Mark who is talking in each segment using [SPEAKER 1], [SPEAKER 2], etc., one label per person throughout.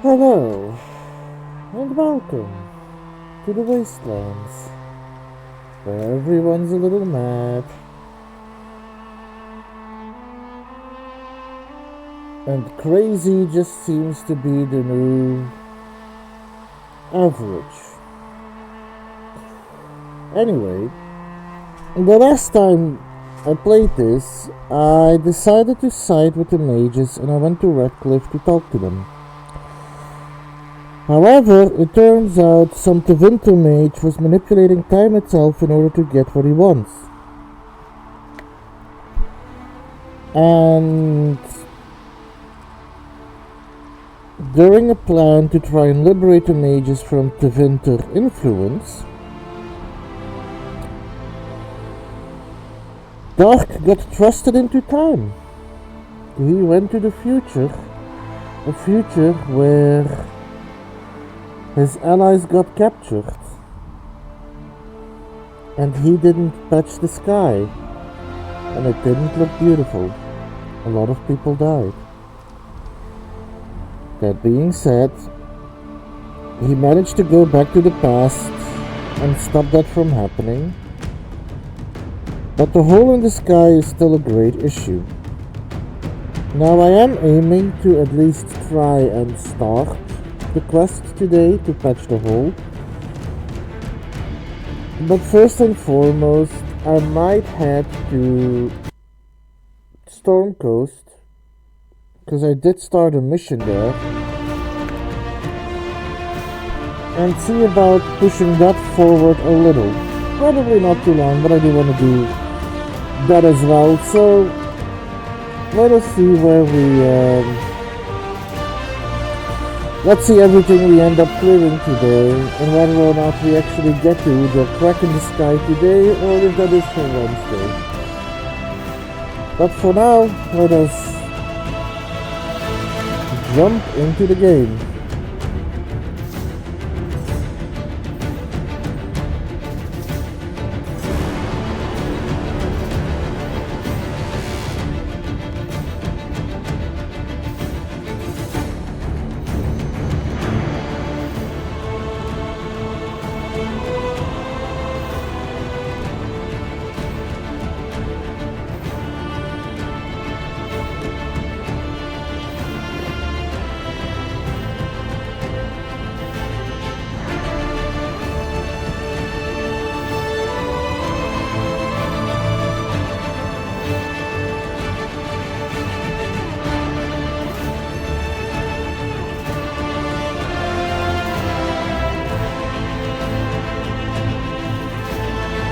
[SPEAKER 1] Hello, and welcome to the Wastelands, where everyone's a little mad, and crazy just seems to be the new average. Anyway, the last time I played this, I decided to side with the mages and I went to Redcliffe to talk to them. However, it turns out some Tevinter mage was manipulating time itself in order to get what he wants. And during a plan to try and liberate the mages from Tevinter influence, Dark got thrusted into time. He went to the future, a future where his allies got captured, and he didn't patch the sky, and it didn't look beautiful. A lot of people died. That being said, he managed to go back to the past and stop that from happening, but the hole in the sky is still a great issue. Now I am aiming to at least try and start the quest today to patch the hole, but first and foremost I might head to Storm Coast, because I did start a mission there, and see about pushing that forward a little. Probably not too long, but I do want to do that as well, so let us see where let's see everything we end up clearing today, and whether or not we actually get to the crack in the sky today, or if that is for Wednesday. But for now, let us jump into the game.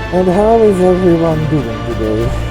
[SPEAKER 1] And how is everyone doing today?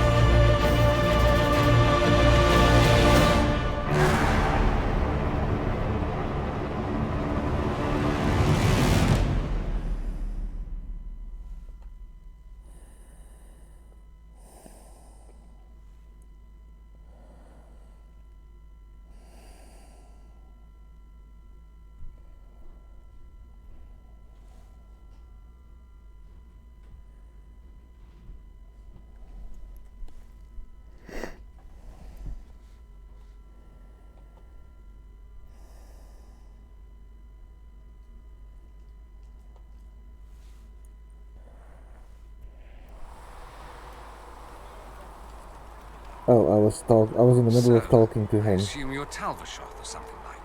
[SPEAKER 1] Oh, I was in the middle of talking to him.
[SPEAKER 2] I assume you're Talvershoth or something like.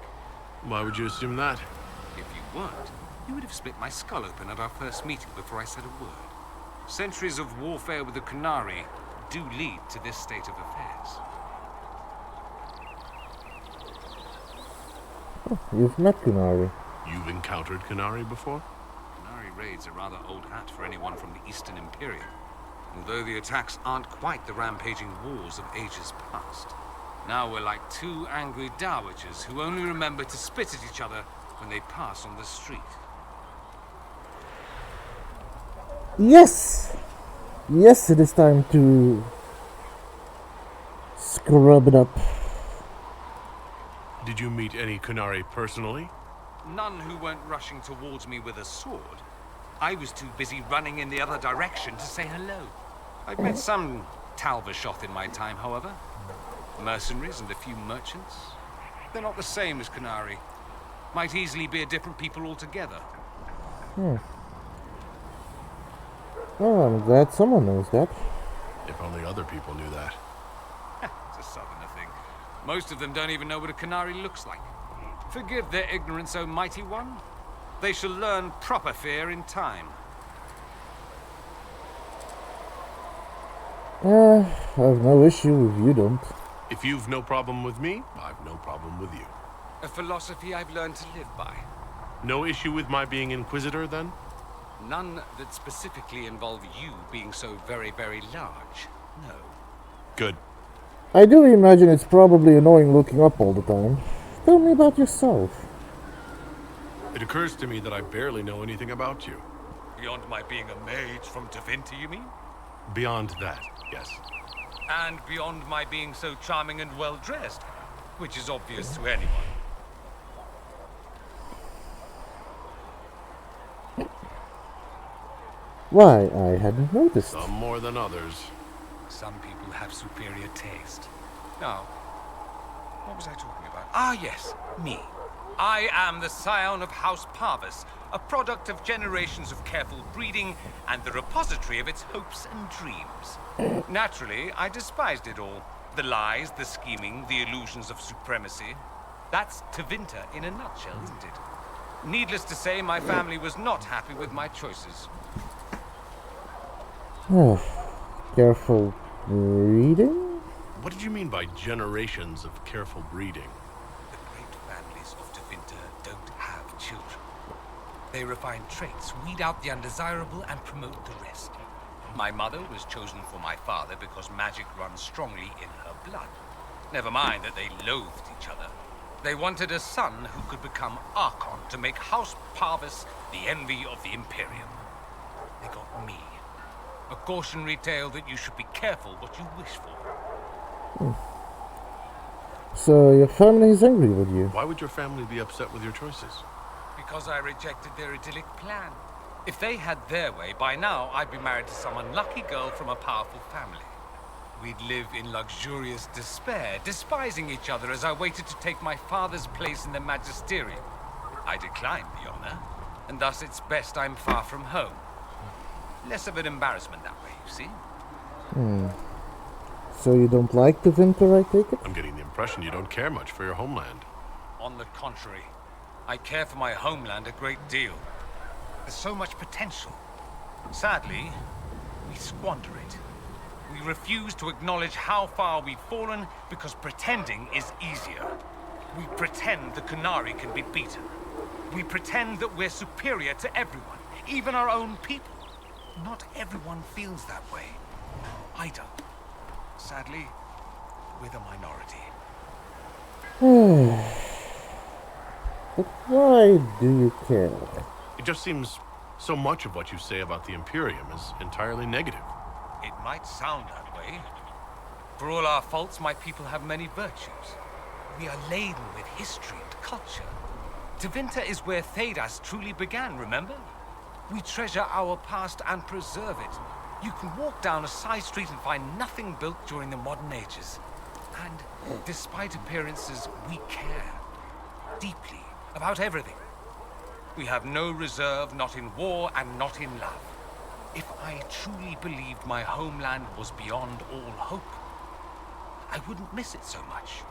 [SPEAKER 3] Why would you assume that?
[SPEAKER 2] If you weren't, you would have split my skull open at our first meeting before I said a word. Centuries of warfare with the Qunari do lead to this state of affairs.
[SPEAKER 1] Oh, you've met Qunari.
[SPEAKER 3] You've encountered Qunari before?
[SPEAKER 2] Qunari raids are rather old hat for anyone from the Eastern Imperium. Although the attacks aren't quite the rampaging wars of ages past. Now we're like two angry dowagers who only remember to spit at each other when they pass on the street.
[SPEAKER 1] Yes! Yes, it is time to scrub it up.
[SPEAKER 3] Did you meet any Qunari personally?
[SPEAKER 2] None who weren't rushing towards me with a sword. I was too busy running in the other direction to say hello. I've met some Talvershoth in my time, however. Mercenaries and a few merchants. They're not the same as Qunari. Might easily be a different people altogether.
[SPEAKER 1] Oh, I'm glad someone knows that.
[SPEAKER 3] If only other people knew that.
[SPEAKER 2] It's a southerner thing. Most of them don't even know what a canary looks like. Forgive their ignorance, O mighty one. They shall learn proper fear in time.
[SPEAKER 1] I've no issue if you don't.
[SPEAKER 3] If you've no problem with me, I've no problem with you.
[SPEAKER 2] A philosophy I've learned to live by.
[SPEAKER 3] No issue with my being Inquisitor, then?
[SPEAKER 2] None that specifically involve you being so very, very large. No.
[SPEAKER 3] Good.
[SPEAKER 1] I do imagine it's probably annoying looking up all the time. Tell me about yourself.
[SPEAKER 3] It occurs to me that I barely know anything about you.
[SPEAKER 2] Beyond my being a mage from Tevinter, you mean?
[SPEAKER 3] Beyond that, yes.
[SPEAKER 2] And beyond my being so charming and well-dressed, which is obvious to anyone.
[SPEAKER 1] Why, I hadn't noticed.
[SPEAKER 3] Some more than others.
[SPEAKER 2] Some people have superior taste. Now, what was I talking about? Ah, yes, me. I am the scion of House Parvis, a product of generations of careful breeding and the repository of its hopes and dreams. Naturally, I despised it all. The lies, the scheming, the illusions of supremacy. That's Tevinter in a nutshell, isn't it? Needless to say, my family was not happy with my choices.
[SPEAKER 1] Careful breeding?
[SPEAKER 3] What did you mean by generations of careful breeding?
[SPEAKER 2] The great families of Tevinter don't have children. They refine traits, weed out the undesirable, and promote the rest. My mother was chosen for my father because magic runs strongly in her blood. Never mind that they loathed each other. They wanted a son who could become Archon to make House Parvis the envy of the Imperium. They got me. A cautionary tale that you should be careful what you wish for.
[SPEAKER 1] So your family is angry with you?
[SPEAKER 3] Why would your family be upset with your choices?
[SPEAKER 2] Because I rejected their idyllic plan. If they had their way, by now I'd be married to some unlucky girl from a powerful family. We'd live in luxurious despair, despising each other as I waited to take my father's place in the magisterium. I declined the honor, and thus it's best I'm far from home. Less of an embarrassment that way, you see?
[SPEAKER 1] So you don't like the winter, I take it?
[SPEAKER 3] I'm getting the impression you don't care much for your homeland.
[SPEAKER 2] On the contrary, I care for my homeland a great deal. There's so much potential. Sadly, we squander it. We refuse to acknowledge how far we've fallen because pretending is easier. We pretend the Canary can be beaten. We pretend that we're superior to everyone, even our own people. Not everyone feels that way. I don't. Sadly, we're the minority.
[SPEAKER 1] But why do you care?
[SPEAKER 3] It just seems so much of what you say about the Imperium is entirely negative.
[SPEAKER 2] It might sound that way. For all our faults, my people have many virtues. We are laden with history and culture. Tevinter is where Thedas truly began, remember? We treasure our past and preserve it. You can walk down a side street and find nothing built during the modern ages. And despite appearances, we care deeply about everything. We have no reserve, not in war and not in love. If I truly believed my homeland was beyond all hope, I wouldn't miss it so much.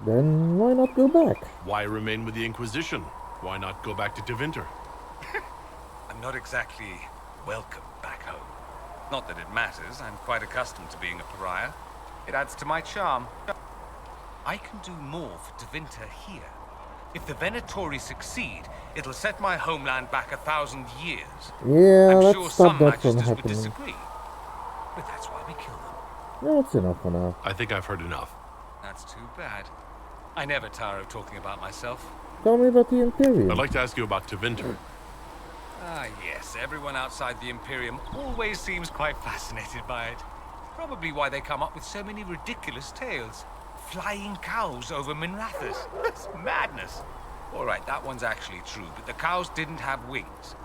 [SPEAKER 1] Then why not go back?
[SPEAKER 3] Why remain with the Inquisition? Why not go back to Tevinter?
[SPEAKER 2] I'm not exactly welcome back home. Not that it matters, I'm quite accustomed to being a pariah. It adds to my charm. I can do more for Tevinter here. If the Venatori succeed, it'll set my homeland back 1,000 years.
[SPEAKER 1] Yeah,
[SPEAKER 2] I'm
[SPEAKER 1] let's
[SPEAKER 2] sure
[SPEAKER 1] stop
[SPEAKER 2] some
[SPEAKER 1] that from
[SPEAKER 2] magisters would
[SPEAKER 1] happening.
[SPEAKER 2] disagree. But that's why we kill them.
[SPEAKER 1] That's enough for now.
[SPEAKER 3] I think I've heard enough.
[SPEAKER 2] That's too bad. I never tire of talking about myself.
[SPEAKER 1] Tell me about the Imperium.
[SPEAKER 3] I'd like to ask you about Tevinter.
[SPEAKER 2] Ah, yes. Everyone outside the Imperium always seems quite fascinated by it. Probably why they come up with so many ridiculous tales. Flying cows over Minrathous. That's madness. All right, that one's actually true, but the cows didn't have wings.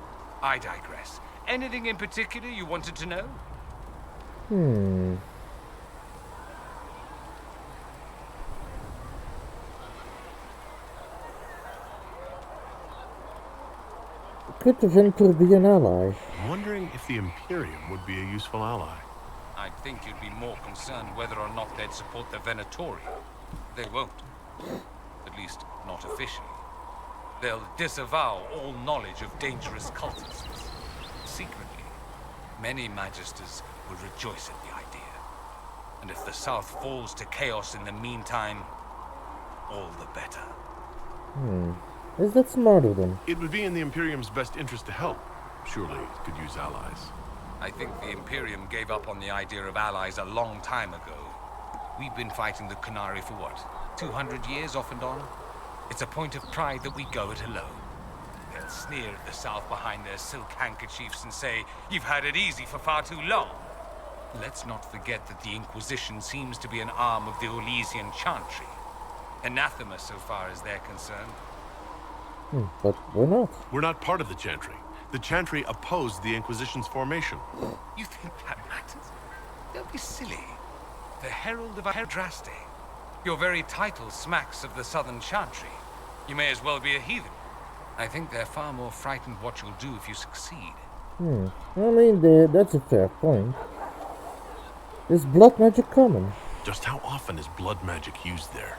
[SPEAKER 2] I digress. Anything in particular you wanted to know?
[SPEAKER 1] Could Vinter be an ally?
[SPEAKER 3] I'm wondering if the Imperium would be a useful ally.
[SPEAKER 2] I'd think you'd be more concerned whether or not they'd support the Venatori. They won't. At least, not officially. They'll disavow all knowledge of dangerous cultists. Secretly, many Magisters will rejoice at the idea. And if the South falls to chaos in the meantime, all the better.
[SPEAKER 1] Is that smart of them?
[SPEAKER 3] It would be in the Imperium's best interest to help. Surely it could use allies.
[SPEAKER 2] I think the Imperium gave up on the idea of allies a long time ago. We've been fighting the Qunari for what, 200 years off and on? It's a point of pride that we go it alone. They'll sneer at the South behind their silk handkerchiefs and say, "You've had it easy for far too long." Let's not forget that the Inquisition seems to be an arm of the Orlesian Chantry. Anathema so far as they're concerned.
[SPEAKER 1] But we're not.
[SPEAKER 3] We're not part of the Chantry. The Chantry opposed the Inquisition's formation.
[SPEAKER 2] You think that matters? Don't be silly. The Herald of Andraste. Your very title smacks of the Southern Chantry. You may as well be a heathen. I think they're far more frightened what you'll do if you succeed.
[SPEAKER 1] I mean, that's a fair point. Is blood magic common?
[SPEAKER 3] Just how often is blood magic used there?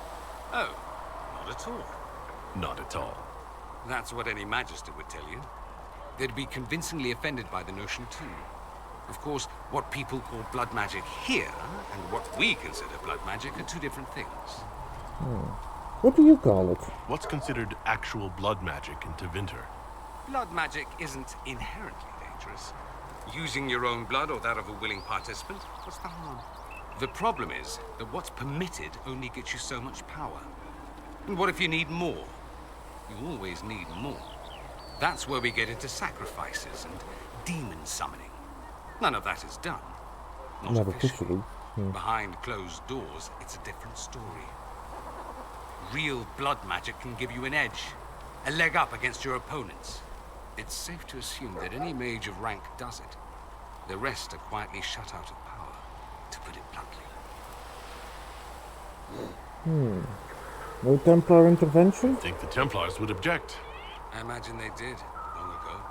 [SPEAKER 2] Oh, not at all.
[SPEAKER 3] Not at all.
[SPEAKER 2] That's what any Magister would tell you. They'd be convincingly offended by the notion too. Of course, what people call blood magic here, and what we consider blood magic, are two different things.
[SPEAKER 1] What do you call it?
[SPEAKER 3] What's considered actual blood magic in Tevinter?
[SPEAKER 2] Blood magic isn't inherently dangerous. Using your own blood or that of a willing participant, what's the harm? The problem is that what's permitted only gets you so much power. And what if you need more? You always need more. That's where we get into sacrifices and demon summoning. None of that is done. Not officially. Behind closed doors, it's a different story. Real blood magic can give you an edge, a leg up against your opponents. It's safe to assume that any mage of rank does it. The rest are quietly shut out of power, to put it bluntly.
[SPEAKER 1] No Templar intervention?
[SPEAKER 3] I think the Templars would object.
[SPEAKER 2] I imagine they did, long ago.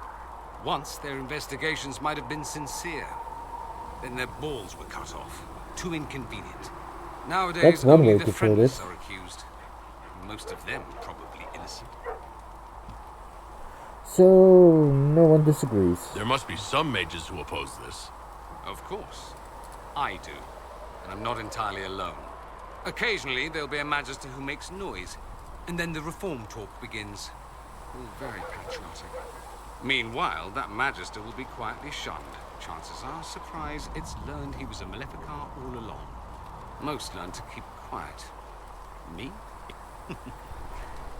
[SPEAKER 2] Once, their investigations might have been sincere. Then their balls were cut off. Too inconvenient. Nowadays,
[SPEAKER 1] That's one
[SPEAKER 2] only
[SPEAKER 1] way
[SPEAKER 2] the
[SPEAKER 1] to put
[SPEAKER 2] friendless
[SPEAKER 1] it.
[SPEAKER 2] are accused. Most of them probably innocent.
[SPEAKER 1] So, no one disagrees.
[SPEAKER 3] There must be some mages who oppose this.
[SPEAKER 2] Of course. I do. And I'm not entirely alone. Occasionally, there'll be a Magister who makes noise. And then the reform talk begins. All very patriotic. Meanwhile, that Magister will be quietly shunned. Chances are, surprise, it's learned he was a Maleficar all along. Most learn to keep quiet. Me?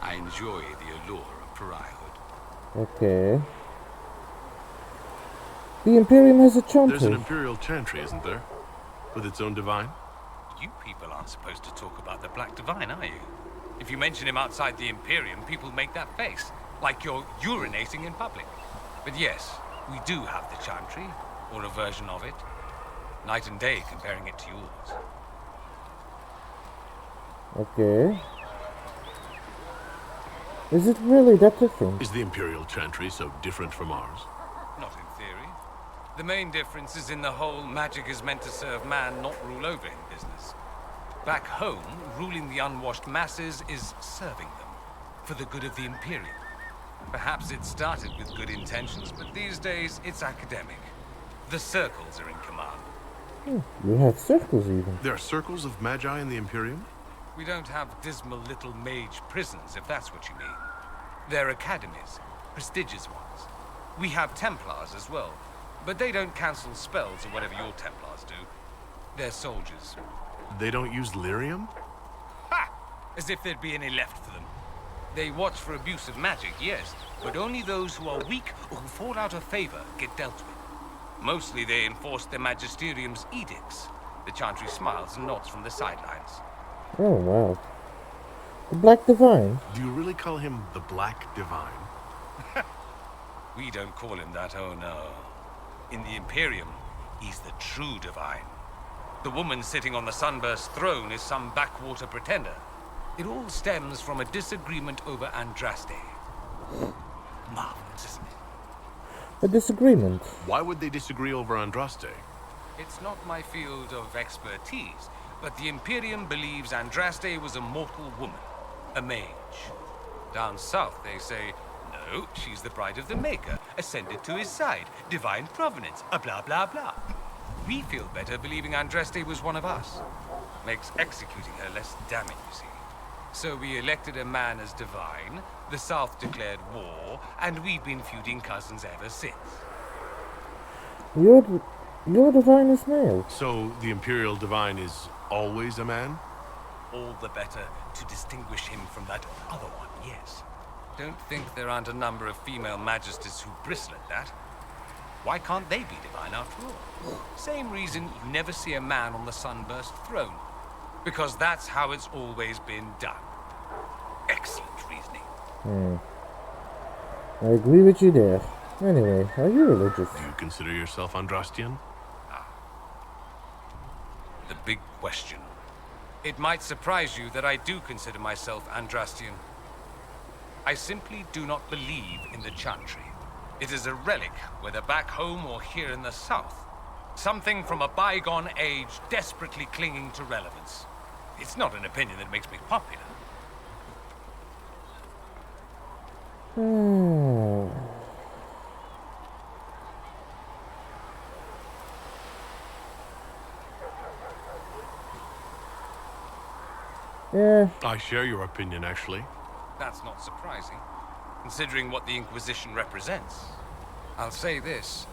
[SPEAKER 2] I enjoy the allure of pariahhood.
[SPEAKER 1] Okay. The Imperium has a chantry.
[SPEAKER 3] There's an Imperial Chantry, isn't there? With its own divine?
[SPEAKER 2] You people aren't supposed to talk about the Black Divine, are you? If you mention him outside the Imperium, people make that face, like you're urinating in public. But yes, we do have the Chantry, or a version of it. Night and day comparing it to yours.
[SPEAKER 1] Okay. Is it really that different?
[SPEAKER 3] Is the Imperial Chantry so different from ours?
[SPEAKER 2] Not in theory. The main difference is in the whole magic is meant to serve man, not rule over him business. Back home, ruling the unwashed masses is serving them, for the good of the Imperium. Perhaps it started with good intentions, but these days it's academic. The circles are in command.
[SPEAKER 1] You have circles even.
[SPEAKER 3] There are circles of magi in the Imperium?
[SPEAKER 2] We don't have dismal little mage prisons, if that's what you mean. They're academies, prestigious ones. We have Templars as well, but they don't cancel spells or whatever your Templars do. They're soldiers.
[SPEAKER 3] They don't use lyrium?
[SPEAKER 2] Ha! As if there'd be any left for them. They watch for abuse of magic, yes, but only those who are weak or who fall out of favor get dealt with. Mostly they enforce the Magisterium's edicts. The Chantry smiles and nods from the sidelines.
[SPEAKER 1] Oh, wow. The Black Divine?
[SPEAKER 3] Do you really call him the Black Divine?
[SPEAKER 2] We don't call him that, oh no. In the Imperium, he's the true divine. The woman sitting on the sunburst throne is some backwater pretender. It all stems from a disagreement over Andraste. Marvelous, isn't it?
[SPEAKER 1] a disagreement.
[SPEAKER 3] Why would they disagree over Andraste?
[SPEAKER 2] It's not my field of expertise, but the Imperium believes Andraste was a mortal woman, a mage. Down south, they say, no, she's the bride of the Maker, ascended to his side, divine provenance, a blah blah blah. We feel better believing Andraste was one of us. Makes executing her less damning, you see. So we elected a man as divine, the South declared war, and we've been feuding cousins ever since.
[SPEAKER 1] Your divine is male.
[SPEAKER 3] So the Imperial Divine is always a man?
[SPEAKER 2] All the better to distinguish him from that other one, yes. Don't think there aren't a number of female magisters who bristle at that. Why can't they be divine after all? Same reason you never see a man on the sunburst throne. Because that's how it's always been done. Excellent reasoning.
[SPEAKER 1] I agree with you there. Anyway, are you religious?
[SPEAKER 3] Do you consider yourself Andrastian?
[SPEAKER 2] The big question. It might surprise you that I do consider myself Andrastian. I simply do not believe in the Chantry. It is a relic, whether back home or here in the south. Something from a bygone age desperately clinging to relevance. It's not an opinion that makes me popular.
[SPEAKER 1] Yeah,
[SPEAKER 3] I share your opinion, actually.
[SPEAKER 2] That's not surprising, considering what the Inquisition represents. I'll say this.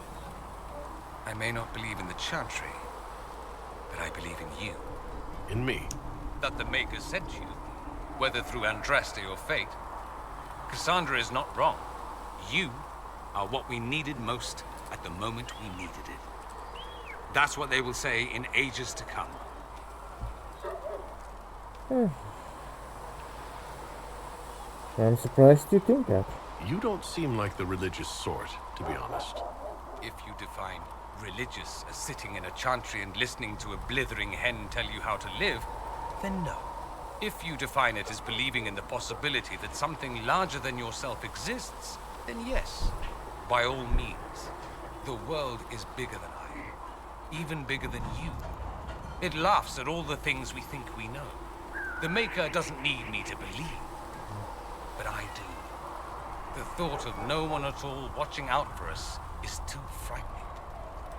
[SPEAKER 2] I may not believe in the Chantry, but I believe in you.
[SPEAKER 3] In me.
[SPEAKER 2] That the Maker sent you, whether through Andraste or fate. Cassandra is not wrong. You are what we needed most at the moment we needed it. That's what they will say in ages to come.
[SPEAKER 1] I'm surprised you think that.
[SPEAKER 3] You don't seem like the religious sort, to be honest.
[SPEAKER 2] If you define religious as sitting in a chantry and listening to a blithering hen tell you how to live, then no. If you define it as believing in the possibility that something larger than yourself exists, then yes, by all means. The world is bigger than I, even bigger than you. It laughs at all the things we think we know. The Maker doesn't need me to believe, but I do. The thought of no one at all watching out for us is too frightening.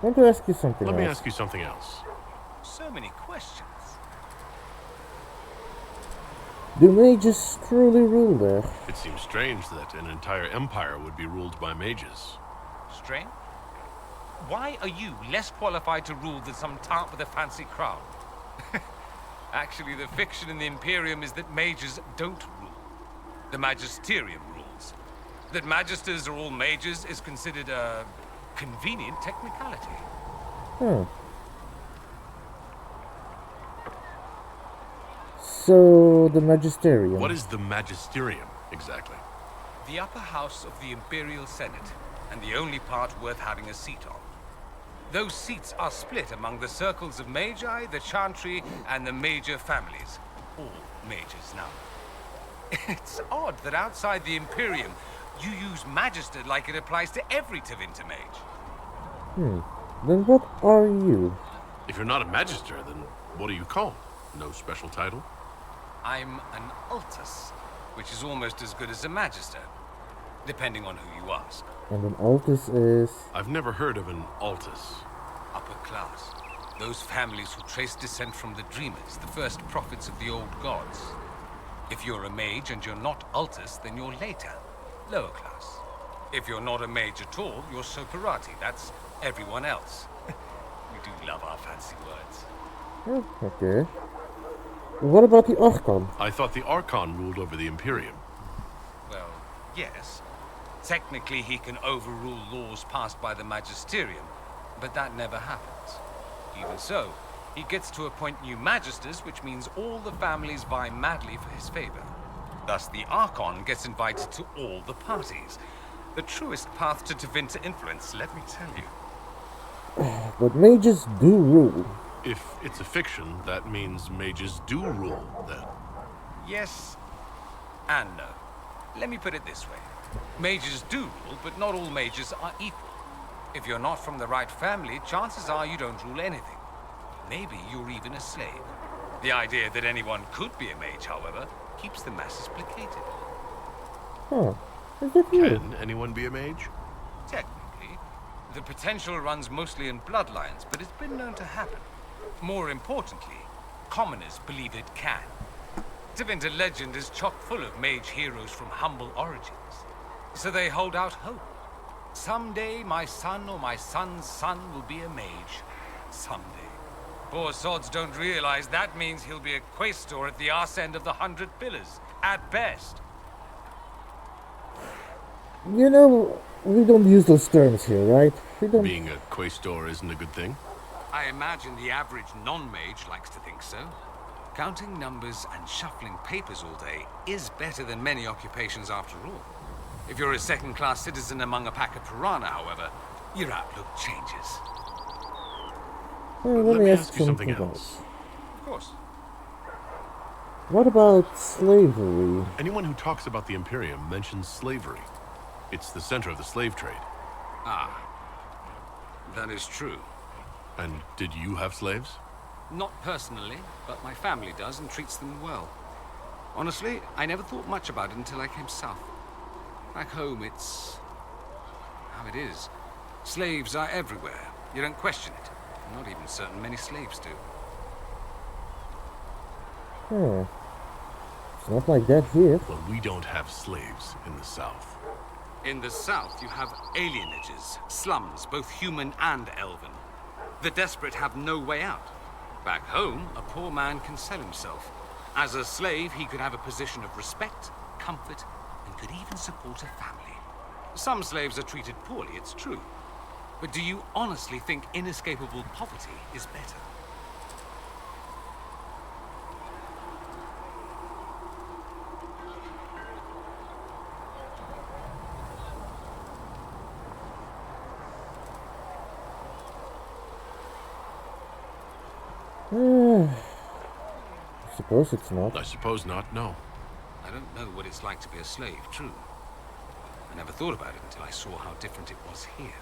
[SPEAKER 1] I want to ask you something
[SPEAKER 3] Let
[SPEAKER 1] else.
[SPEAKER 3] me ask you something else.
[SPEAKER 2] So many questions.
[SPEAKER 1] Do mages truly rule there?
[SPEAKER 3] It seems strange that an entire empire would be ruled by mages.
[SPEAKER 2] Strange? Why are you less qualified to rule than some tart with a fancy crown? Actually, the fiction in the Imperium is that mages don't rule. The Magisterium rules. That magisters are all mages is considered a convenient technicality.
[SPEAKER 1] So, the Magisterium.
[SPEAKER 3] What is the Magisterium, exactly?
[SPEAKER 2] The upper house of the Imperial Senate, and the only part worth having a seat on. Those seats are split among the circles of Magi, the Chantry, and the major families. All mages now. It's odd that outside the Imperium, you use Magister like it applies to every Tevinter mage.
[SPEAKER 1] Then what are you?
[SPEAKER 3] If you're not a magister, then what are you called? No special title?
[SPEAKER 2] I'm an Altus, which is almost as good as a Magister, depending on who you ask.
[SPEAKER 1] And an Altus is...
[SPEAKER 3] I've never heard of an Altus.
[SPEAKER 2] Upper class. Those families who trace descent from the Dreamers, the first prophets of the old gods. If you're a mage and you're not Altus, then you're later, lower class. If you're not a mage at all, you're Soperati. That's everyone else. We do love our fancy words.
[SPEAKER 1] Okay. What about the Archon?
[SPEAKER 3] I thought the Archon ruled over the Imperium.
[SPEAKER 2] Well, yes. Technically, he can overrule laws passed by the Magisterium, but that never happens. Even so, he gets to appoint new Magisters, which means all the families vie madly for his favor. Thus, the Archon gets invited to all the parties. The truest path to Tevinter influence, let me tell you.
[SPEAKER 1] But mages do rule.
[SPEAKER 3] If it's a fiction, that means mages do rule, then.
[SPEAKER 2] Yes and no. Let me put it this way. Mages do rule, but not all mages are equal. If you're not from the right family, chances are you don't rule anything. Maybe you're even a slave. The idea that anyone could be a mage, however, keeps the masses placated.
[SPEAKER 1] Huh. Is that you?
[SPEAKER 3] Can anyone be a mage?
[SPEAKER 2] Technically, the potential runs mostly in bloodlines, but it's been known to happen. More importantly, commoners believe it can. Tevinter legend is chock full of mage heroes from humble origins. So they hold out hope. Someday my son or my son's son will be a mage. Someday. Poor sods don't realize that means he'll be a quaestor at the arse end of the 100 Pillars, at best.
[SPEAKER 1] You know, we don't use those terms here, right? We don't.
[SPEAKER 3] Being a quaestor isn't a good thing?
[SPEAKER 2] I imagine the average non-mage likes to think so. Counting numbers and shuffling papers all day is better than many occupations after all. If you're a second-class citizen among a pack of piranha, however, your outlook changes.
[SPEAKER 1] Well, let me ask something else.
[SPEAKER 2] Of course.
[SPEAKER 1] What about slavery?
[SPEAKER 3] Anyone who talks about the Imperium mentions slavery. It's the center of the slave trade.
[SPEAKER 2] Ah, that is true.
[SPEAKER 3] And did you have slaves?
[SPEAKER 2] Not personally, but my family does and treats them well. Honestly, I never thought much about it until I came south. Back home, it's how it is. Slaves are everywhere. You don't question it. I'm not even certain many slaves do.
[SPEAKER 1] It's not like that here.
[SPEAKER 3] Well, we don't have slaves in the South.
[SPEAKER 2] In the south, you have alienages, slums, both human and elven. The desperate have no way out. Back home, a poor man can sell himself. As a slave, he could have a position of respect, comfort, and could even support a family. Some slaves are treated poorly, it's true. But do you honestly think inescapable poverty is better?
[SPEAKER 1] I suppose it's not.
[SPEAKER 3] I suppose not, no.
[SPEAKER 2] I don't know what it's like to be a slave, true. I never thought about it until I saw how different it was here.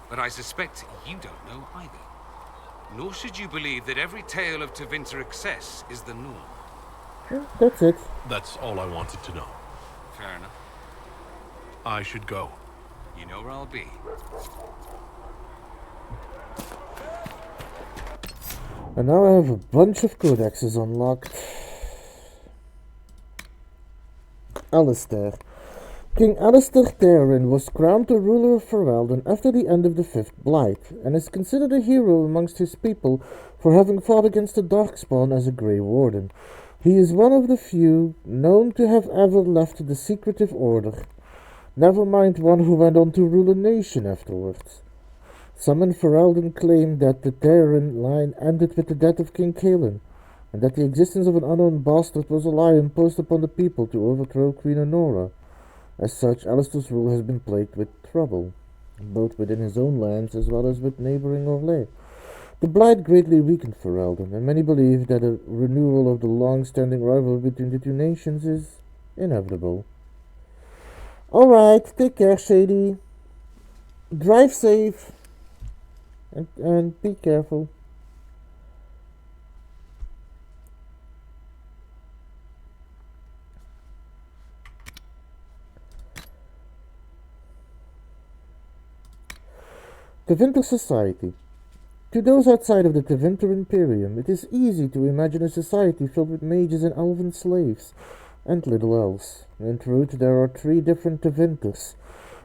[SPEAKER 2] But I suspect you don't know either. Nor should you believe that every tale of Tevinter excess is the norm.
[SPEAKER 1] Yeah, that's it.
[SPEAKER 3] That's all I wanted to know.
[SPEAKER 2] Fair enough.
[SPEAKER 3] I should go.
[SPEAKER 2] You know where I'll be.
[SPEAKER 1] And now I have a bunch of codexes unlocked. Alistair. King Alistair Therin was crowned the ruler of Ferelden after the end of the Fifth Blight, and is considered a hero amongst his people for having fought against the Darkspawn as a Grey Warden. He is one of the few known to have ever left the Secretive Order, never mind one who went on to rule a nation afterwards. Some in Ferelden claim that the Therin line ended with the death of King Kaelin, and that the existence of an unknown bastard was a lie imposed upon the people to overthrow Queen Honora. As such, Alistair's rule has been plagued with trouble, both within his own lands as well as with neighboring Orlais. The Blight greatly weakened Ferelden, and many believe that a renewal of the long-standing rivalry between the two nations is inevitable. Alright, take care, Shady. Drive safe. And be careful. Tevinter Society. To those outside of the Tevinter Imperium, it is easy to imagine a society filled with mages and elven slaves, and little else. In truth, there are 3 different Tevinters,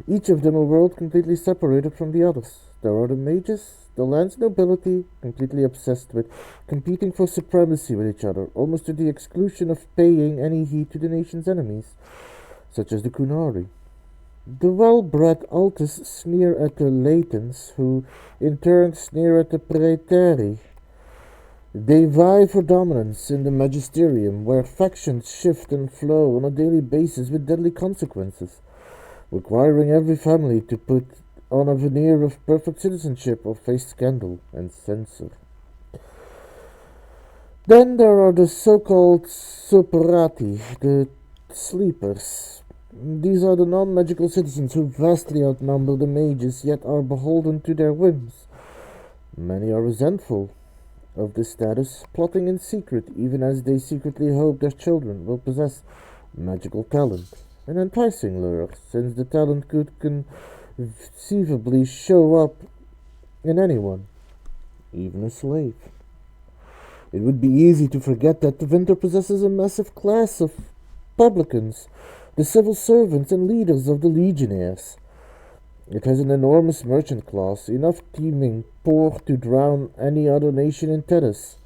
[SPEAKER 1] each of them a world completely separated from the others. There are the mages, the land's nobility, completely obsessed with competing for supremacy with each other, almost to the exclusion of paying any heed to the nation's enemies, such as the Kunari. The well-bred Altus sneer at the Latins, who in turn sneer at the Praetari. They vie for dominance in the Magisterium, where factions shift and flow on a daily basis with deadly consequences, requiring every family to put on a veneer of perfect citizenship or face scandal and censor. Then there are the so-called Soperati, the sleepers. These are the non-magical citizens who vastly outnumber the mages, yet are beholden to their whims. Many are resentful of this status, plotting in secret, even as they secretly hope their children will possess magical talent. An enticing lure, since the talent could conceivably show up in anyone, even a slave. It would be easy to forget that the Winter possesses a massive class of publicans, the civil servants and leaders of the legionnaires. It has an enormous merchant class, enough teeming poor to drown any other nation in Tennis,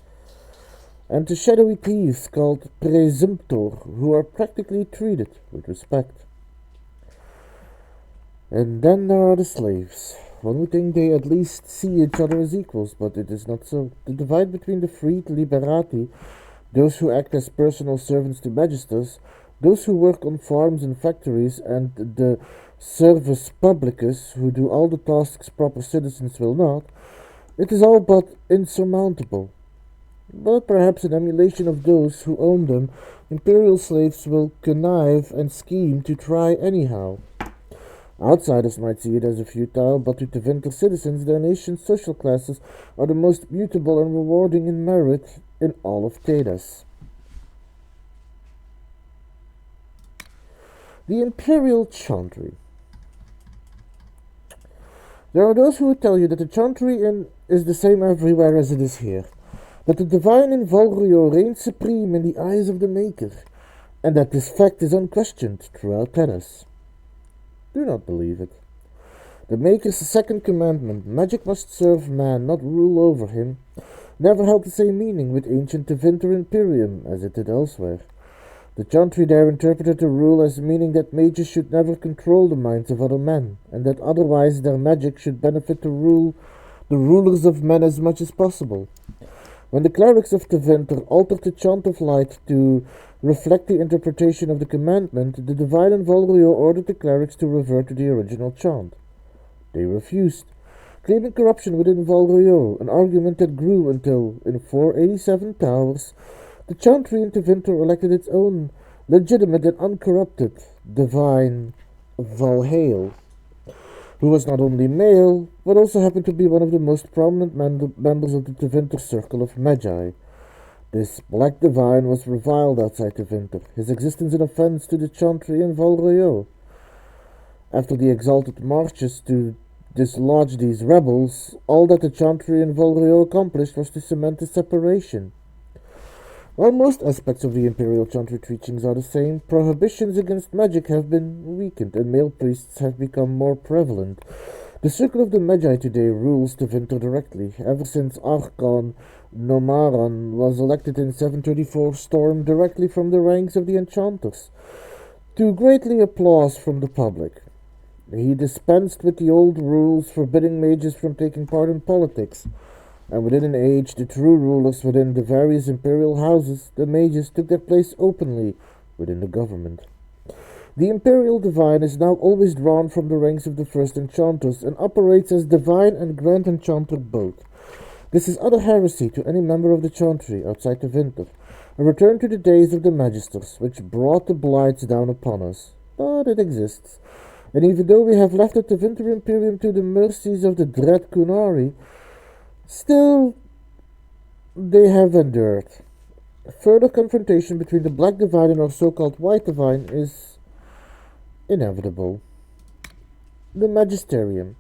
[SPEAKER 1] and the shadowy thieves called presumptor, who are practically treated with respect. And then there are the slaves. One would think they at least see each other as equals, but it is not so. The divide between the freed liberati, those who act as personal servants to magisters, those who work on farms and factories, and the servus publicus, who do all the tasks proper citizens will not, it is all but insurmountable. But perhaps in emulation of those who own them, imperial slaves will connive and scheme to try anyhow. Outsiders might see it as a futile, but to the Winter citizens, their nation's social classes are the most mutable and rewarding in merit in all of Thedas. The Imperial Chantry. There are those who would tell you that the Chantry is the same everywhere as it is here, that the divine in Volrio reigns supreme in the eyes of the Maker, and that this fact is unquestioned throughout Thedas. Do not believe it. The Maker's second commandment, magic must serve man, not rule over him, never held the same meaning with ancient Tevinter Imperium as it did elsewhere. The Chantry there interpreted the rule as meaning that mages should never control the minds of other men, and that otherwise their magic should benefit the rulers of men as much as possible. When the clerics of Tevinter altered the chant of light to reflect the interpretation of the commandment, the divine in Volrio ordered the clerics to revert to the original chant. They refused, claiming corruption within Volrio, an argument that grew until, in 487 Towers, the Chantry in Tevinter elected its own legitimate and uncorrupted divine Valhale, who was not only male, but also happened to be one of the most prominent members of the Tevinter Circle of Magi. This black divine was reviled outside Tevinter, his existence an offense to the Chantry in Volrio. After the exalted marches to dislodge these rebels, all that the Chantry in Volrio accomplished was to cement the separation. While most aspects of the Imperial Chantry teachings are the same, prohibitions against magic have been weakened and male priests have become more prevalent. The Circle of the Magi today rules Tevinter directly, ever since Archon Nomaron was elected in 734 Storm directly from the ranks of the Enchanters, to greatly applause from the public. He dispensed with the old rules forbidding mages from taking part in politics, and within an age the true rulers within the various imperial houses, the mages, took their place openly within the government. The Imperial Divine is now always drawn from the ranks of the First Enchanters and operates as Divine and Grand Enchanter both. This is utter heresy to any member of the Chantry outside Tevinter, a return to the days of the Magisters, which brought the blights down upon us. But it exists, and even though we have left the Tevinter Imperium to the mercies of the dread Kunari, still they have endured. Further confrontation between the Black Divine and our so-called White Divine is inevitable. The Magisterium.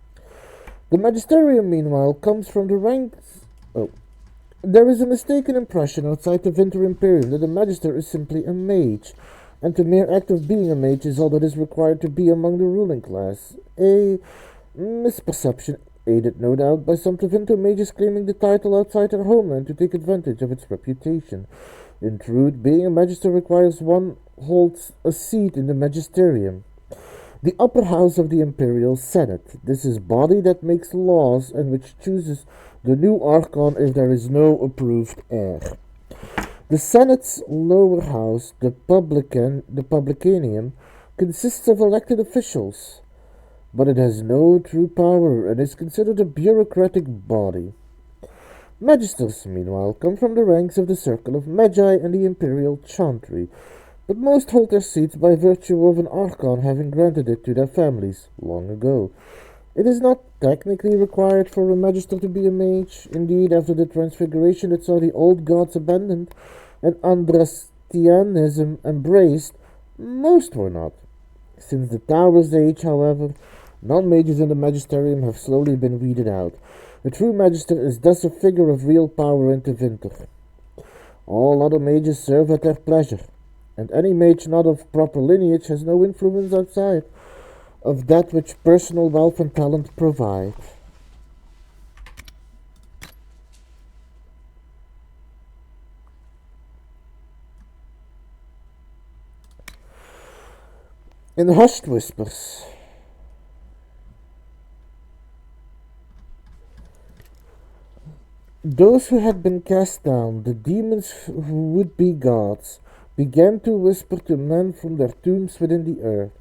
[SPEAKER 1] The Magisterium, meanwhile, comes from the ranks... There is a mistaken impression outside the Winter Imperium that the Magister is simply a mage, and the mere act of being a mage is all that is required to be among the ruling class. A misperception aided, no doubt, by some Tevinter mages claiming the title outside their homeland to take advantage of its reputation. In truth, being a Magister requires one holds a seat in the Magisterium, the upper house of the Imperial Senate. This is body that makes laws and which chooses the new Archon if there is no approved heir. The Senate's lower house, the Publicanium, consists of elected officials, but it has no true power and is considered a bureaucratic body. Magisters, meanwhile, come from the ranks of the Circle of Magi and the Imperial Chantry. but most hold their seats by virtue of an archon having granted it to their families long ago. It is not technically required for a magister to be a mage. Indeed, after the transfiguration that saw the old gods abandoned and Andrastianism embraced, most were not. Since the Tower's age, however, non-mages in the magisterium have slowly been weeded out. A true magister is thus a figure of real power in Tevinter. All other mages serve at their pleasure, and any mage not of proper lineage has no influence outside of that which personal wealth and talent provide. In hushed whispers, those who had been cast down, the demons who would be gods, began to whisper to men from their tombs within the earth,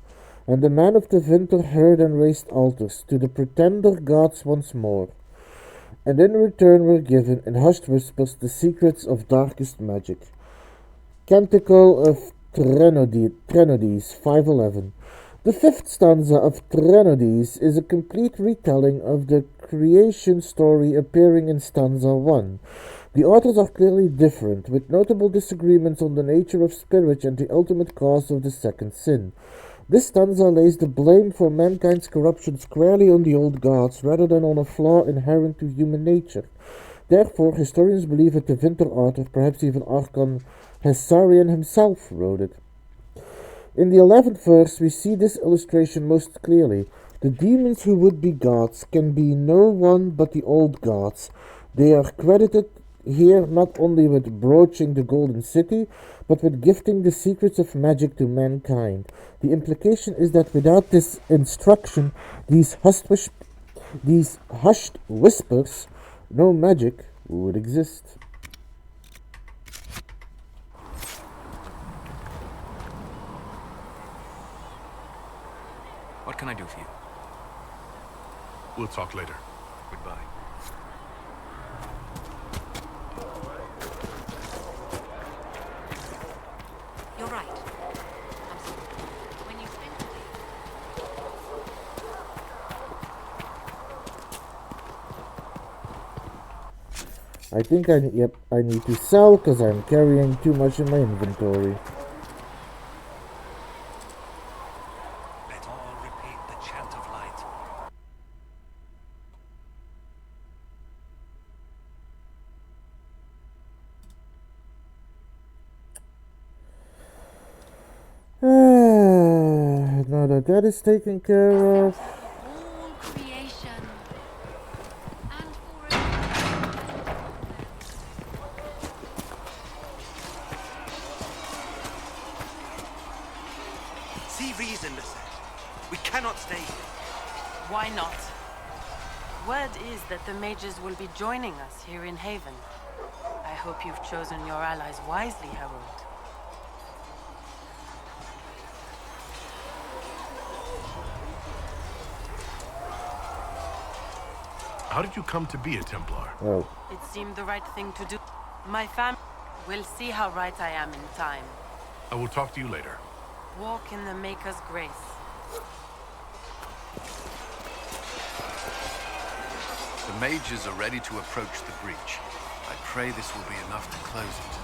[SPEAKER 1] and the men of Tevinter heard and raised altars to the pretender gods once more, and in return were given, in hushed whispers, the secrets of darkest magic. Canticle of Trenodes, 511. The fifth stanza of Trenodes is a complete retelling of the creation story appearing in stanza 1. The authors are clearly different, with notable disagreements on the nature of spirit and the ultimate cause of the second sin. This stanza lays the blame for mankind's corruption squarely on the old gods, rather than on a flaw inherent to human nature. Therefore, historians believe that the Tevinter author, perhaps even Archon Hessarian himself, wrote it. In the 11th verse, we see this illustration most clearly. The demons who would be gods can be no one but the old gods. They are credited here not only with broaching the golden city, but with gifting the secrets of magic to mankind. The implication is that without this instruction, these hushed whispers, no magic would exist.
[SPEAKER 4] What can I do for you?
[SPEAKER 3] We'll talk later.
[SPEAKER 4] Goodbye.
[SPEAKER 5] You're right. Absolutely. When you spend the day...
[SPEAKER 1] I think I need to sell because I'm carrying too much in my inventory.
[SPEAKER 4] Let all repeat the chant of light.
[SPEAKER 1] Now that is taken care of.
[SPEAKER 5] All creation. And for
[SPEAKER 6] See reason, Lisette. We cannot stay here.
[SPEAKER 7] Why not? Word is that the mages will be joining us here in Haven. I hope you've chosen your allies wisely, Harold.
[SPEAKER 3] How did you come to be a Templar?
[SPEAKER 1] Oh.
[SPEAKER 7] It seemed the right thing to do. My family will see how right I am in time.
[SPEAKER 3] I will talk to you later.
[SPEAKER 7] Walk in the Maker's grace.
[SPEAKER 4] The mages are ready to approach the breach. I pray this will be enough to close it.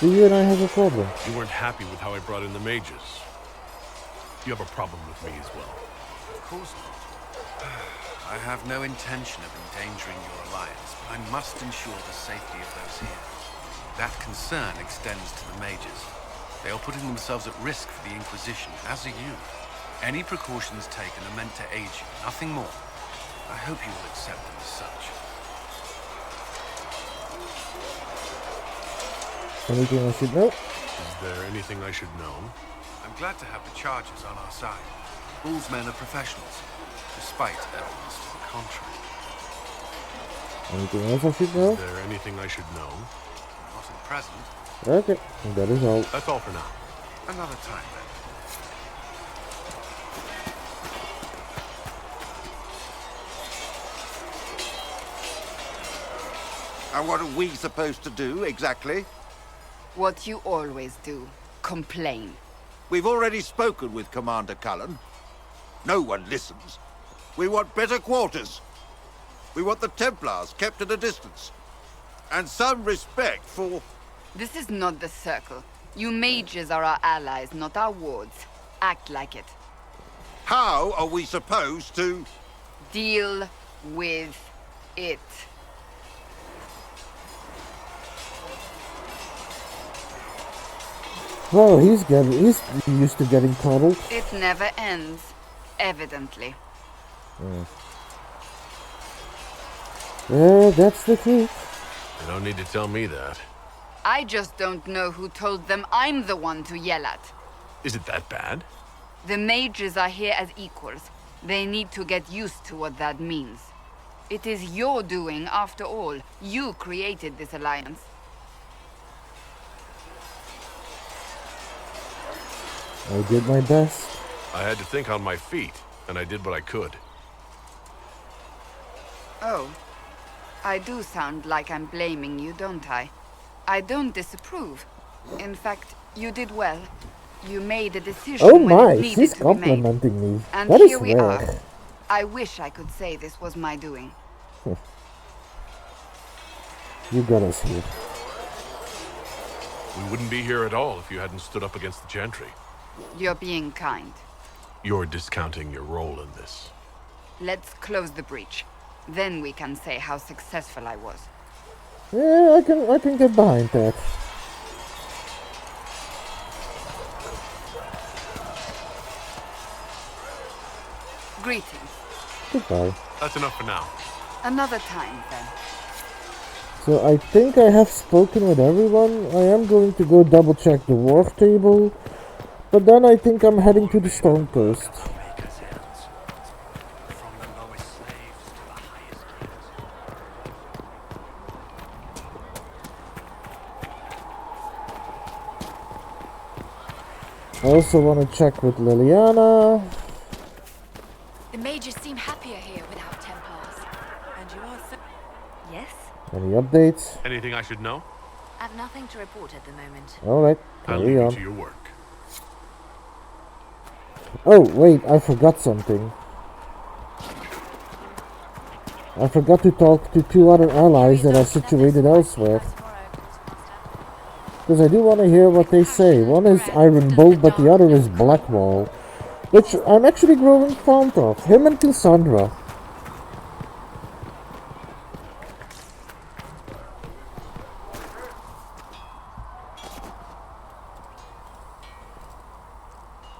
[SPEAKER 1] Do you and I have a problem?
[SPEAKER 3] You weren't happy with how I brought in the mages. You have a problem with me as well.
[SPEAKER 4] Of course not. I have no intention of endangering your alliance, but I must ensure the safety of those here. That concern extends to the mages. They are putting themselves at risk for the Inquisition, as are you. Any precautions taken are meant to aid you, nothing more. I hope you will accept them as such.
[SPEAKER 1] Anything I should know?
[SPEAKER 3] Is there anything I should know?
[SPEAKER 4] I'm glad to have the charges on our side. Bull's men are professionals, despite evidence to the contrary.
[SPEAKER 1] Anything else I should know?
[SPEAKER 3] Is there anything I should know?
[SPEAKER 4] Not at present.
[SPEAKER 1] Okay, that is all.
[SPEAKER 3] That's all for now.
[SPEAKER 4] Another time then.
[SPEAKER 8] And what are we supposed to do, exactly?
[SPEAKER 9] What you always do. Complain.
[SPEAKER 8] We've already spoken with Commander Cullen. No one listens. We want better quarters. We want the Templars kept at a distance. And some respect for...
[SPEAKER 9] This is not the Circle. You mages are our allies, not our wards. Act like it.
[SPEAKER 8] How are we supposed to...
[SPEAKER 9] Deal with it.
[SPEAKER 1] Well, he's used to getting coddled.
[SPEAKER 9] It never ends, evidently.
[SPEAKER 1] Yeah, that's the truth.
[SPEAKER 3] You don't need to tell me that.
[SPEAKER 9] I just don't know who told them I'm the one to yell at.
[SPEAKER 3] Is it that bad?
[SPEAKER 9] The mages are here as equals. They need to get used to what that means. It is your doing, after all. You created this alliance.
[SPEAKER 1] I did my best.
[SPEAKER 3] I had to think on my feet, and I did what I could.
[SPEAKER 9] Oh. I do sound like I'm blaming you, don't I? I don't disapprove. In fact, you did well. You made a decision
[SPEAKER 1] Oh
[SPEAKER 9] when
[SPEAKER 1] my,
[SPEAKER 9] it needed
[SPEAKER 1] she's
[SPEAKER 9] to be made.
[SPEAKER 1] complimenting me.
[SPEAKER 9] And
[SPEAKER 1] That is
[SPEAKER 9] here we
[SPEAKER 1] rare.
[SPEAKER 9] are. I wish I could say this was my doing.
[SPEAKER 1] You got us here.
[SPEAKER 3] We wouldn't be here at all if you hadn't stood up against the Gentry.
[SPEAKER 9] You're being kind.
[SPEAKER 3] You're discounting your role in this.
[SPEAKER 9] Let's close the breach. Then we can say how successful I was.
[SPEAKER 1] Yeah, I can get behind that.
[SPEAKER 9] Greetings.
[SPEAKER 1] Goodbye.
[SPEAKER 3] That's enough for now.
[SPEAKER 9] Another time, then.
[SPEAKER 1] So I think I have spoken with everyone. I am going to go double check the war table. But then I think I'm heading to the Storm Coast. I also want to check with Liliana.
[SPEAKER 5] The mages seem happier here without Templars.
[SPEAKER 7] And you are so...
[SPEAKER 5] Yes?
[SPEAKER 1] Any updates?
[SPEAKER 3] Anything I should know?
[SPEAKER 5] I've nothing to report at the moment.
[SPEAKER 1] Alright,
[SPEAKER 3] I'll
[SPEAKER 1] carry
[SPEAKER 3] leave you
[SPEAKER 1] on.
[SPEAKER 3] to your work.
[SPEAKER 1] Oh, wait, I forgot something. I forgot to talk to 2 other allies that are situated elsewhere. Because I do want to hear what they say. One is Iron Bolt, but the other is Blackwall. Which I'm actually growing fond of. Him and Cassandra.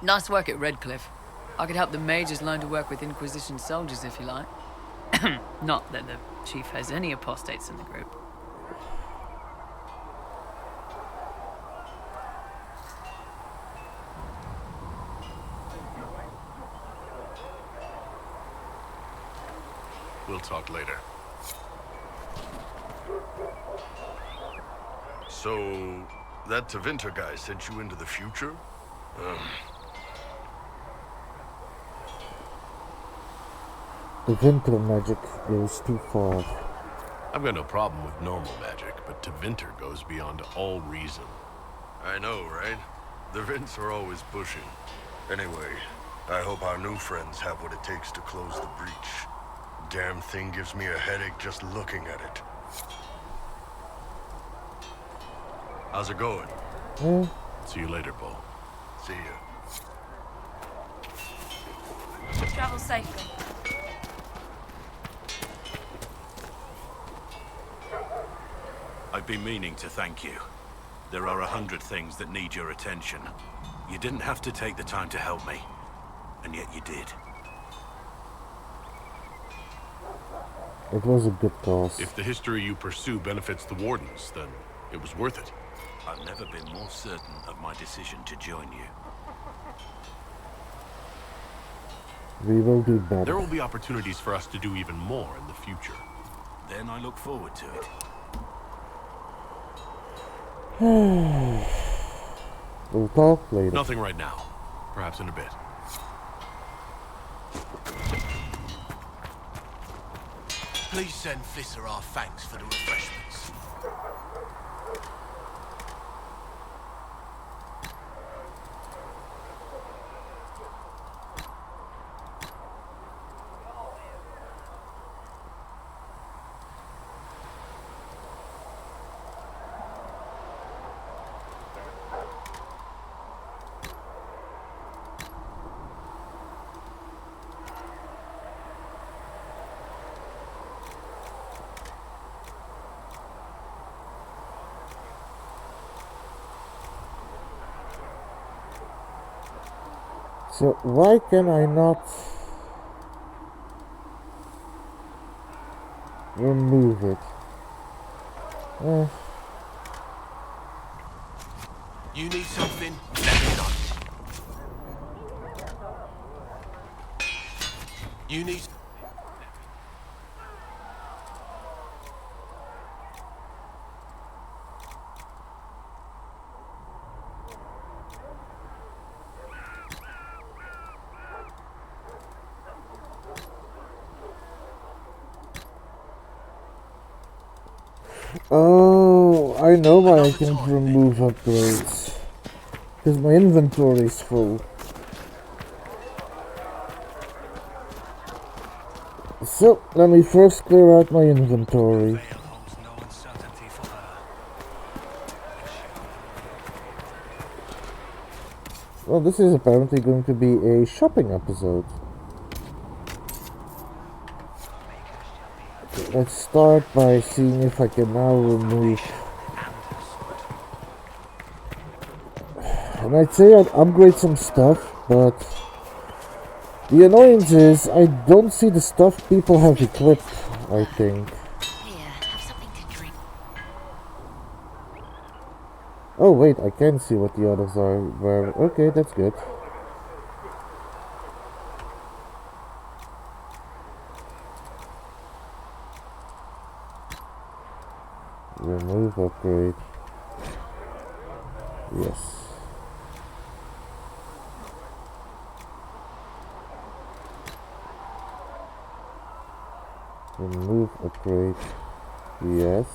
[SPEAKER 10] Nice work at Redcliffe. I could help the mages learn to work with Inquisition soldiers if you like. Not that the chief has any apostates in the group.
[SPEAKER 3] We'll talk later. So, that Tevinter guy sent you into the future?
[SPEAKER 1] The winter magic goes too far.
[SPEAKER 3] I've got no problem with normal magic, but Tevinter goes beyond all reason. I know, right? The Vints are always pushing. Anyway, I hope our new friends have what it takes to close the breach. Damn thing gives me a headache just looking at it. How's it going? See you later, Paul. See ya.
[SPEAKER 5] Travel safely.
[SPEAKER 11] I've been meaning to thank you. There are 100 things that need your attention. You didn't have to take the time to help me, and yet you did.
[SPEAKER 1] It was a good cause.
[SPEAKER 3] If the history you pursue benefits the Wardens, then it was worth it.
[SPEAKER 11] I've never been more certain of my decision to join you.
[SPEAKER 1] We will do better.
[SPEAKER 3] There will be opportunities for us to do even more in the future.
[SPEAKER 11] Then I look forward to it.
[SPEAKER 1] We'll talk later.
[SPEAKER 3] Nothing right now. Perhaps in a bit.
[SPEAKER 6] Please send Flisser our thanks for the refreshments.
[SPEAKER 1] So why can I not remove it?
[SPEAKER 6] You need something? Let me know. You need...
[SPEAKER 1] Oh, I know why I can't remove upgrades. Because my inventory is full. So, let me first clear out my inventory. Well, this is apparently going to be a shopping episode. Let's start by seeing if I can now remove... And I'd say I'd upgrade some stuff, but... The annoyance is, I don't see the stuff people have equipped, I think.
[SPEAKER 5] Here, have something to drink.
[SPEAKER 1] Oh wait, I can see what the others are. Okay, that's good. Remove upgrade. Yes. Remove upgrade. Yes.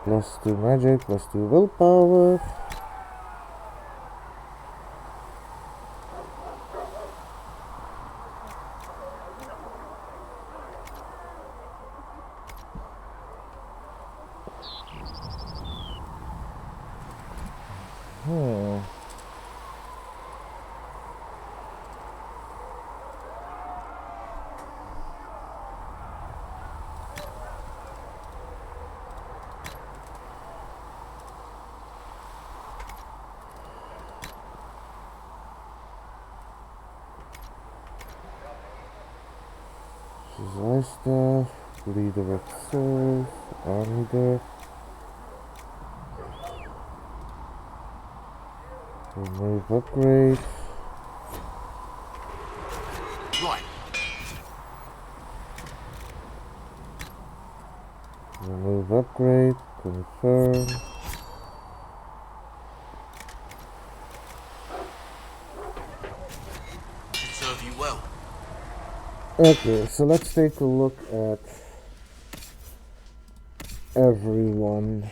[SPEAKER 1] +2 magic, +2 willpower. Stuff, redirect souls, army there. Remove upgrade.
[SPEAKER 6] Right.
[SPEAKER 1] Remove upgrade, confirm.
[SPEAKER 6] Should serve you well.
[SPEAKER 1] Okay, so let's take a look at everyone.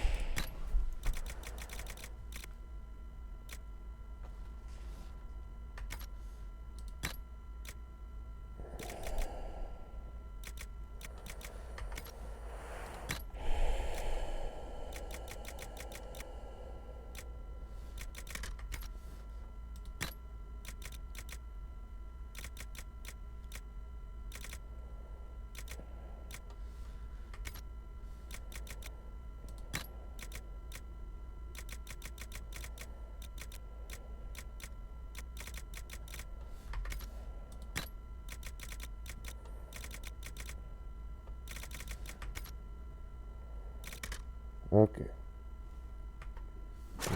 [SPEAKER 1] Okay.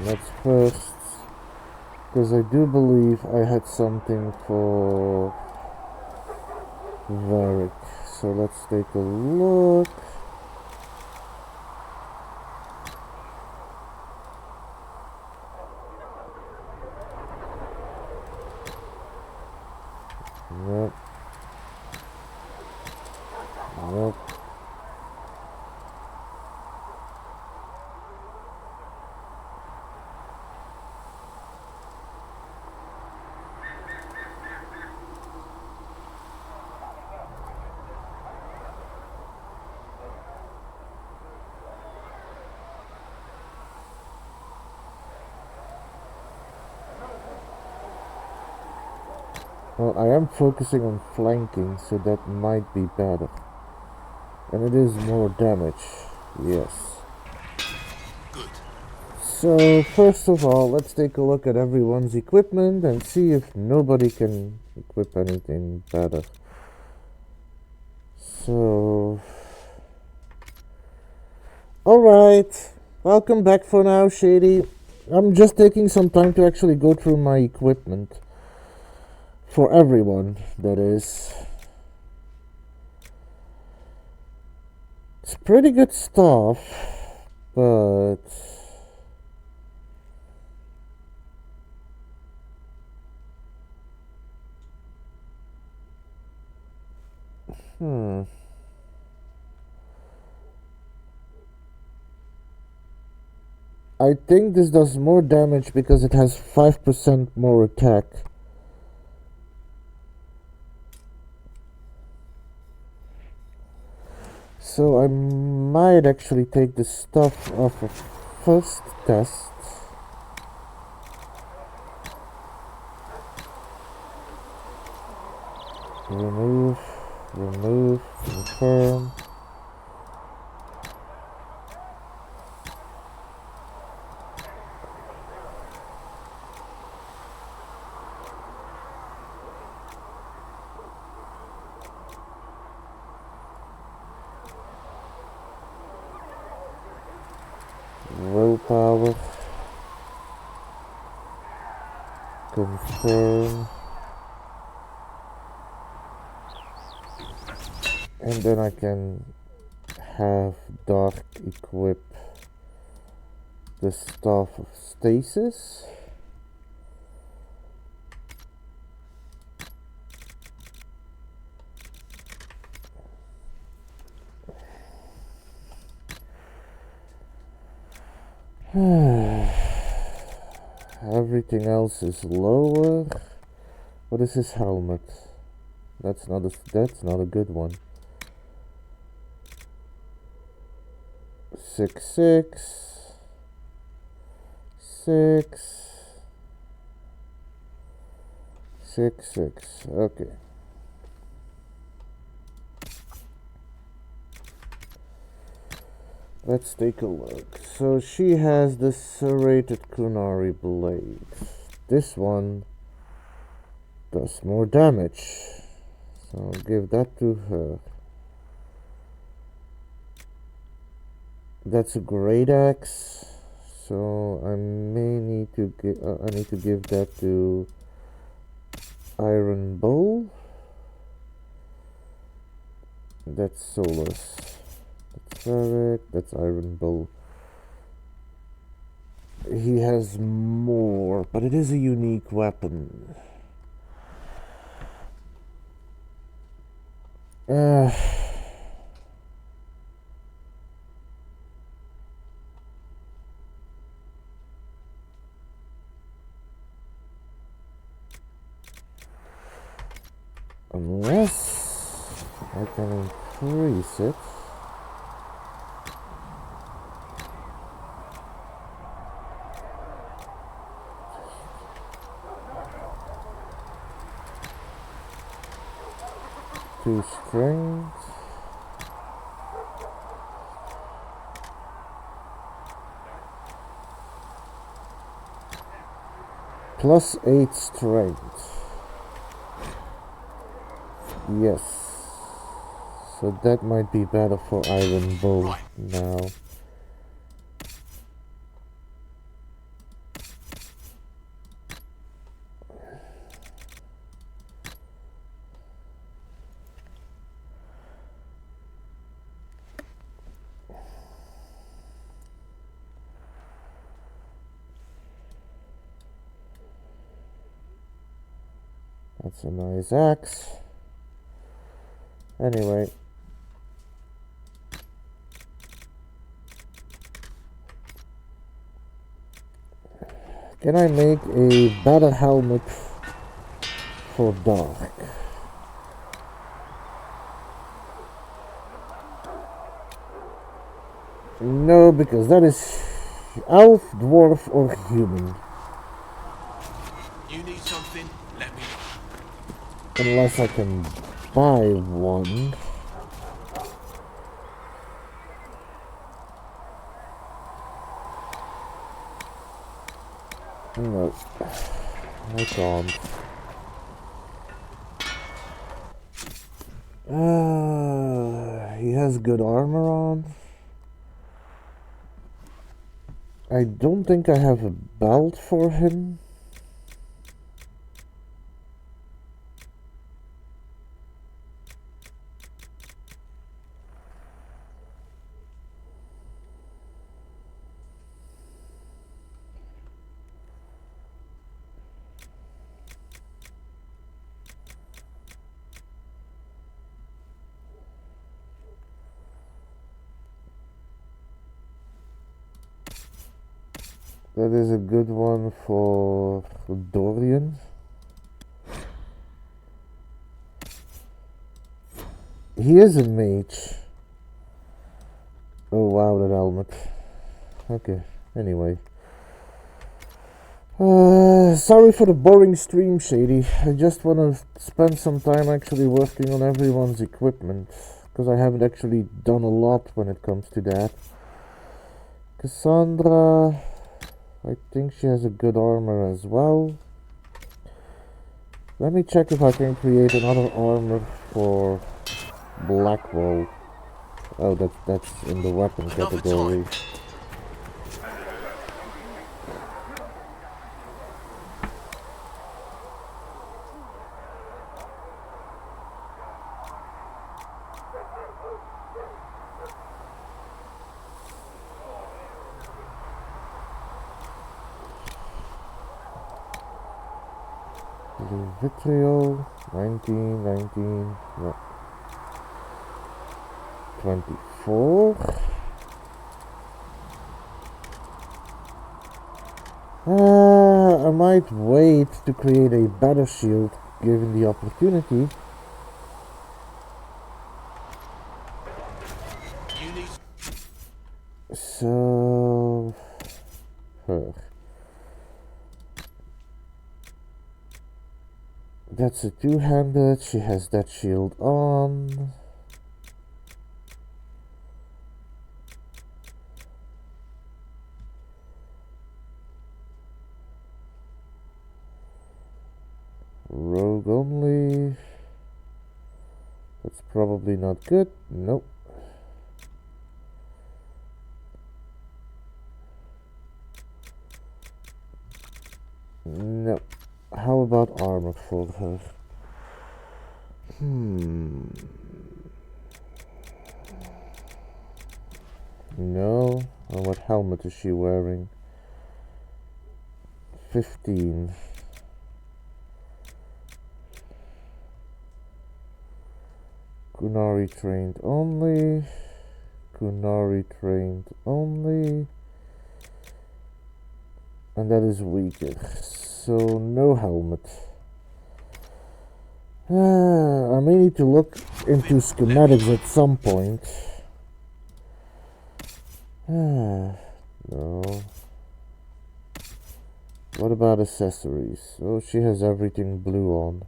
[SPEAKER 1] Let's first, because I do believe I had something for Varric. So let's take a look. Nope. Nope. Well, I am focusing on flanking, so that might be better. And it is more damage, yes.
[SPEAKER 6] Good.
[SPEAKER 1] So, first of all, let's take a look at everyone's equipment and see if nobody can equip anything better. So... Alright, welcome back for now, Shady. I'm just taking some time to actually go through my equipment. For everyone, that is. It's pretty good stuff, but... I think this does more damage because it has 5% more attack. So I might actually take the stuff off of first test. Remove, confirm. Willpower. Confirm. And then I can have Dark equip the Staff of Stasis. Everything else is lower. What is his helmet? That's not a good one. 6, 6. Okay. Let's take a look. So she has the serrated Kunari blade. This one does more damage. So I'll give that to her. That's a great axe. So I may need to give that to Iron Bowl. That's Solus. That's Varric. That's Iron Bowl. He has more, but it is a unique weapon. Unless I can increase it. To strength. +8 strength. Yes. So that might be better for Iron Bow now. That's a nice axe. Anyway. Can I make a better helmet for dark? No, because that is elf, dwarf, or human.
[SPEAKER 6] You need something? Let me know.
[SPEAKER 1] Unless I can buy one. No, I can't. He has good armor on. I don't think I have a belt for him. That is a good one for Dorian. He is a mage. Oh wow, that helmet. Okay, anyway. Sorry for the boring stream, Shady. I just want to spend some time actually working on everyone's equipment. Because I haven't actually done a lot when it comes to that. Cassandra... I think she has a good armor as well. Let me check if I can create another armor for Blackwall. Oh, that's in the weapon category. Vitriol, 19, no. 24. I might wait to create a better shield given the opportunity. So... her. That's a two-handed, she has that shield on. Rogue only. That's probably not good. Nope. No. How about armor for her? No. And what helmet is she wearing? 15. Kunari trained only. Kunari trained only. And that is weaker. So no helmet. I may need to look into schematics at some point. No. What about accessories? Oh, she has everything blue on.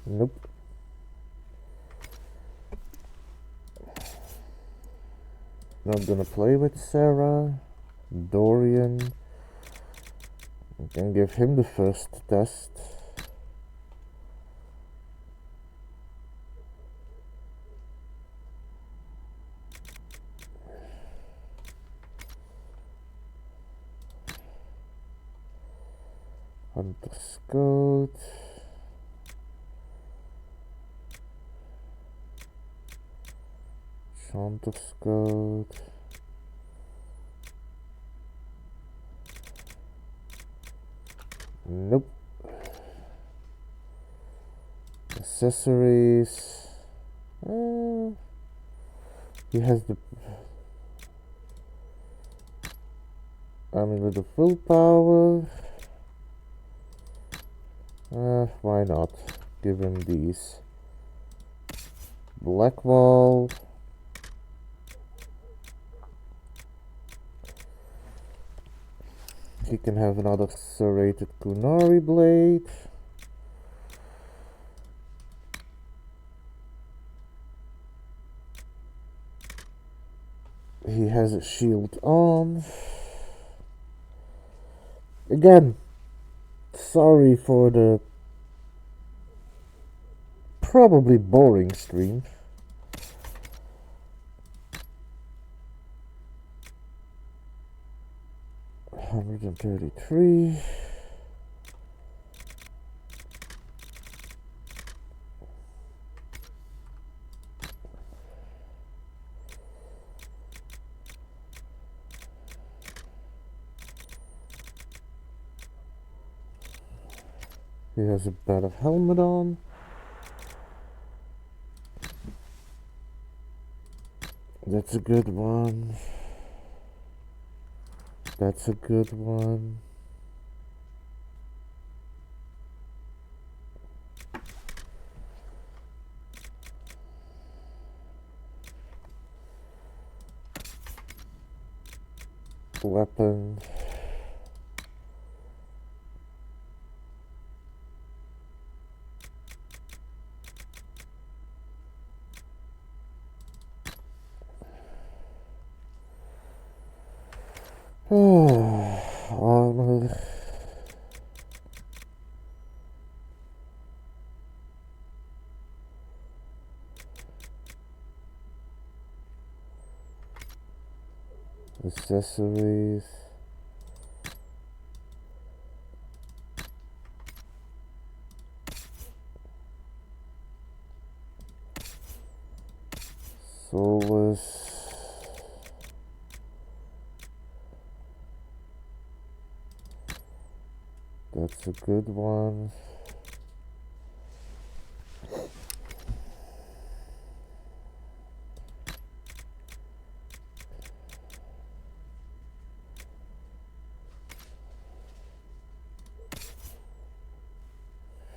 [SPEAKER 1] Nope. Not gonna play with Sarah. Dorian. I can give him the first test. Hunter's coat. Hunter's coat. Nope. Accessories. He has the amulet of willpower. Why not? Give him these. Black wall. He can have another serrated kunari blade. He has a shield on. Again, sorry for the probably boring stream. $133. He has a better helmet on. That's a good one. That's a good one. Weapon. Armor. Accessories. Soulless. That's a good one.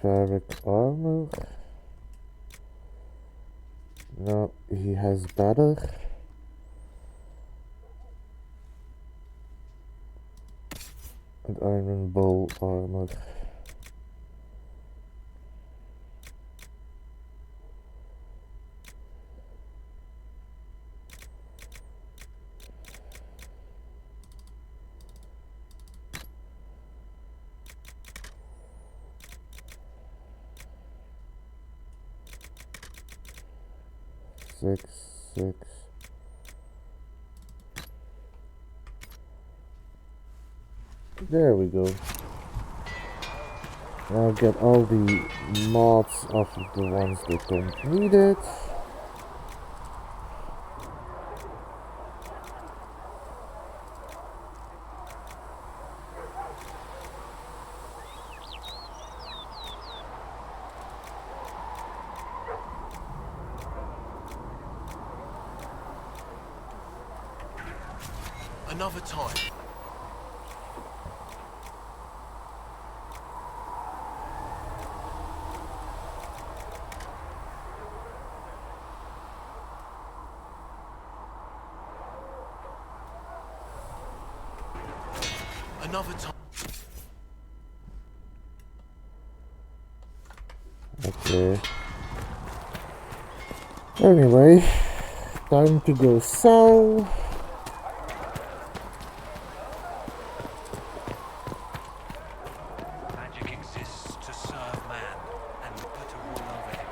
[SPEAKER 1] Fabric armor. No, he has better. And iron bowl armor. Six. There we go. Now get all the mods off of the ones that don't need it.
[SPEAKER 6] Another time. Another time.
[SPEAKER 1] Okay. Anyway, time to go sell.
[SPEAKER 11] Magic exists to serve man and put a rule over him.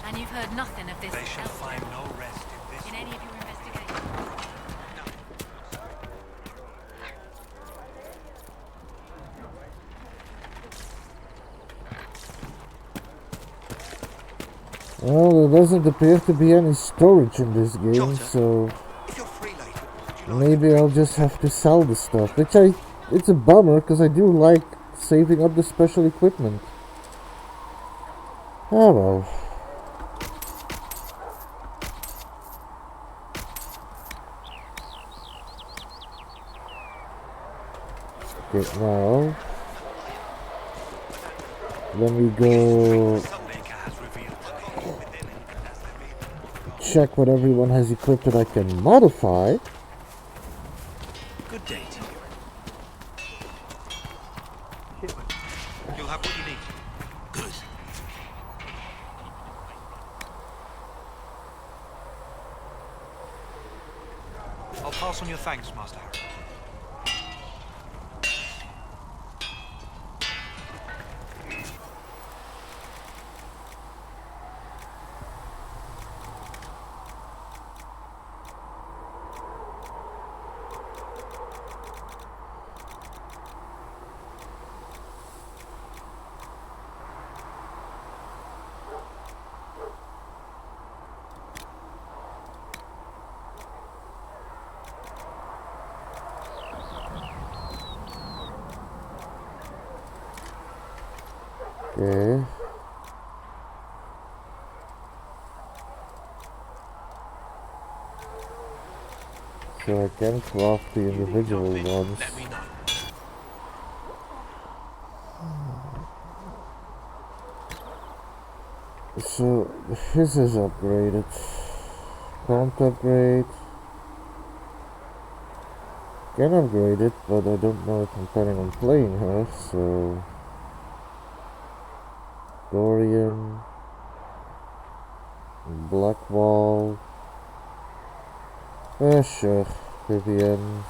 [SPEAKER 5] And you've heard nothing of this
[SPEAKER 6] They shall find no rest in this.
[SPEAKER 5] in any of your investigations?
[SPEAKER 1] Well, there doesn't appear to be any storage in this game,
[SPEAKER 6] Jota,
[SPEAKER 1] so
[SPEAKER 6] if you're free later, would you like
[SPEAKER 1] maybe I'll just have to sell the stuff, which it's a bummer because I do like saving up the special equipment. Oh well. Okay, now let me go check what everyone has equipped that I can modify.
[SPEAKER 6] Good day to you. You'll have what you need. Good. I'll pass on your thanks, Master Harry.
[SPEAKER 1] Okay. So I can craft the individual ones.
[SPEAKER 6] Let me know.
[SPEAKER 1] So his is upgraded. Can't upgrade. Can upgrade it, but I don't know if I'm planning on playing her, so Dorian, Blackwall. Sure, Vivian.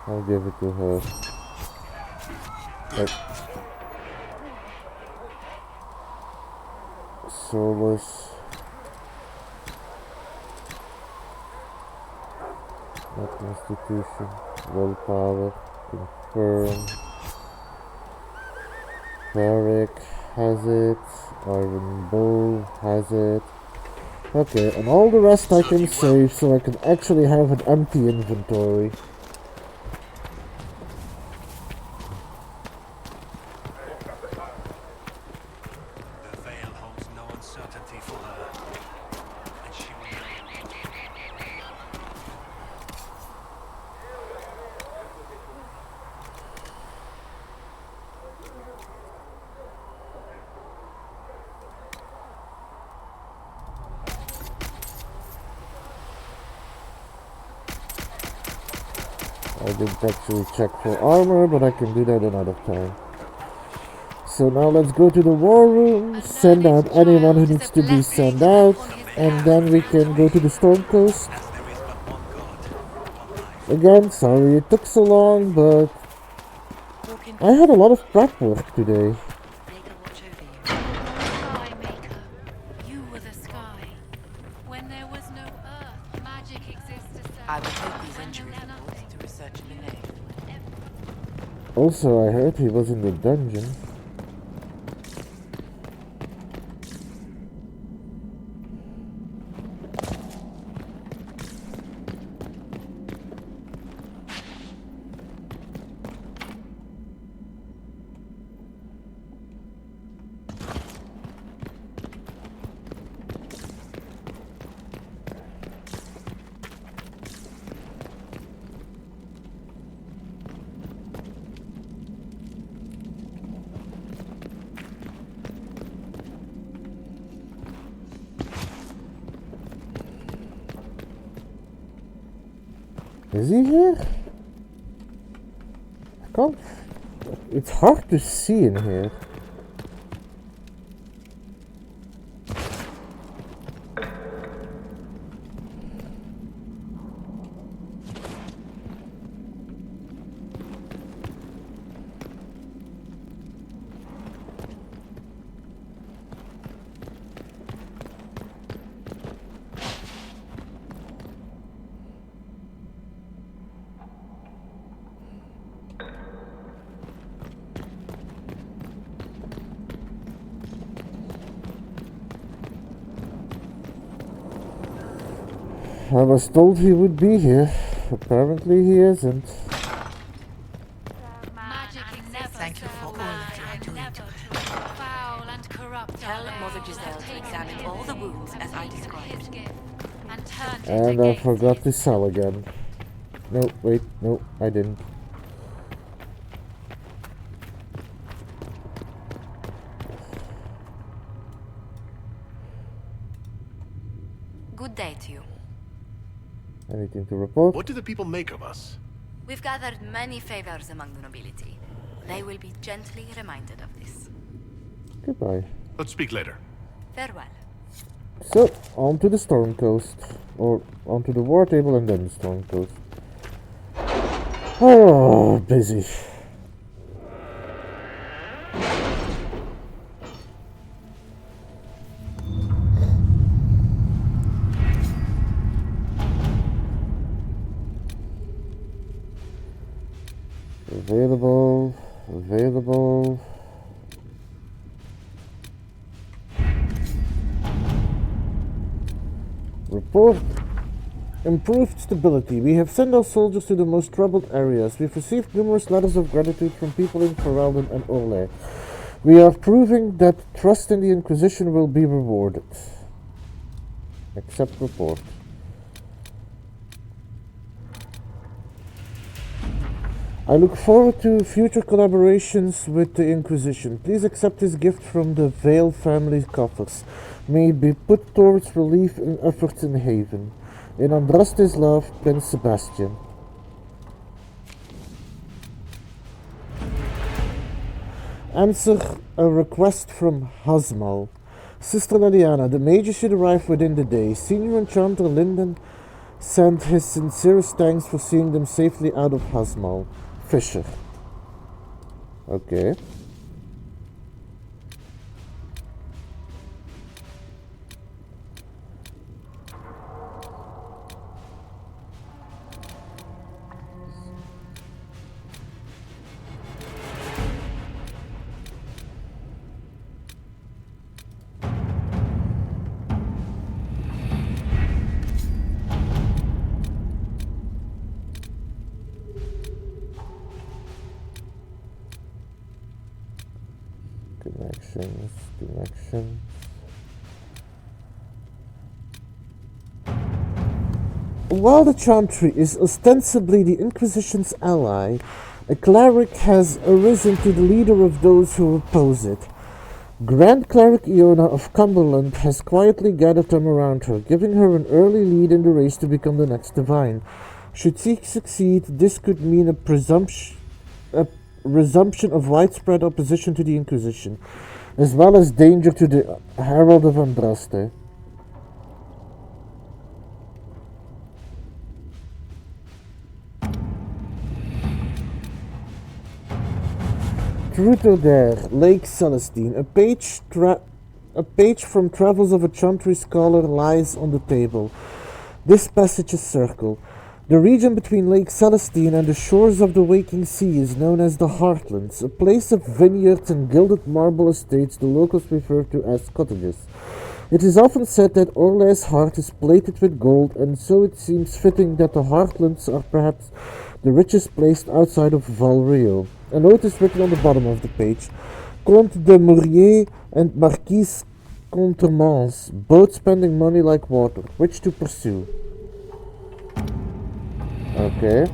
[SPEAKER 1] I'll give it to her. Solus. Not Constitution. Willpower. Confirm. Varric has it. Iron Bow has it. Okay, and all the rest I can save so I can actually have an empty inventory.
[SPEAKER 6] The veil holds no uncertainty for her. And she will
[SPEAKER 1] I didn't actually check for armor, but I can do that another time. So now let's go to the war room, send out anyone who needs to be sent out, and then we can go to the Storm Coast. Again, sorry it took so long, but I had a lot of prep work today.
[SPEAKER 5] Sky Maker, you were the sky. When there was no earth, magic existed.
[SPEAKER 7] I will take these entry reports to research in the name.
[SPEAKER 1] Also, I heard he was in the dungeon. Is he here? I can't... It's hard to see in here. I was told he would be here. Apparently he isn't.
[SPEAKER 5] Thank you for all that you are doing to her. Foul and corrupt.
[SPEAKER 7] Tell Mother Giselle to examine all the wounds as I described.
[SPEAKER 1] And I forgot to sell again. No, wait, no, I didn't.
[SPEAKER 12] Good day to you.
[SPEAKER 1] Anything to report?
[SPEAKER 3] What do the people make of us?
[SPEAKER 12] We've gathered many favors among the nobility. They will be gently reminded of this.
[SPEAKER 1] Goodbye.
[SPEAKER 3] Let's speak later.
[SPEAKER 12] Farewell.
[SPEAKER 1] So, on to the Storm Coast. Or onto the War Table and then the Storm Coast. Oh, busy. Available. Report. Improved stability. We have sent our soldiers to the most troubled areas. We've received numerous letters of gratitude from people in Ferelden and Orlais. We are proving that trust in the Inquisition will be rewarded. Accept report. I look forward to future collaborations with the Inquisition. Please accept this gift from the Vale family coffers. May it be put towards relief and efforts in Haven. In Andraste's love, Prince Sebastian. Answer a request from Hazmal. Sister Liliana, the Major should arrive within the day. Senior Enchanter Linden sent his sincerest thanks for seeing them safely out of Hazmal. Fisher. Okay. Connections. While the Chantry is ostensibly the Inquisition's ally, a cleric has arisen to the leader of those who oppose it. Grand Cleric Iona of Cumberland has quietly gathered them around her, giving her an early lead in the race to become the next Divine. Should she succeed, this could mean a resumption of widespread opposition to the Inquisition, as well as danger to the Herald of Andraste. Truth or Dare, Lake Celestine. A page from Travels of a Chantry Scholar lies on the table. This passage is circled. The region between Lake Celestine and the shores of the Waking Sea is known as the Heartlands, a place of vineyards and gilded marble estates the locals refer to as cottages. It is often said that Orlais' heart is plated with gold, and so it seems fitting that the Heartlands are perhaps the richest place outside of Val Rio. A note is written on the bottom of the page. Comte de Mourier and Marquise Contermans, both spending money like water. Which to pursue? Okay.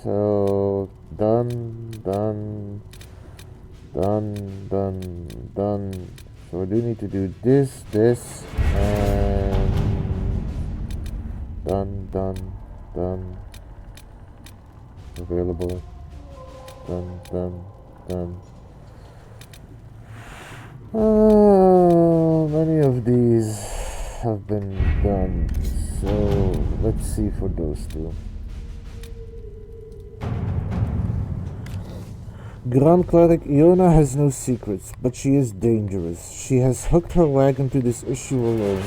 [SPEAKER 1] So, done. Done. So I do need to do this, and done. Available. Done. Many of these have been done, so let's see for those two. Grand Cleric Iona has no secrets, but she is dangerous. She has hooked her wagon to this issue alone.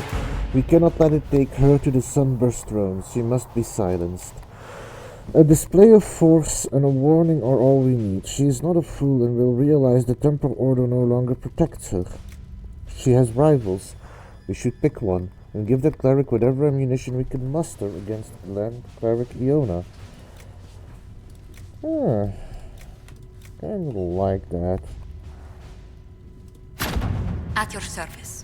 [SPEAKER 1] We cannot let it take her to the Sunburst throne. She must be silenced. A display of force and a warning are all we need. She is not a fool and will realize the Temple Order no longer protects her. She has rivals. We should pick one and give the cleric whatever ammunition we can muster against Grand Cleric Iona. Kind of like that.
[SPEAKER 12] At your service.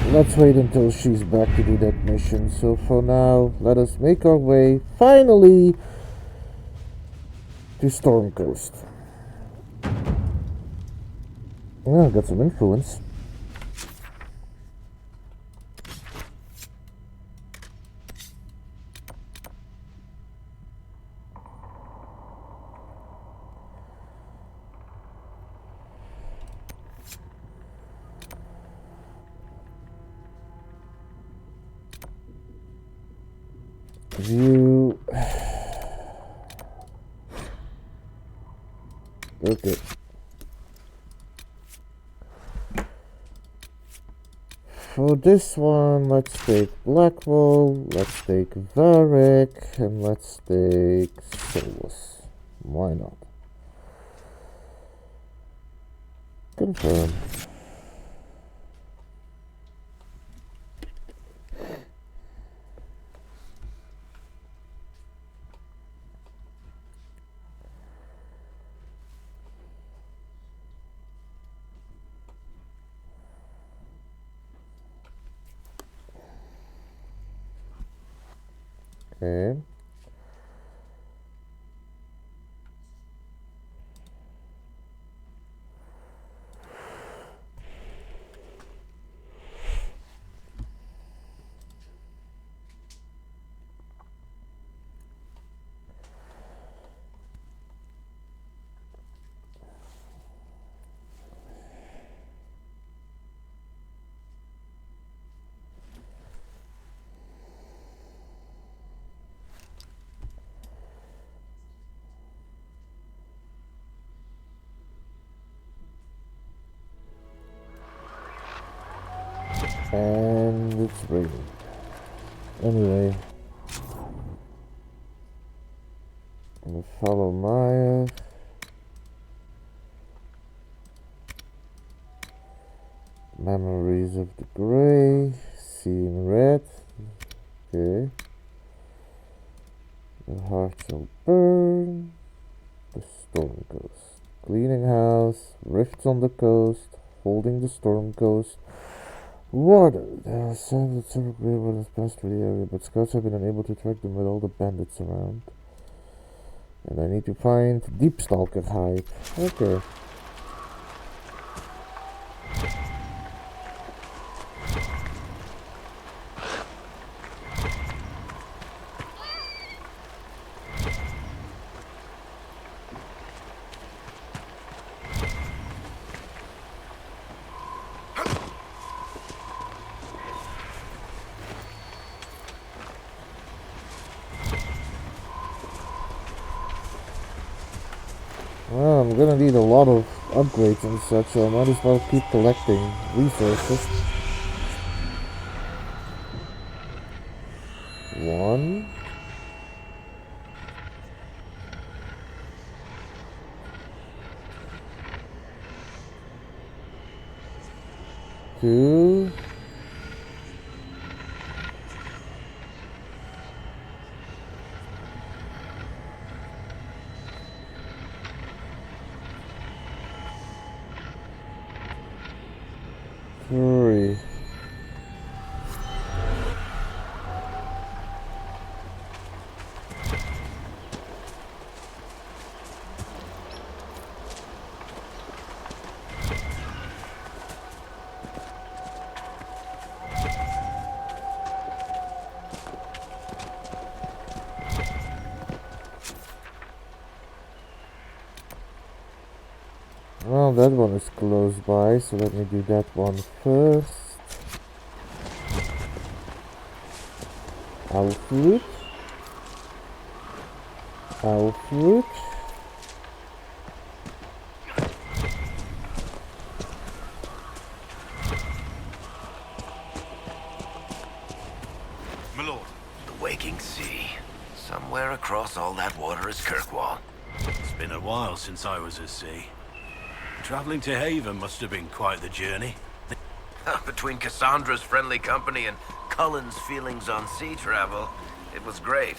[SPEAKER 1] Let's wait until she's back to do that mission. So for now, let us make our way, finally, to Storm Coast. Well, got some influence. View. Okay. For this one, let's take Blackwall, let's take Varric, and let's take Solus. Why not? Confirm. Okay. And it's raining. Anyway, I'm gonna follow Maya. Memories of the Grey, seeing red. Okay. The heart shall burn. The Storm Coast. Cleaning house, rifts on the coast, holding the Storm Coast. Water. There are signs that several grey wardens passed through the area, but scouts have been unable to track them with all the bandits around. And I need to find Deepstalker hide. Okay. Well, I'm gonna need a lot of upgrades and such, so I might as well keep collecting resources. One. 2. Three. Well, that one is close by, so let me do that one first. Owl fruit. Owl fruit.
[SPEAKER 11] My lord.
[SPEAKER 13] The waking sea. Somewhere across all that water is Kirkwall.
[SPEAKER 11] It's been a while since I was at sea. Traveling to Haven must have been quite the journey.
[SPEAKER 13] Between Cassandra's friendly company and Cullen's feelings on sea travel, it was great.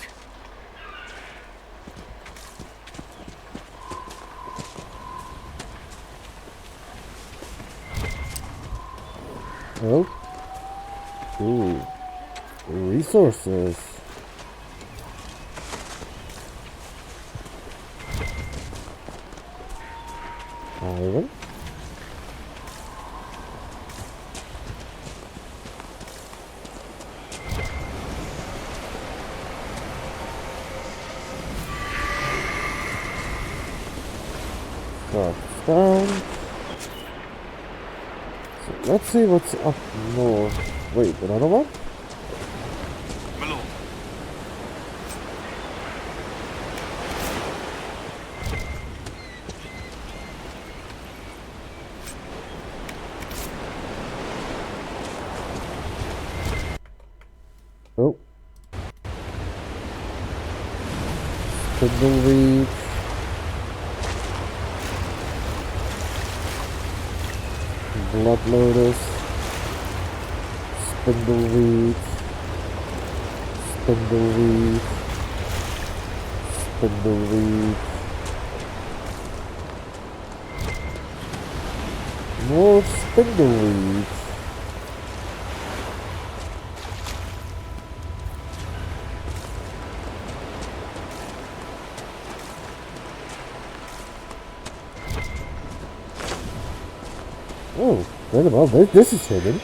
[SPEAKER 1] Oh. Ooh. Resources. Iron. Down. So let's see what's up north. Wait, another one?
[SPEAKER 11] My lord.
[SPEAKER 1] Oh. Spindleweed. Blood lotus. Spindleweed. Spindleweed. Spindleweed. More spindleweed. Oh, wait a minute, this is hidden.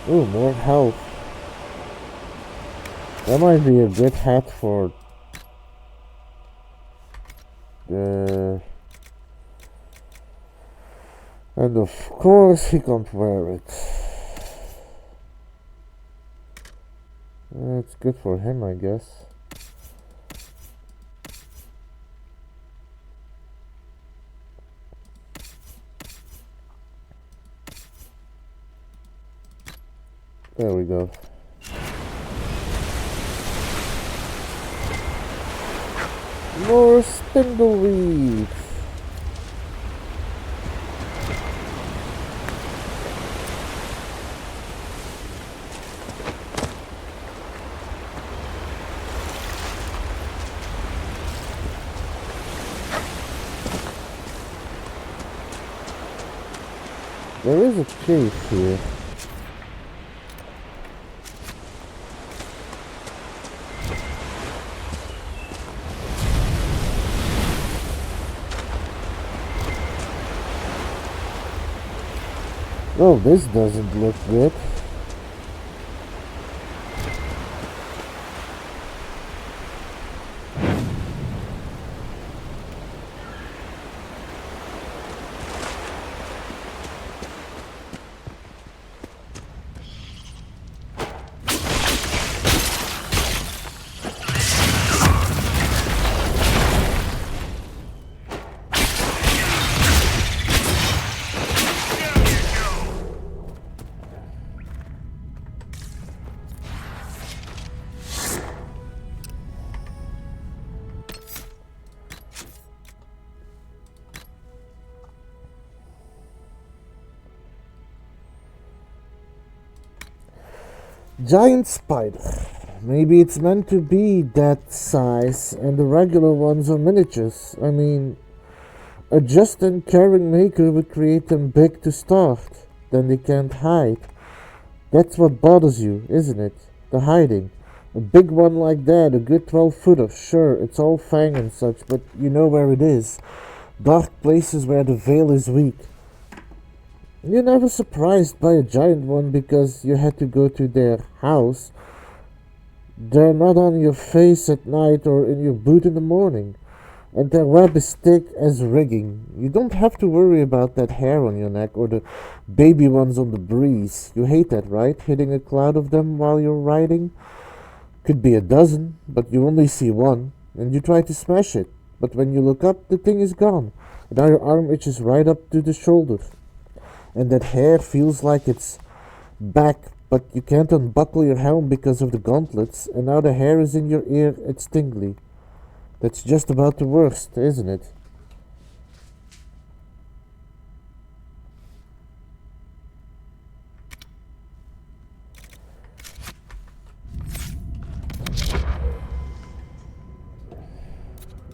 [SPEAKER 1] Oh, more health. That might be a good hat for the... And of course he can't wear it. It's good for him, I guess. There we go. More spindleweed. There is a cave here. Oh, this doesn't look good. Giant spider. Maybe it's meant to be that size and the regular ones are miniatures. I mean, a just and caring maker would create them big to start. Then they can't hide. That's what bothers you, isn't it? The hiding. A big one like that, a good 12-footer, sure, it's all fang and such, but you know where it is. Dark places where the veil is weak. You're never surprised by a giant one because you had to go to their house. They're not on your face at night or in your boot in the morning. And their web is thick as rigging. You don't have to worry about that hair on your neck or the baby ones on the breeze. You hate that, right? Hitting a cloud of them while you're riding? Could be a dozen, but you only see one, and you try to smash it. But when you look up, the thing is gone. And now your arm itches right up to the shoulder. And that hair feels like it's back, but you can't unbuckle your helm because of the gauntlets, and now the hair is in your ear, it's tingly. That's just about the worst, isn't it?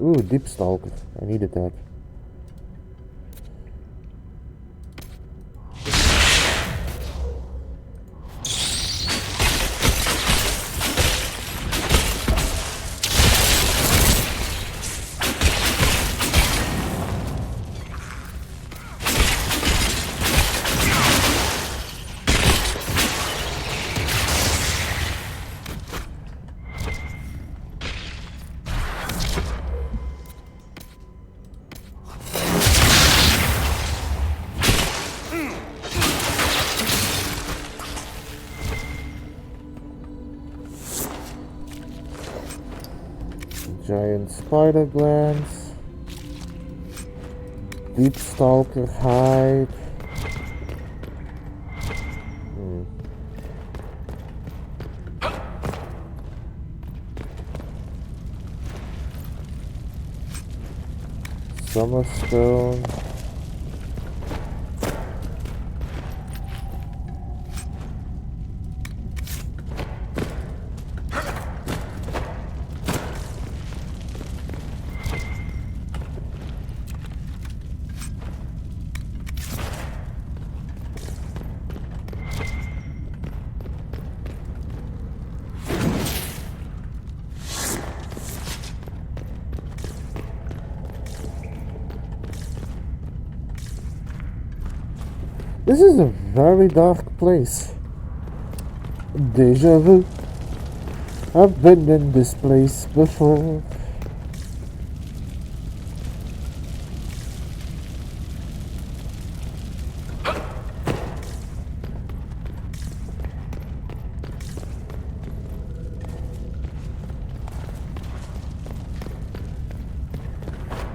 [SPEAKER 1] Ooh, Deep Stalker. I needed that. Giant spider glands, Deep Stalker hide. Summerstone. This is a very dark place. Deja vu. I've been in this place before.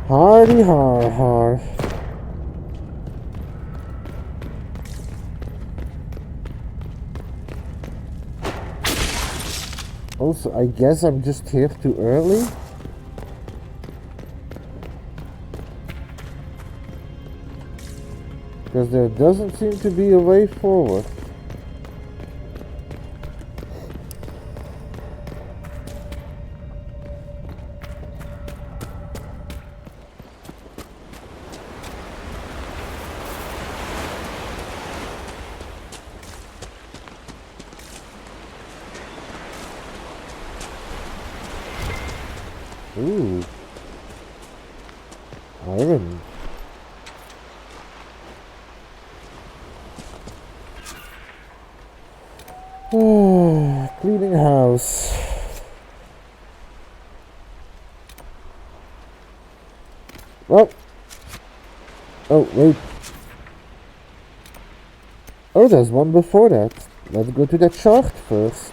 [SPEAKER 1] Hardy har har. Also, I guess I'm just here too early. Because there doesn't seem to be a way forward. Ooh. Iron. Cleaning house. Well. Oh, wait. Oh, there's one before that. Let's go to that shaft first.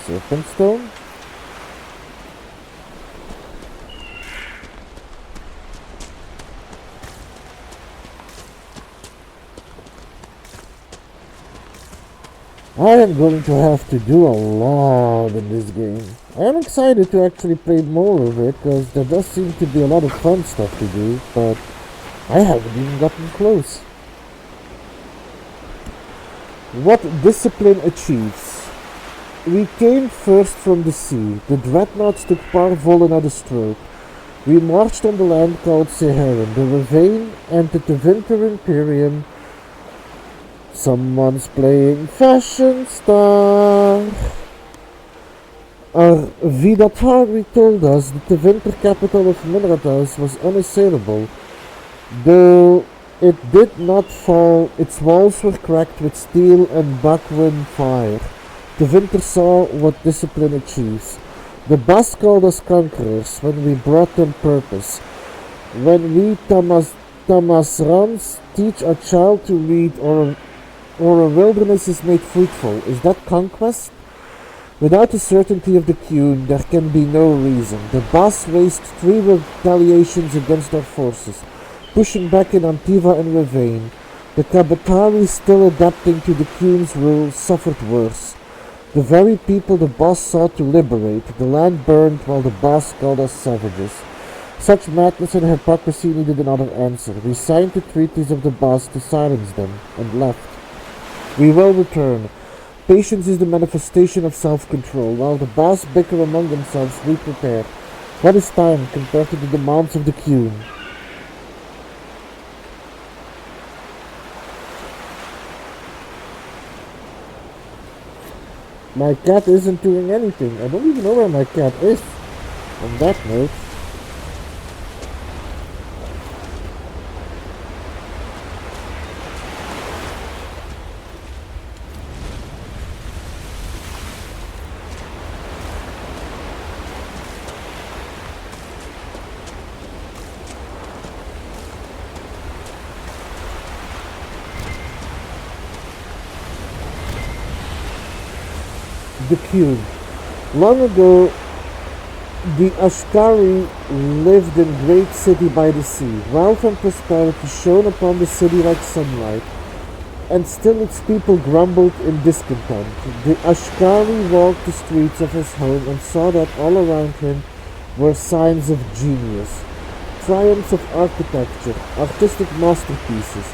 [SPEAKER 1] Serpent stone? I am going to have to do a lot in this game. I am excited to actually play more of it, because there does seem to be a lot of fun stuff to do, but I haven't even gotten close. What discipline achieves? We came first from the sea. The dreadnoughts took Parvolen at a stroke. We marched on the land called Seherin. The Ravine entered the Winter Imperium. Someone's playing Fashion Star. Our Vidatari told us that the winter capital of Minratas was unassailable. Though it did not fall, its walls were cracked with steel and buckwind fire. The winter saw what discipline achieves. The Bas called us conquerors when we brought them purpose. When we Tamasrans teach a child to read or a wilderness is made fruitful, is that conquest? Without the certainty of the Qun, there can be no reason. The Bas raised 3 retaliations against our forces, pushing back in Antiva and Ravane. The Kabatari, still adapting to the Qun's rule, suffered worse. The very people the Bas sought to liberate, the land burned while the Bas called us savages. Such madness and hypocrisy needed another answer. We signed the treaties of the Bas to silence them, and left. We will return. Patience is the manifestation of self-control. While the Bas bicker among themselves, we prepare. What is time compared to the demands of the Qun? My cat isn't doing anything. I don't even know where my cat is. On that note. The Qun. Long ago, the Ashkari lived in great city by the sea. Wealth and prosperity shone upon the city like sunlight, and still its people grumbled in discontent. The Ashkari walked the streets of his home and saw that all around him were signs of genius, triumphs of architecture, artistic masterpieces,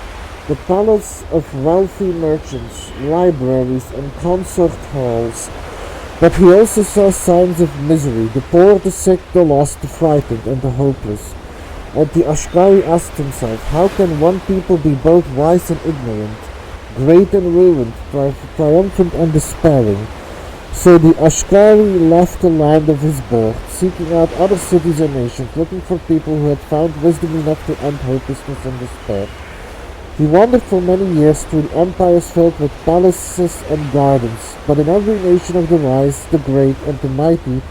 [SPEAKER 1] the palace of wealthy merchants, libraries, and concert halls. But he also saw signs of misery, the poor, the sick, the lost, the frightened, and the hopeless. And the Ashkari asked himself, how can one people be both wise and ignorant, great and ruined, triumphant and despairing? So the Ashkari left the land of his birth, seeking out other cities and nations, looking for people who had found wisdom enough to end hopelessness and despair. He wandered for many years through empires filled with palaces and gardens, but in every nation of the wise, the great, and the mighty,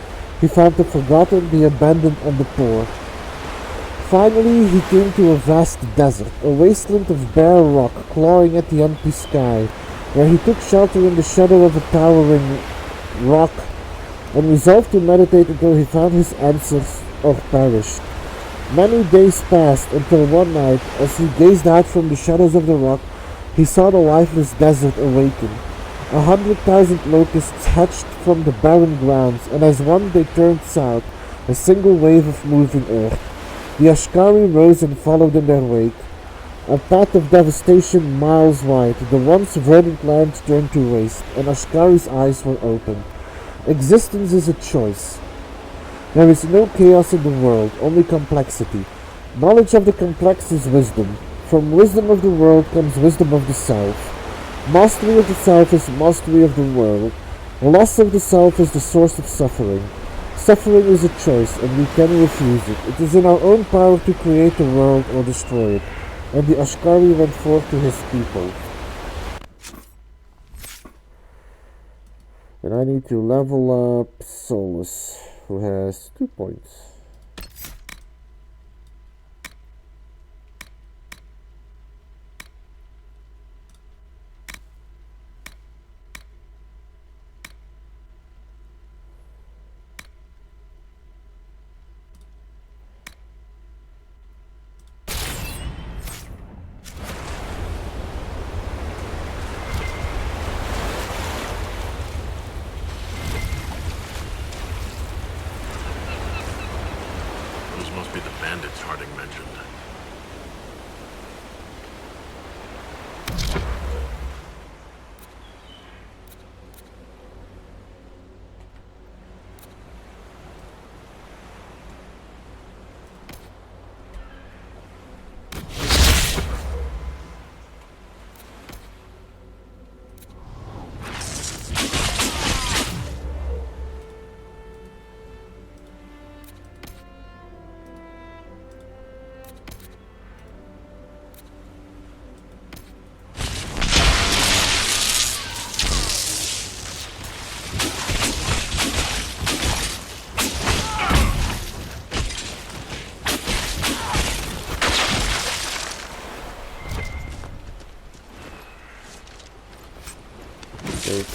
[SPEAKER 1] he found the forgotten, the abandoned, and the poor. Finally, he came to a vast desert, a wasteland of bare rock clawing at the empty sky, where he took shelter in the shadow of a towering rock, and resolved to meditate until he found his answers or perished. Many days passed until one night, as he gazed out from the shadows of the rock, he saw the lifeless desert awaken. 100,000 locusts hatched from the barren grounds, and as one they turned south, a single wave of moving earth. The Ashkari rose and followed in their wake. A path of devastation miles wide, the once verdant land turned to waste, and Ashkari's eyes were opened. Existence is a choice. There is no chaos in the world, only complexity. Knowledge of the complex is wisdom. From wisdom of the world comes wisdom of the self. Mastery of the self is mastery of the world. Loss of the self is the source of suffering. Suffering is a choice, and we can refuse it. It is in our own power to create the world or destroy it. And the Ashkari went forth to his people. And I need to level up Solus, who has 2 points.
[SPEAKER 3] Those must be the bandits Harding mentioned.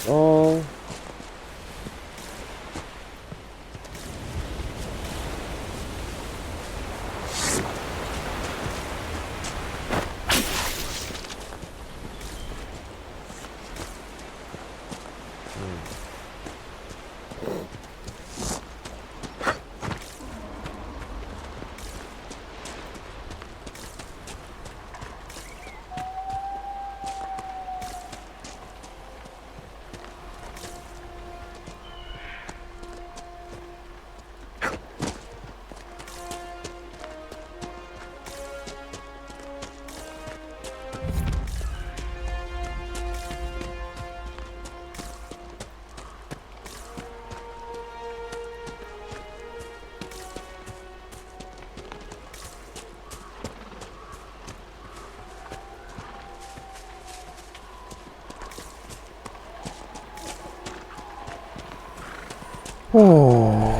[SPEAKER 1] Oh. Oh.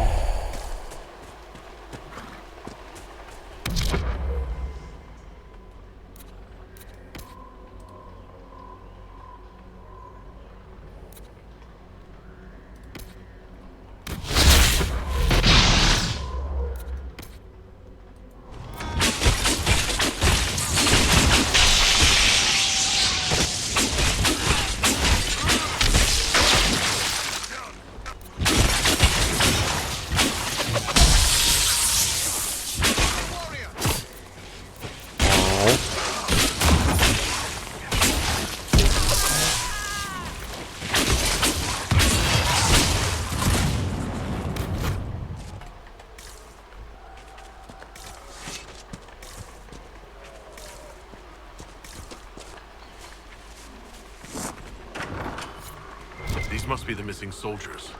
[SPEAKER 3] These must be the missing soldiers.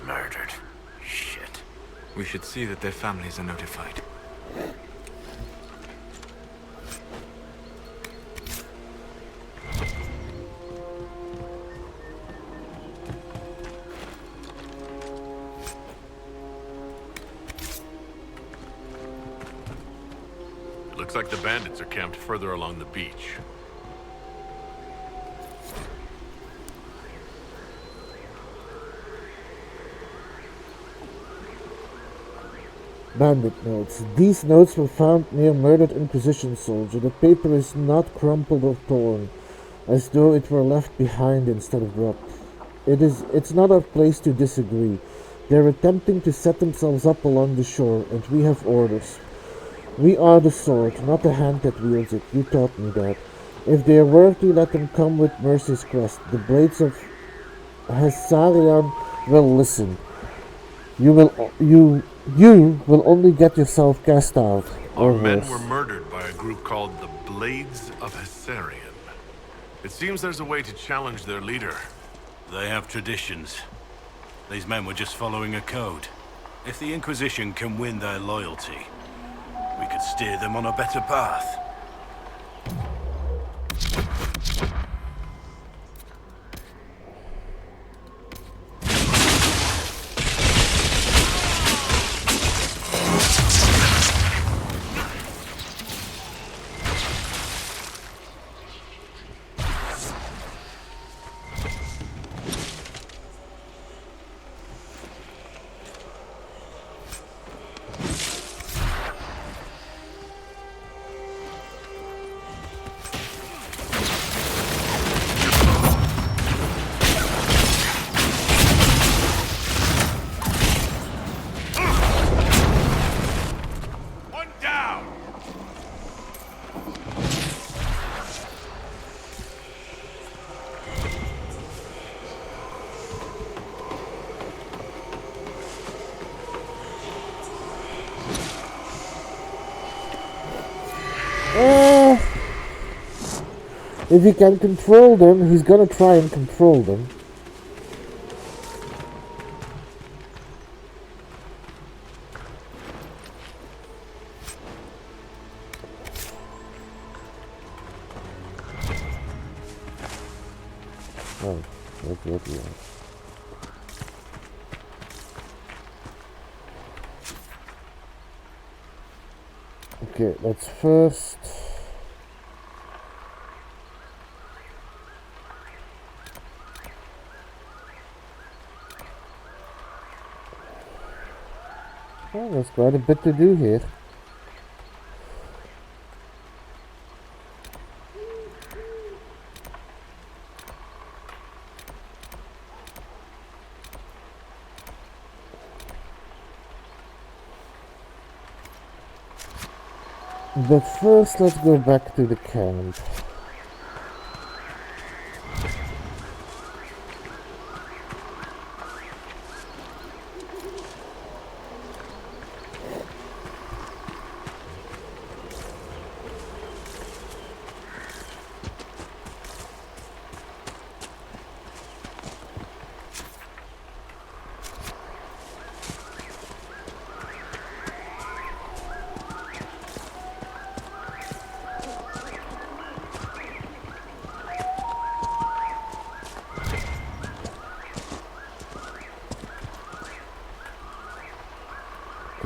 [SPEAKER 13] Murdered. Shit.
[SPEAKER 14] We should see that their families are notified.
[SPEAKER 3] Looks like the bandits are camped further along the beach.
[SPEAKER 1] Bandit notes. These notes were found near murdered Inquisition soldier. The paper is not crumpled or torn, as though it were left behind instead of dropped. It's not our place to disagree. They're attempting to set themselves up along the shore, and we have orders. We are the sword, not the hand that wields it. You taught me that. If they are worthy, let them come with Mercy's crest. The blades of Hesarion will listen. You will only get yourself cast out.
[SPEAKER 3] Our men were murdered by a group called the Blades of Hesarion. It seems there's a way to challenge their leader.
[SPEAKER 11] They have traditions. These men were just following a code. If the Inquisition can win their loyalty, we could steer them on a better path.
[SPEAKER 1] If he can control them, he's gonna try and control them. Oh, what. Okay, let's first... there's quite a bit to do here. But first, let's go back to the camp.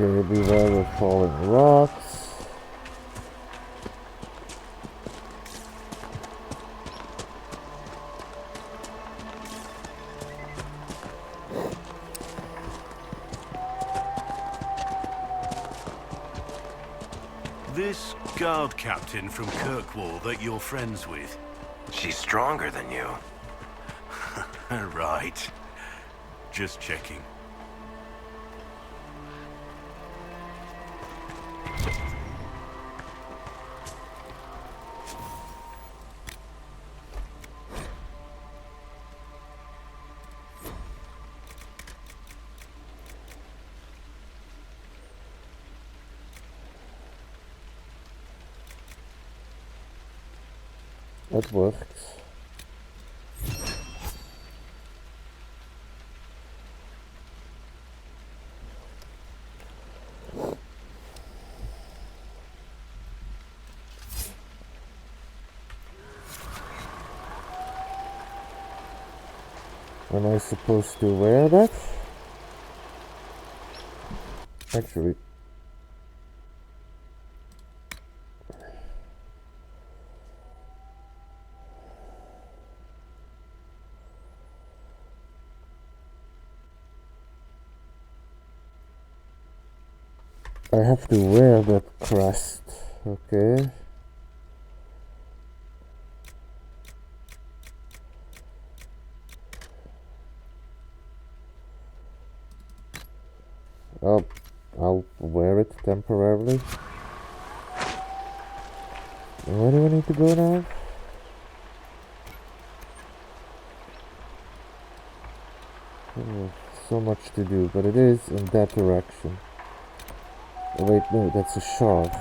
[SPEAKER 1] Okay, beware of falling rocks.
[SPEAKER 11] This guard captain from Kirkwall that you're friends with.
[SPEAKER 13] She's stronger than you.
[SPEAKER 11] Right. Just checking.
[SPEAKER 1] That works. Am I supposed to wear that? Actually. I have to wear that crest, okay. Oh, I'll wear it temporarily. Where do I need to go now? Oh, so much to do, but it is in that direction. Oh, wait, no, that's a shaft.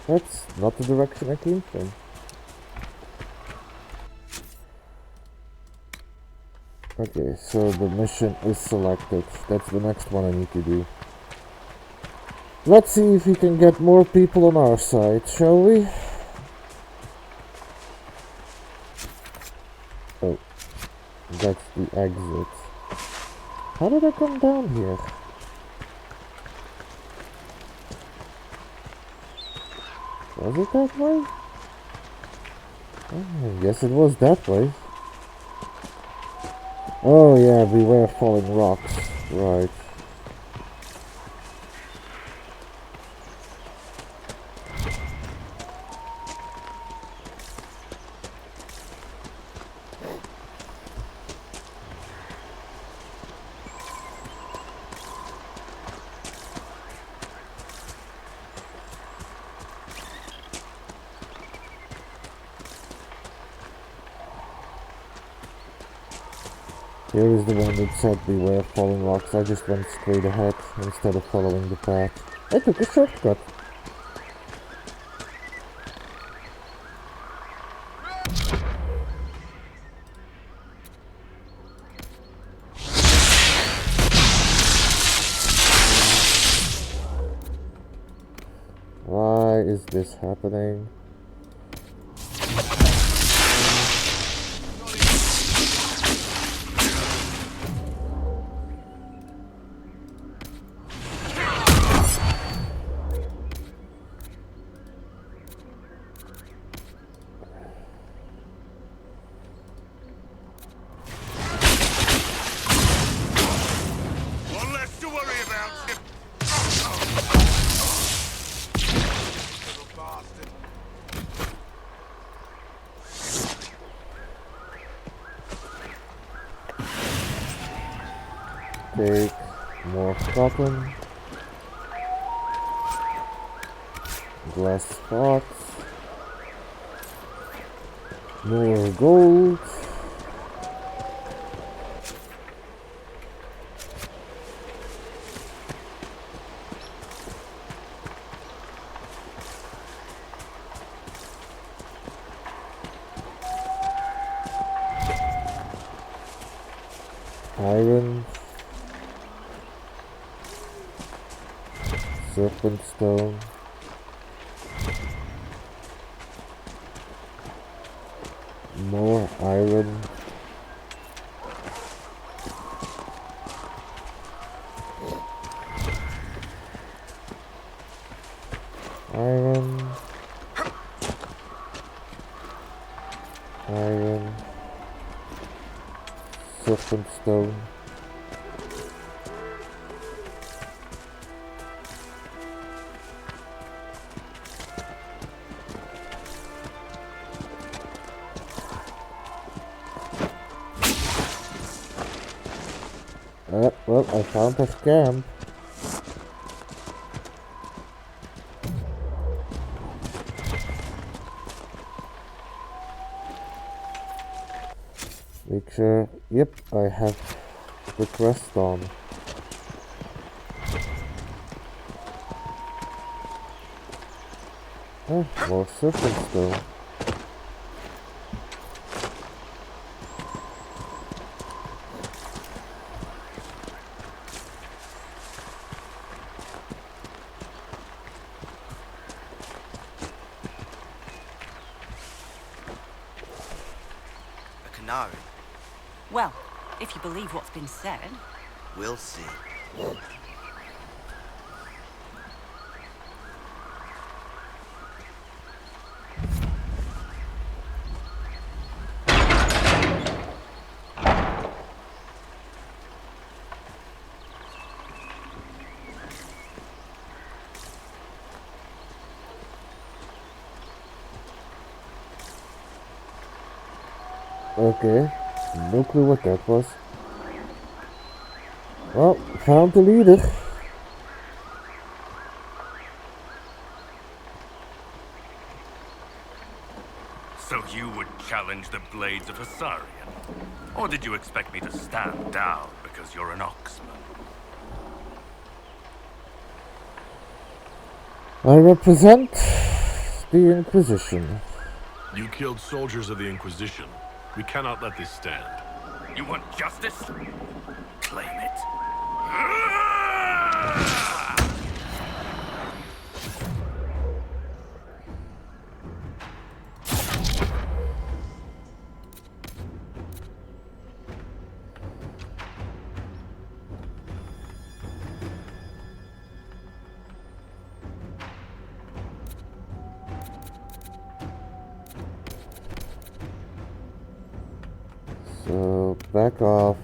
[SPEAKER 1] That's not the direction I came from. Okay, so the mission is selected. That's the next one I need to do. Let's see if we can get more people on our side, shall we? Oh, that's the exit. How did I come down here? Was it that way? Oh, I guess it was that way. Oh yeah, beware falling rocks. Right. Here is the one that said beware of falling rocks. I just went straight ahead instead of following the path. I took a shortcut. Why is this happening? Take more cotton. Glass pots. More gold. Iron. Serpent stone. More iron. Iron. Iron. Serpent stone. Well, I found a scam. Make sure, yep, I have the crest on. Oh, more serpent stone.
[SPEAKER 15] Well, if you believe what's been said.
[SPEAKER 13] We'll see.
[SPEAKER 1] Okay, no clue what that was. Well, found the leader.
[SPEAKER 11] So you would challenge the blades of Asarian? Or did you expect me to stand down because you're an Oxman?
[SPEAKER 1] I represent the Inquisition.
[SPEAKER 3] You killed soldiers of the Inquisition. We cannot let this stand.
[SPEAKER 11] You want justice? Claim it.
[SPEAKER 1] So, back off.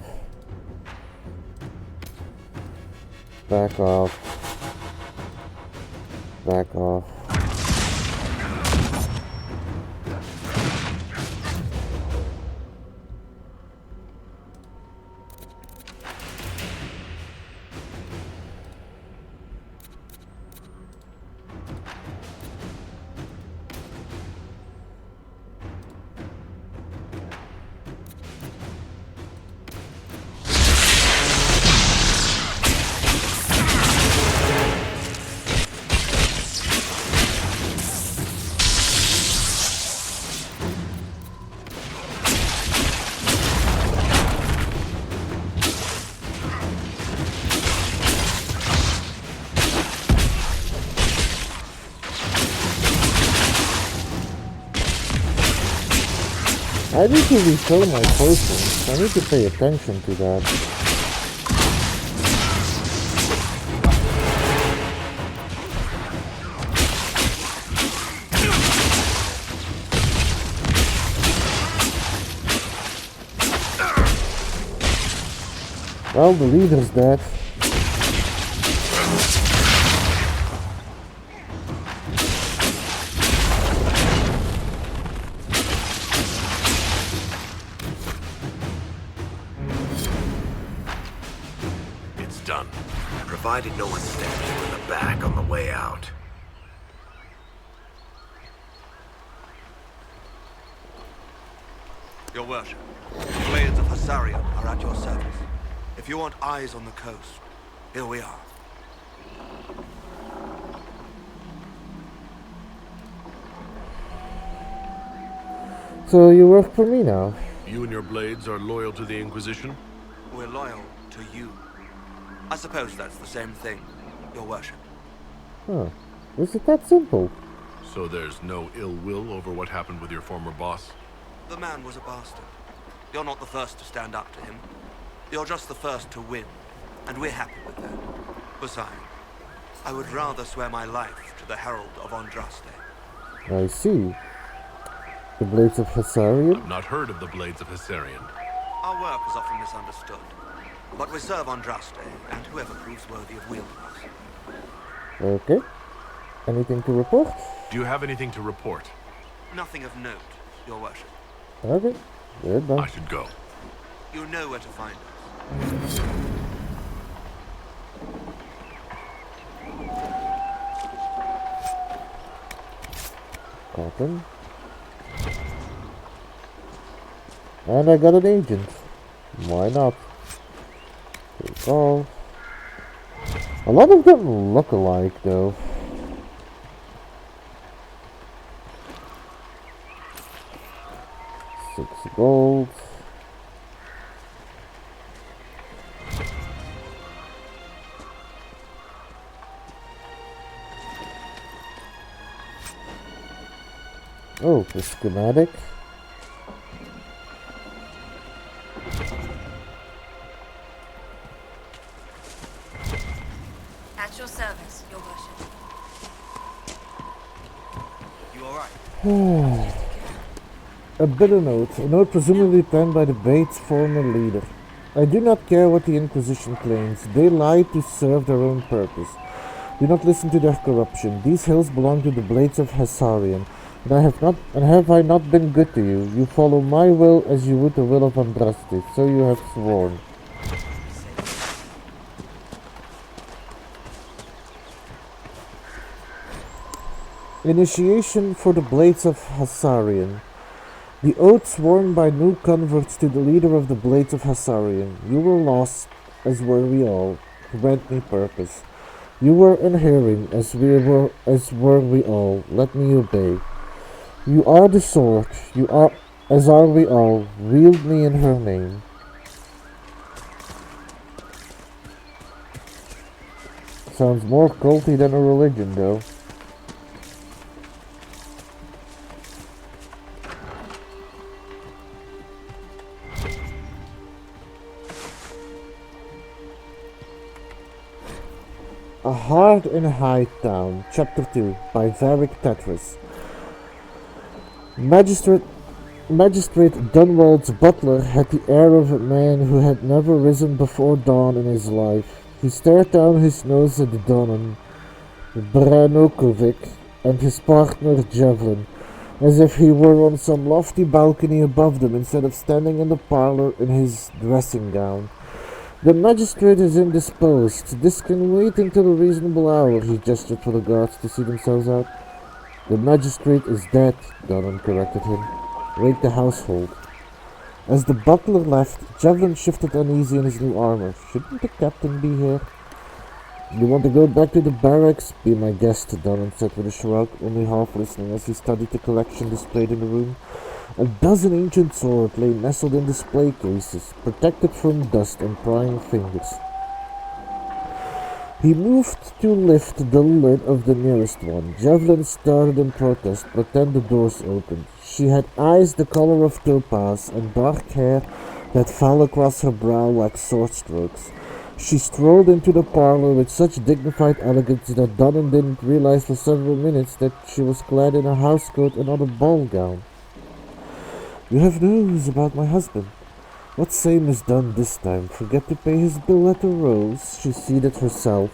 [SPEAKER 1] Back off. Back off. I need to refill my potions. I need to pay attention to that. Well, the leader's dead.
[SPEAKER 11] done.
[SPEAKER 13] Provided no one stabs you in the back on the way out.
[SPEAKER 6] Your worship, the Blades of Hassarian are at your service. If you want eyes on the coast, here we are.
[SPEAKER 1] So you work for me now?
[SPEAKER 3] You and your blades are loyal to the Inquisition?
[SPEAKER 6] We're loyal to you. I suppose that's the same thing, your worship.
[SPEAKER 1] Huh. Is it that simple?
[SPEAKER 3] So there's no ill will over what happened with your former boss?
[SPEAKER 6] The man was a bastard. You're not the first to stand up to him. You're just the first to win, and we're happy with that. Besides, I would rather swear my life to the Herald of Andraste.
[SPEAKER 1] I see. The Blades of Hassarian?
[SPEAKER 3] I've not heard of the Blades of Hassarian.
[SPEAKER 6] Our work is often misunderstood, but we serve Andraste and whoever proves worthy of wielding us.
[SPEAKER 1] Okay. Anything to report?
[SPEAKER 3] Do you have anything to report?
[SPEAKER 6] Nothing of note, your worship.
[SPEAKER 1] Okay. Goodbye.
[SPEAKER 3] I should go.
[SPEAKER 6] You know where to find us.
[SPEAKER 1] Cotton. And I got an agent. Why not? Take all. A lot of them look alike though. $6 gold. Oh, the schematic.
[SPEAKER 12] At your service, your worship.
[SPEAKER 6] You alright?
[SPEAKER 1] A bitter note. A note presumably penned by the Bates' former leader. I do not care what the Inquisition claims. They lie to serve their own purpose. Do not listen to their corruption. These hills belong to the Blades of Hassarian. And have I not been good to you? You follow my will as you would the will of Andraste, so you have sworn. Initiation for the Blades of Hassarian. The oath sworn by new converts to the leader of the Blades of Hassarian. You were lost, as were we all. Grant me purpose. You were in hearing, as were we all. Let me obey. You are the sword. You are, as are we all. Wield me in her name. Sounds more culty than a religion, though. A Heart in a High Town, Chapter 2, by Varric Tetris. Magistrate Dunwald's butler had the air of a man who had never risen before dawn in his life. He stared down his nose at Donan, Branokovic, and his partner Javelin, as if he were on some lofty balcony above them instead of standing in the parlor in his dressing gown. The magistrate is indisposed. This can wait until a reasonable hour, he gestured for the guards to see themselves out. The magistrate is dead, Donan corrected him. Rake the household. As the butler left, Javelin shifted uneasy in his new armor. Shouldn't the captain be here? You want to go back to the barracks? Be my guest, Donan said with a shrug, only half listening as he studied the collection displayed in the room. A dozen ancient swords lay nestled in display cases, protected from dust and prying fingers. He moved to lift the lid of the nearest one. Javelin started in protest, but then the doors opened. She had eyes the color of topaz and dark hair that fell across her brow like sword strokes. She strolled into the parlor with such dignified elegance that Donan didn't realize for several minutes that she was clad in a housecoat and not a ball gown. You have news about my husband. What same is done this time? Forget to pay his bill at the Rose? She seated herself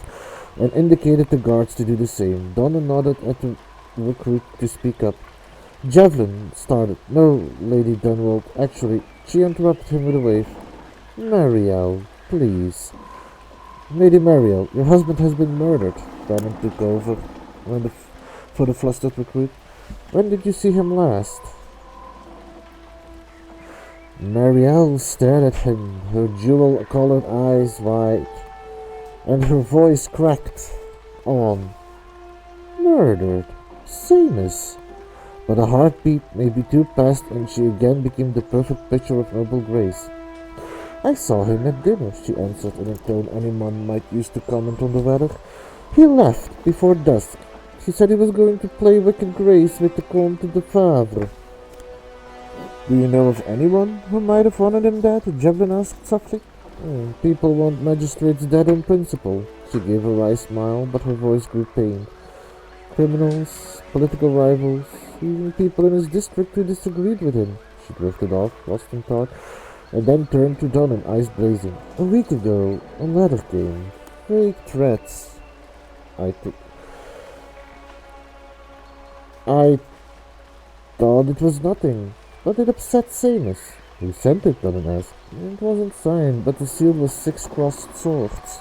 [SPEAKER 1] and indicated the guards to do the same. Donna nodded at the recruit to speak up. Javelin started. No, Lady Dunwald. Actually, she interrupted him with a wave. Marielle, please. Lady Mariel, your husband has been murdered. Brandon took over for the flustered recruit. When did you see him last? Mariel stared at him, her jewel-colored eyes wide, and her voice cracked on. Murdered? Seamus. But a heartbeat, maybe two passed, and she again became the perfect picture of noble grace. I saw him at dinner, she answered in a tone anyone might use to comment on the weather. He left before dusk. He said he was going to play Wicked Grace with the Comte de Favre. Do you know of anyone who might have wanted him dead? Jevlin asked softly. People want magistrates dead on principle. She gave a wry smile, but her voice grew pained. Criminals, political rivals, even people in his district who disagreed with him. She drifted off, lost in thought, and then turned to Donnan, eyes blazing. A week ago, a letter came. Vague threats. I thought it was nothing, but it upset Seamus. Who sent it, Donnan asked. It wasn't signed, but the seal was 6 crossed swords.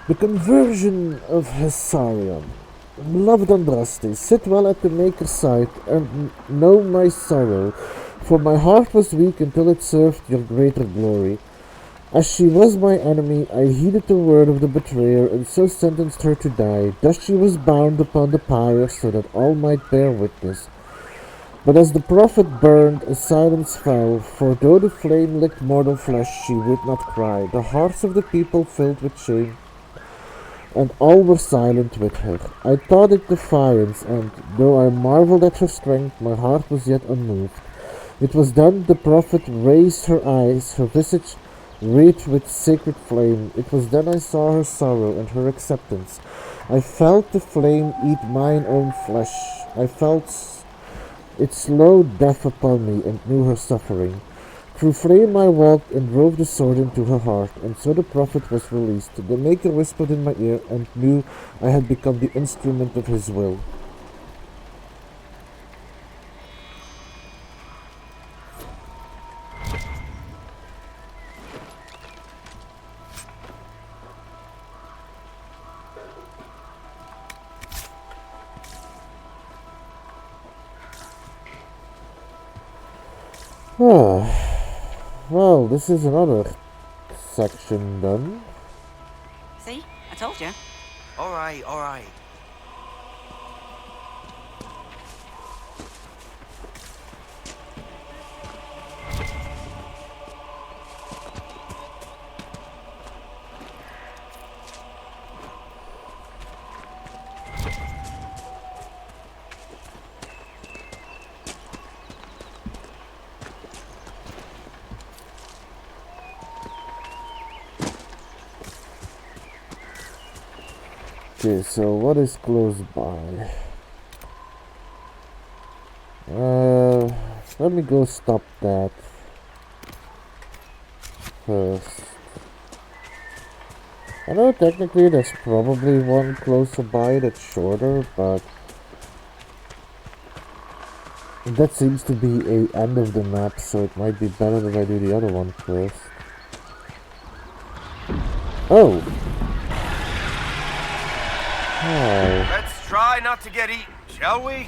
[SPEAKER 1] The conversion of Hessarion. Beloved Andraste, sit well at the Maker's side and know my sorrow, for my heart was weak until it served your greater glory. As she was my enemy, I heeded the word of the betrayer and so sentenced her to die. Thus she was bound upon the pyre so that all might bear witness. But as the prophet burned, a silence fell, for though the flame licked mortal flesh, she would not cry. The hearts of the people filled with shame, and all were silent with her. I thought it defiance, and though I marveled at her strength, my heart was yet unmoved. It was then the prophet raised her eyes, her visage wreathed with sacred flame. It was then I saw her sorrow and her acceptance. I felt the flame eat mine own flesh. I felt its slow death upon me and knew her suffering. Through flame I walked and drove the sword into her heart, and so the prophet was released. The Maker whispered in my ear and knew I had become the instrument of his will. Well, this is another section done.
[SPEAKER 15] See? I told you.
[SPEAKER 13] All right, all right.
[SPEAKER 1] Okay, so what is close by? Let me go stop that first. I know technically there's probably one closer by that's shorter, but that seems to be a end of the map, so it might be better if I do the other one first. Oh! Hi.
[SPEAKER 13] Let's try not to get eaten, shall we?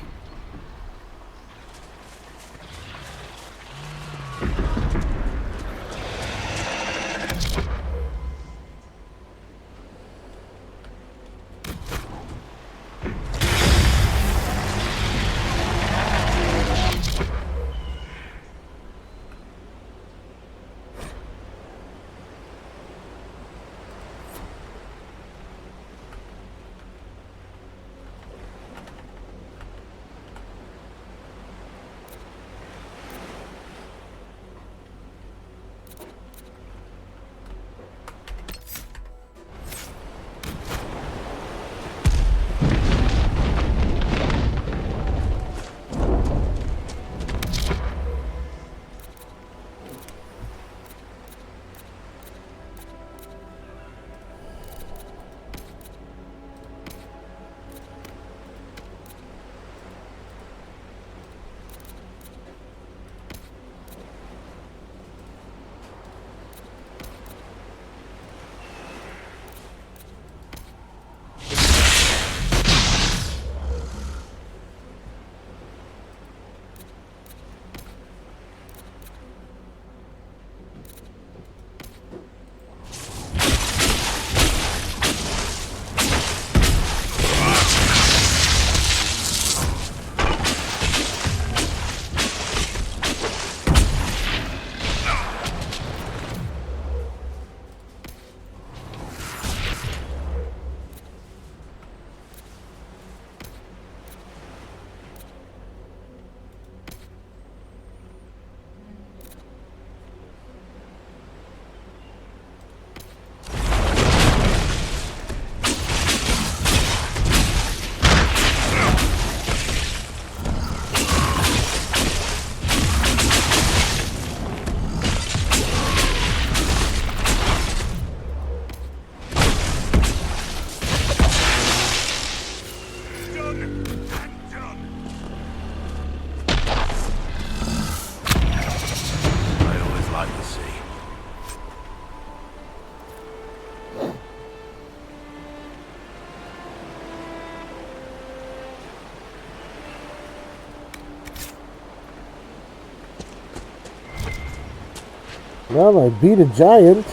[SPEAKER 1] Well, I beat a giant.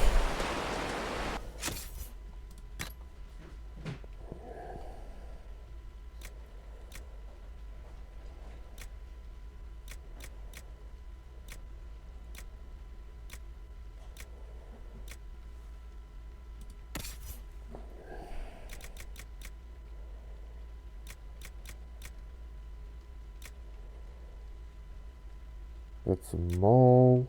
[SPEAKER 1] That's a mole.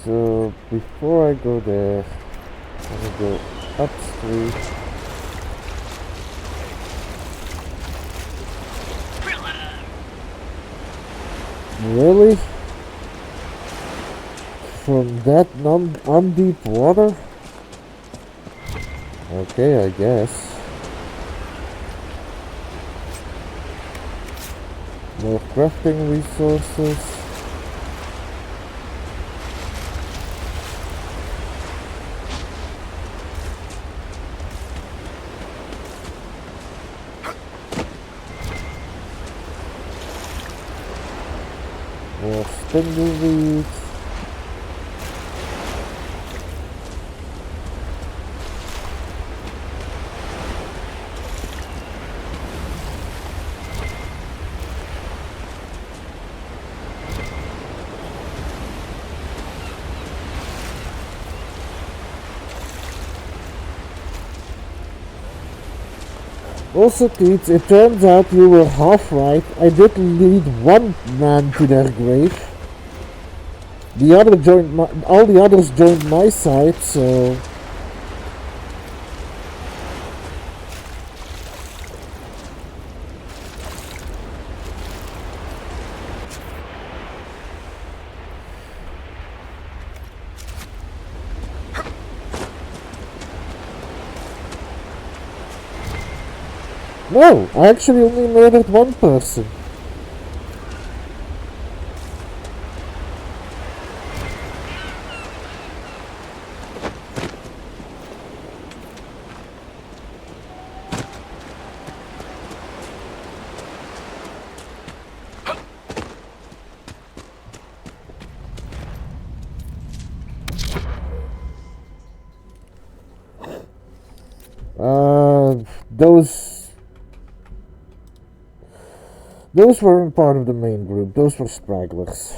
[SPEAKER 1] So before I go there, I'm gonna go up street. Really? From that deep water? Okay, I guess. More crafting resources. More spindleweed. Also, Keats, it turns out you were half right. I did lead one man to their grave. The other joined all the others joined my side, so... No, I actually only murdered one person. Those weren't part of the main group, those were stragglers.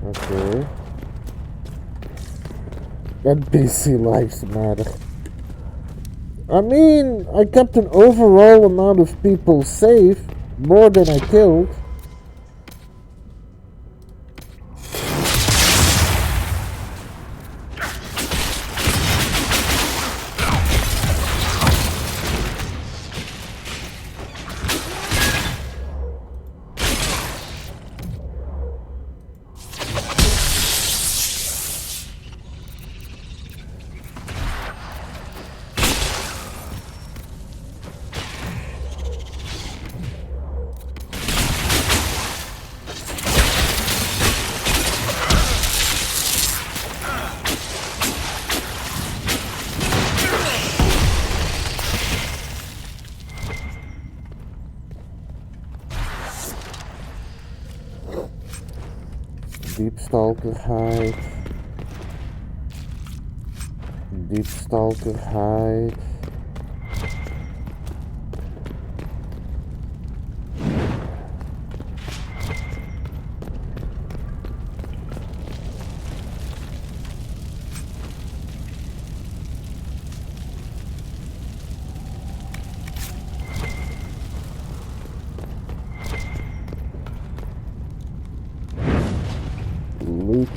[SPEAKER 1] Okay. NPC lives matter. I mean, I kept an overall amount of people safe, more than I killed. Deep Stalker hide. Deep Stalker hide. Loot.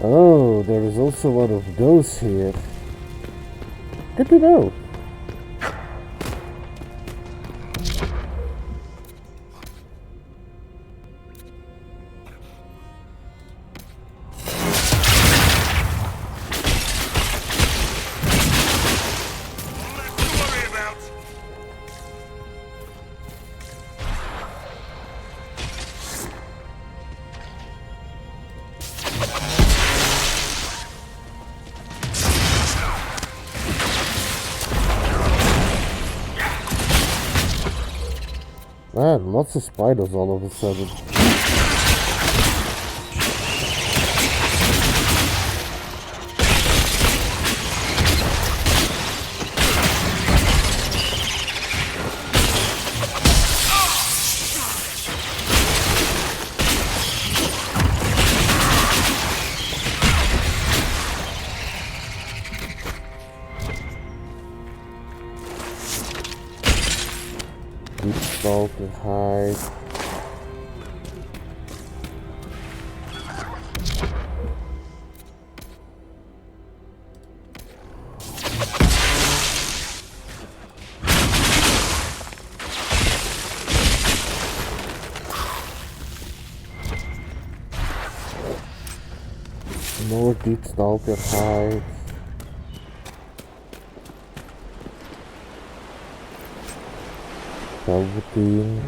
[SPEAKER 1] Oh, there is also one of those here. Good to know. Man, lots of spiders all of a sudden. Deep Stalker hide. More Deep Stalker hide. Velveteen.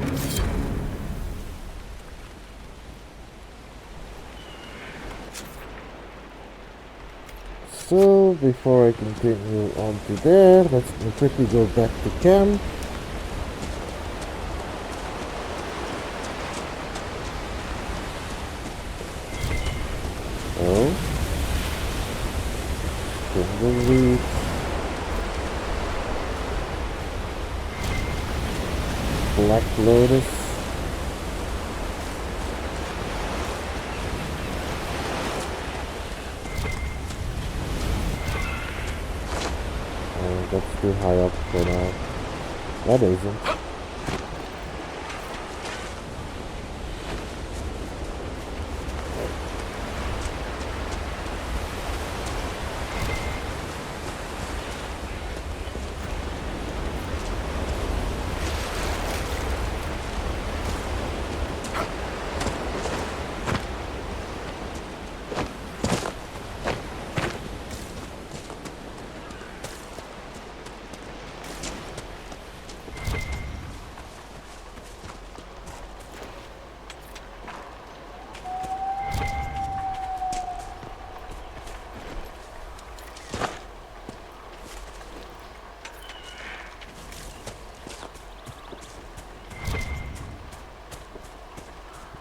[SPEAKER 1] So, before I continue on to there, let's quickly go back to camp. Oh. Tumbleweed. Black Lotus. Oh, that's too high up for now. That isn't.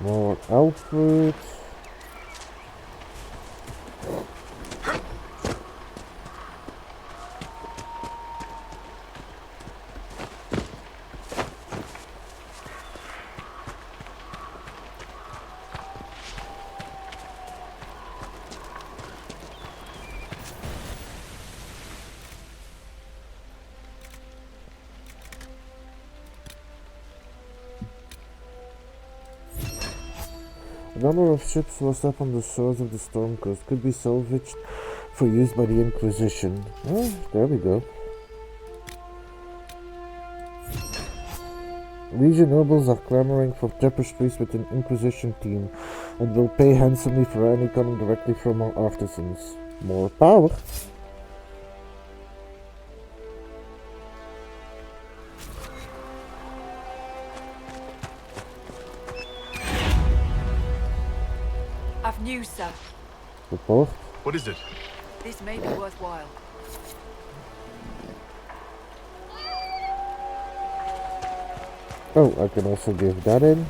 [SPEAKER 1] More output. A number of ships lost up on the shores of the Storm Coast could be salvaged for use by the Inquisition. Oh, there we go. Legion nobles are clamoring for tapestries with an Inquisition team and will pay handsomely for any coming directly from our artisans. More power!
[SPEAKER 16] I've news, sir.
[SPEAKER 1] Report?
[SPEAKER 11] What is it?
[SPEAKER 16] This may be worthwhile.
[SPEAKER 1] Oh, I can also give that in.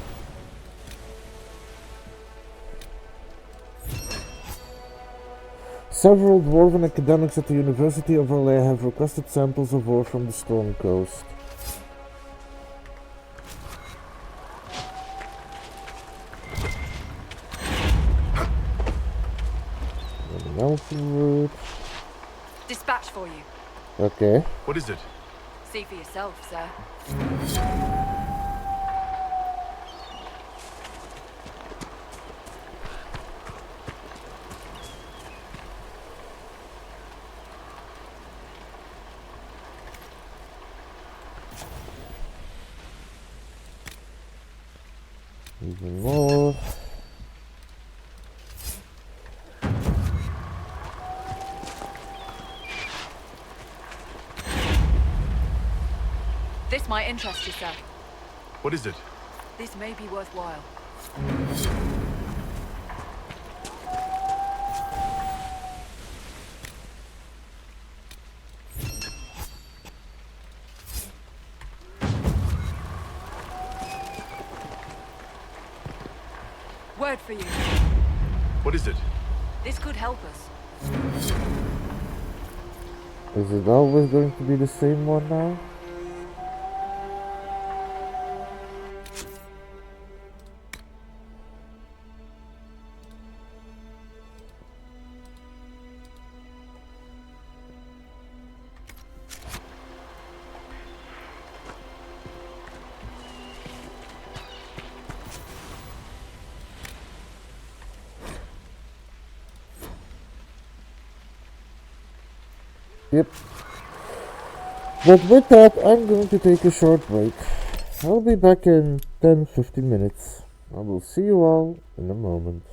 [SPEAKER 1] Several dwarven academics at the University of Orlais have requested samples of ore from the Storm Coast. Route.
[SPEAKER 16] Dispatch for you.
[SPEAKER 1] Okay.
[SPEAKER 11] What is it?
[SPEAKER 16] See for yourself, sir.
[SPEAKER 1] Even more.
[SPEAKER 16] This might interest you, sir.
[SPEAKER 11] What is it?
[SPEAKER 16] This may be worthwhile. Word for you.
[SPEAKER 11] What is it?
[SPEAKER 16] This could help us.
[SPEAKER 1] Is it always going to be the same one now? Yep. But with that, I'm going to take a short break. I'll be back in 10-15 minutes. I will see you all in a moment.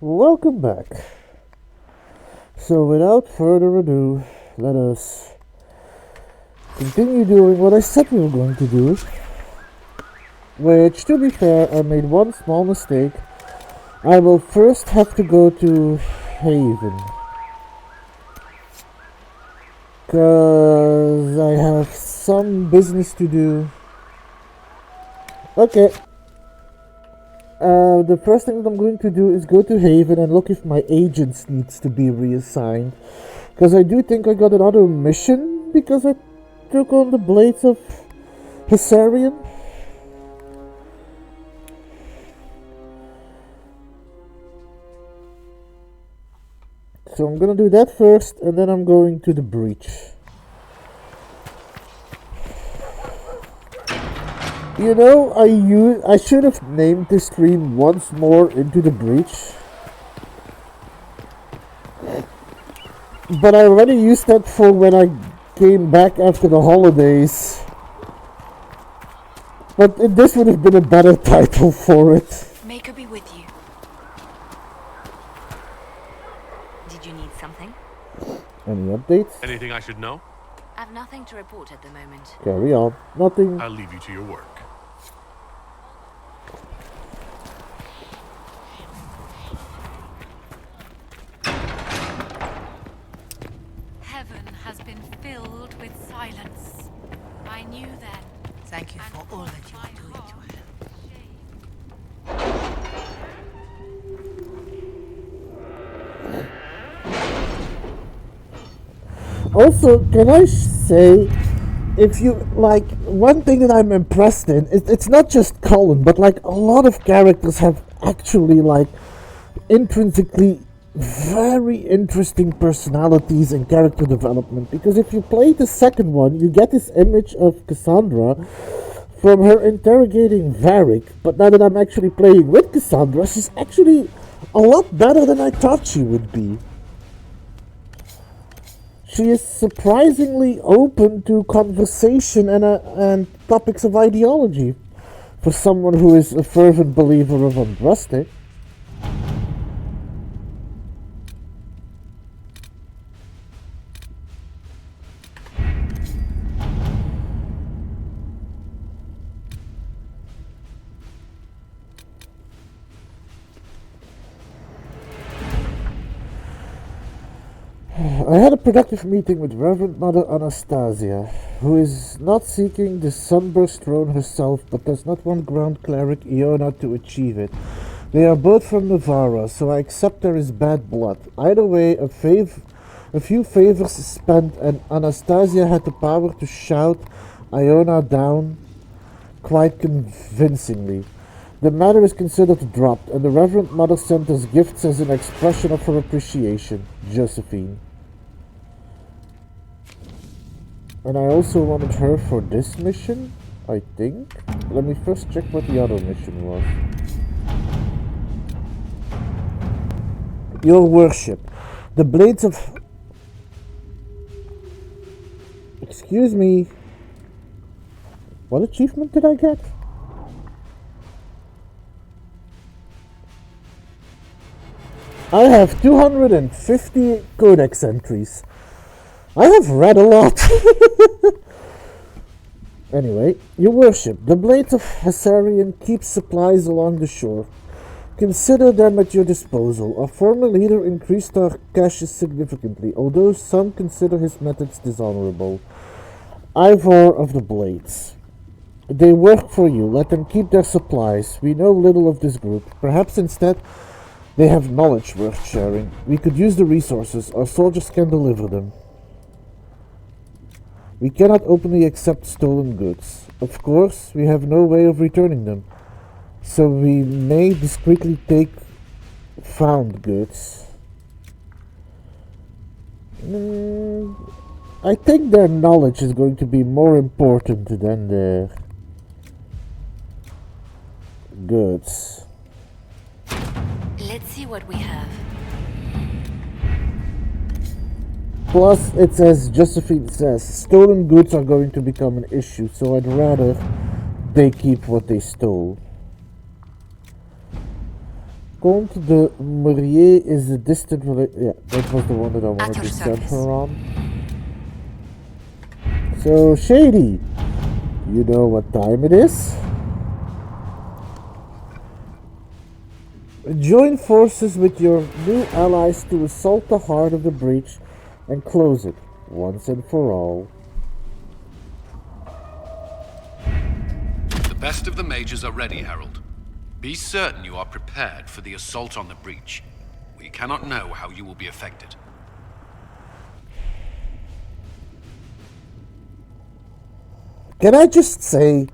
[SPEAKER 1] Welcome back. So without further ado, let us continue doing what I said we were going to do. Which, to be fair, I made one small mistake. I will first have to go to Haven. Because I have some business to do. Okay. The first thing that I'm going to do is go to Haven and look if my agents needs to be reassigned. Because I do think I got another mission because I took on the Blades of Hessarian. So I'm gonna do that first, and then I'm going to the breach. You know, I should have named the stream once more Into the Breach. But I already used that for when I came back after the holidays. But this would have been a better title for it.
[SPEAKER 12] May her be with you. Did you need something?
[SPEAKER 1] Any updates?
[SPEAKER 11] Anything I should know?
[SPEAKER 12] I've nothing to report at the moment.
[SPEAKER 1] Carry on. Nothing.
[SPEAKER 11] I'll leave you to your work.
[SPEAKER 5] Heaven has been filled with silence. I knew then.
[SPEAKER 17] Thank you for all that you are doing to her.
[SPEAKER 1] Also, can I say, if you, like, one thing that I'm impressed in, it's not just Cullen, but like a lot of characters have actually like intrinsically very interesting personalities and character development. Because if you play the second one, you get this image of Cassandra from her interrogating Varric, but now that I'm actually playing with Cassandra, she's actually a lot better than I thought she would be. She is surprisingly open to conversation and topics of ideology for someone who is a fervent believer of Andraste. I had a productive meeting with Reverend Mother Anastasia, who is not seeking the Sunburst throne herself, but does not want Ground Cleric Iona to achieve it. They are both from Navarra, so I accept there is bad blood. Either way, a few favors spent, and Anastasia had the power to shout Iona down quite convincingly. The matter is considered dropped, and the Reverend Mother sent us gifts as an expression of her appreciation. Josephine. And I also wanted her for this mission, I think. Let me first check what the other mission was. Your Worship, the Blades of... Excuse me. What achievement did I get? I have 250 codex entries. I have read a lot. Anyway, Your Worship, the Blades of Hessarian keep supplies along the shore. Consider them at your disposal. Our former leader increased our caches significantly, although some consider his methods dishonorable. Ivor of the Blades. They work for you. Let them keep their supplies. We know little of this group. Perhaps instead they have knowledge worth sharing. We could use the resources. Our soldiers can deliver them. We cannot openly accept stolen goods. Of course, we have no way of returning them. So we may discreetly take found goods. I think their knowledge is going to be more important than their goods.
[SPEAKER 12] Let's see what we have.
[SPEAKER 1] Plus, it says, Josephine says, stolen goods are going to become an issue, so I'd rather they keep what they stole. Comte de Murier is a distant yeah, that was the one that I wanted to send
[SPEAKER 12] service.
[SPEAKER 1] her on. So, Shady, you know what time it is? Join forces with your new allies to assault the heart of the breach and close it, once and for all.
[SPEAKER 4] The best of the mages are ready, Herald. Be certain you are prepared for the assault on the breach. We cannot know how you will be affected.
[SPEAKER 1] Can I just say,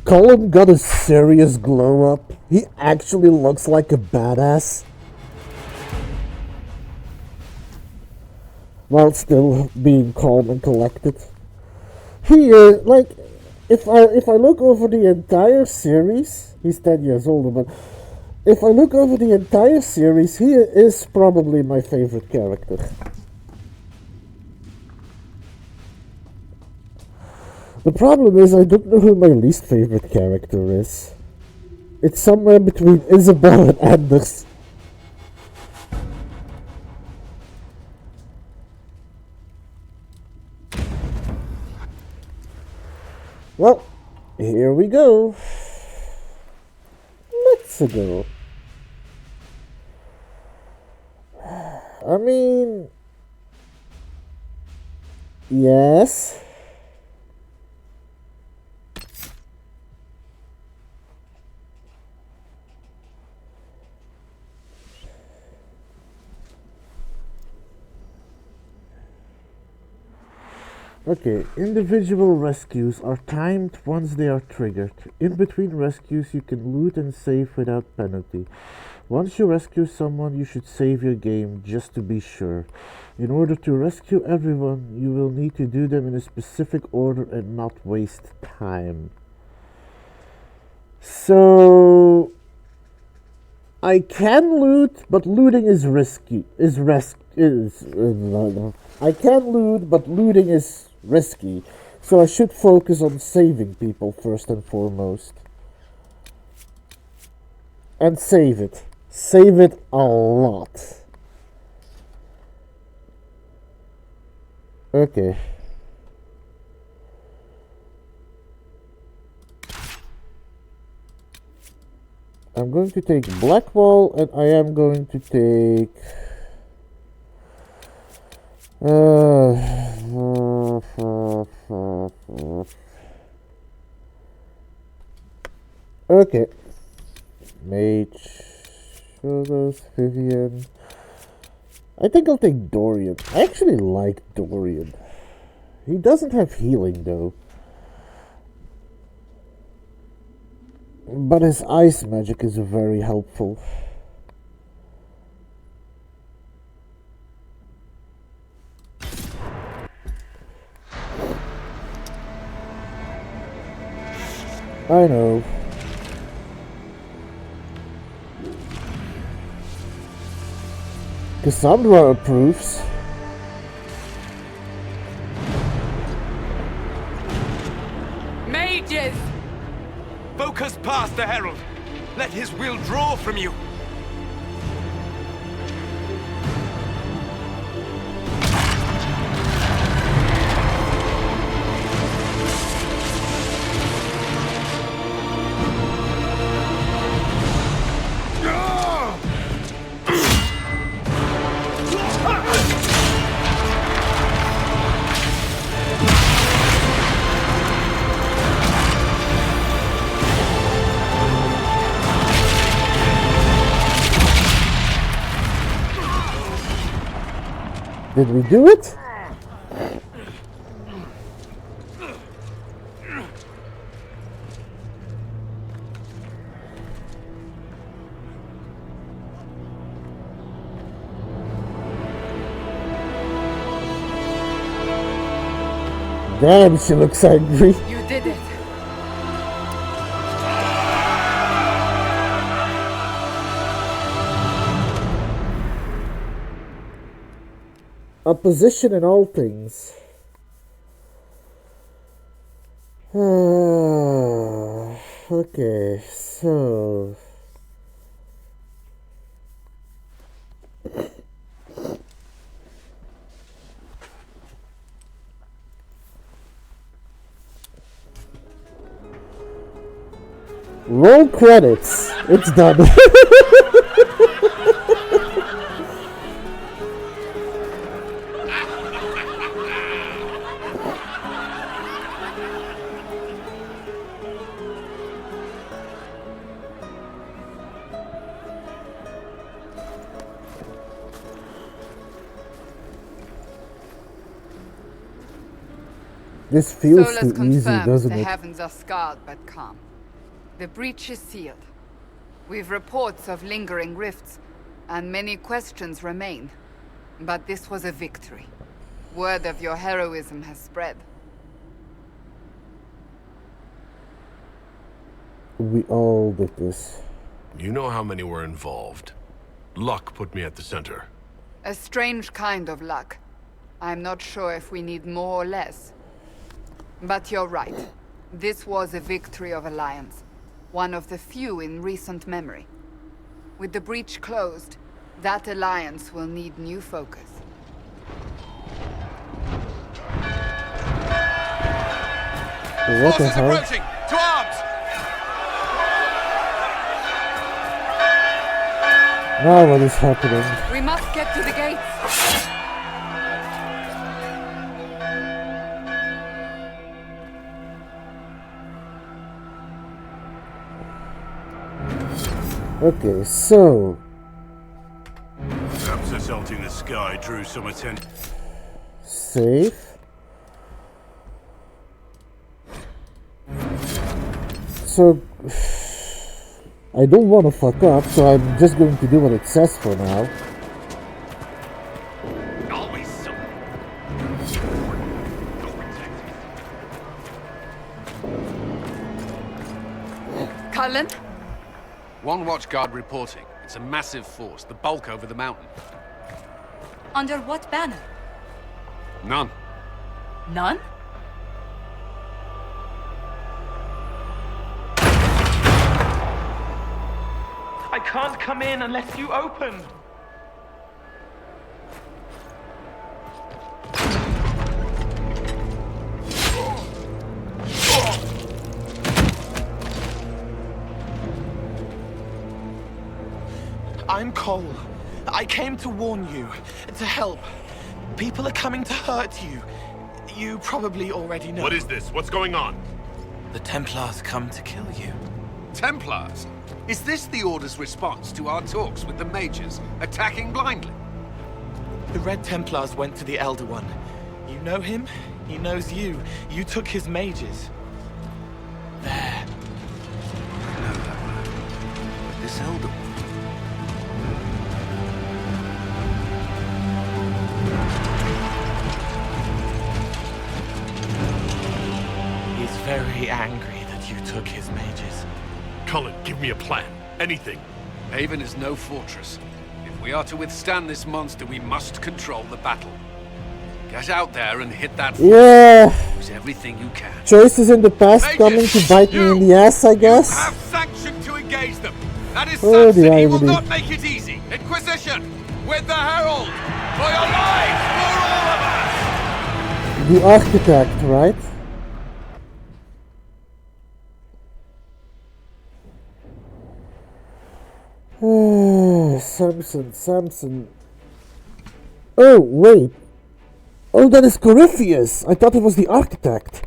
[SPEAKER 1] Colin got a serious glow up. He actually looks like a badass. While still being calm and collected. He, like, if I look over the entire series, he's 10 years older, but if I look over the entire series, he is probably my favorite character. The problem is I don't know who my least favorite character is. It's somewhere between Isabel and Anders. Well, here we go. Let's go. I mean, yes. Okay, individual rescues are timed once they are triggered. In between rescues, you can loot and save without penalty. Once you rescue someone, you should save your game just to be sure. In order to rescue everyone, you will need to do them in a specific order and not waste time. So I can loot, but looting is risky. I can loot, but looting is risky, so I should focus on saving people first and foremost. And save it. Save it a lot. Okay. I'm going to take Blackwall, and I am going to take... Okay. Mage. Shoulders, Vivian. I think I'll take Dorian. I actually like Dorian. He doesn't have healing though. But his ice magic is very helpful. I know. Cassandra approves.
[SPEAKER 18] Mages! Focus past the Herald. Let his will draw from you.
[SPEAKER 1] Did we do it? Damn, she looks angry.
[SPEAKER 18] You did it.
[SPEAKER 1] Opposition in all things. Okay, so Roll credits. It's done. This feels
[SPEAKER 9] Solus
[SPEAKER 1] too easy,
[SPEAKER 9] confirms
[SPEAKER 1] doesn't
[SPEAKER 9] the
[SPEAKER 1] it?
[SPEAKER 9] heavens are scarred but calm. The breach is sealed. We've reports of lingering rifts, and many questions remain. But this was a victory. Word of your heroism has spread.
[SPEAKER 1] We all did this.
[SPEAKER 3] You know how many were involved. Luck put me at the center.
[SPEAKER 9] A strange kind of luck. I'm not sure if we need more or less. But you're right. This was a victory of Alliance. One of the few in recent memory. With the breach closed, that Alliance will need new focus.
[SPEAKER 1] What the hell?
[SPEAKER 18] Approaching! To arms!
[SPEAKER 1] Now what is happening?
[SPEAKER 9] We must get to the gates!
[SPEAKER 1] Okay, so...
[SPEAKER 11] Perhaps assaulting the sky drew some attention.
[SPEAKER 1] Safe. So... I don't want to fuck up, so I'm just going to do what it says for now.
[SPEAKER 18] Always so.
[SPEAKER 9] Cullen?
[SPEAKER 4] One watchguard reporting. It's a massive force, the bulk over the mountain.
[SPEAKER 15] Under what banner?
[SPEAKER 4] None.
[SPEAKER 15] None?
[SPEAKER 18] I can't come in unless you open. I'm Cole. I came to warn you, to help. People are coming to hurt you. You probably already know.
[SPEAKER 11] What is this? What's going on?
[SPEAKER 18] The Templars come to kill you.
[SPEAKER 2] Templars? Is this the Order's response to our talks with the mages, attacking blindly?
[SPEAKER 18] The Red Templars went to the Elder One. You know him? He knows you. You took his mages. There.
[SPEAKER 2] I know that man. But this Elder One...
[SPEAKER 18] He's very angry that you took his mages.
[SPEAKER 11] Cullen, give me a plan. Anything.
[SPEAKER 4] Haven is no fortress. If we are to withstand this monster, we must control the battle. Get out there and hit that force.
[SPEAKER 1] Yeah.
[SPEAKER 4] Use everything you can.
[SPEAKER 1] Choices in the past coming to bite me in the ass, I guess.
[SPEAKER 2] You have sanctioned to engage them. That is
[SPEAKER 1] Oh,
[SPEAKER 2] such
[SPEAKER 1] the
[SPEAKER 2] that he will
[SPEAKER 1] irony.
[SPEAKER 2] not make it easy. Inquisition! With the Herald! For your lives! For all of us!
[SPEAKER 1] The architect, right? Samson. Oh, wait. Oh, that is Corypheus. I thought it was the architect.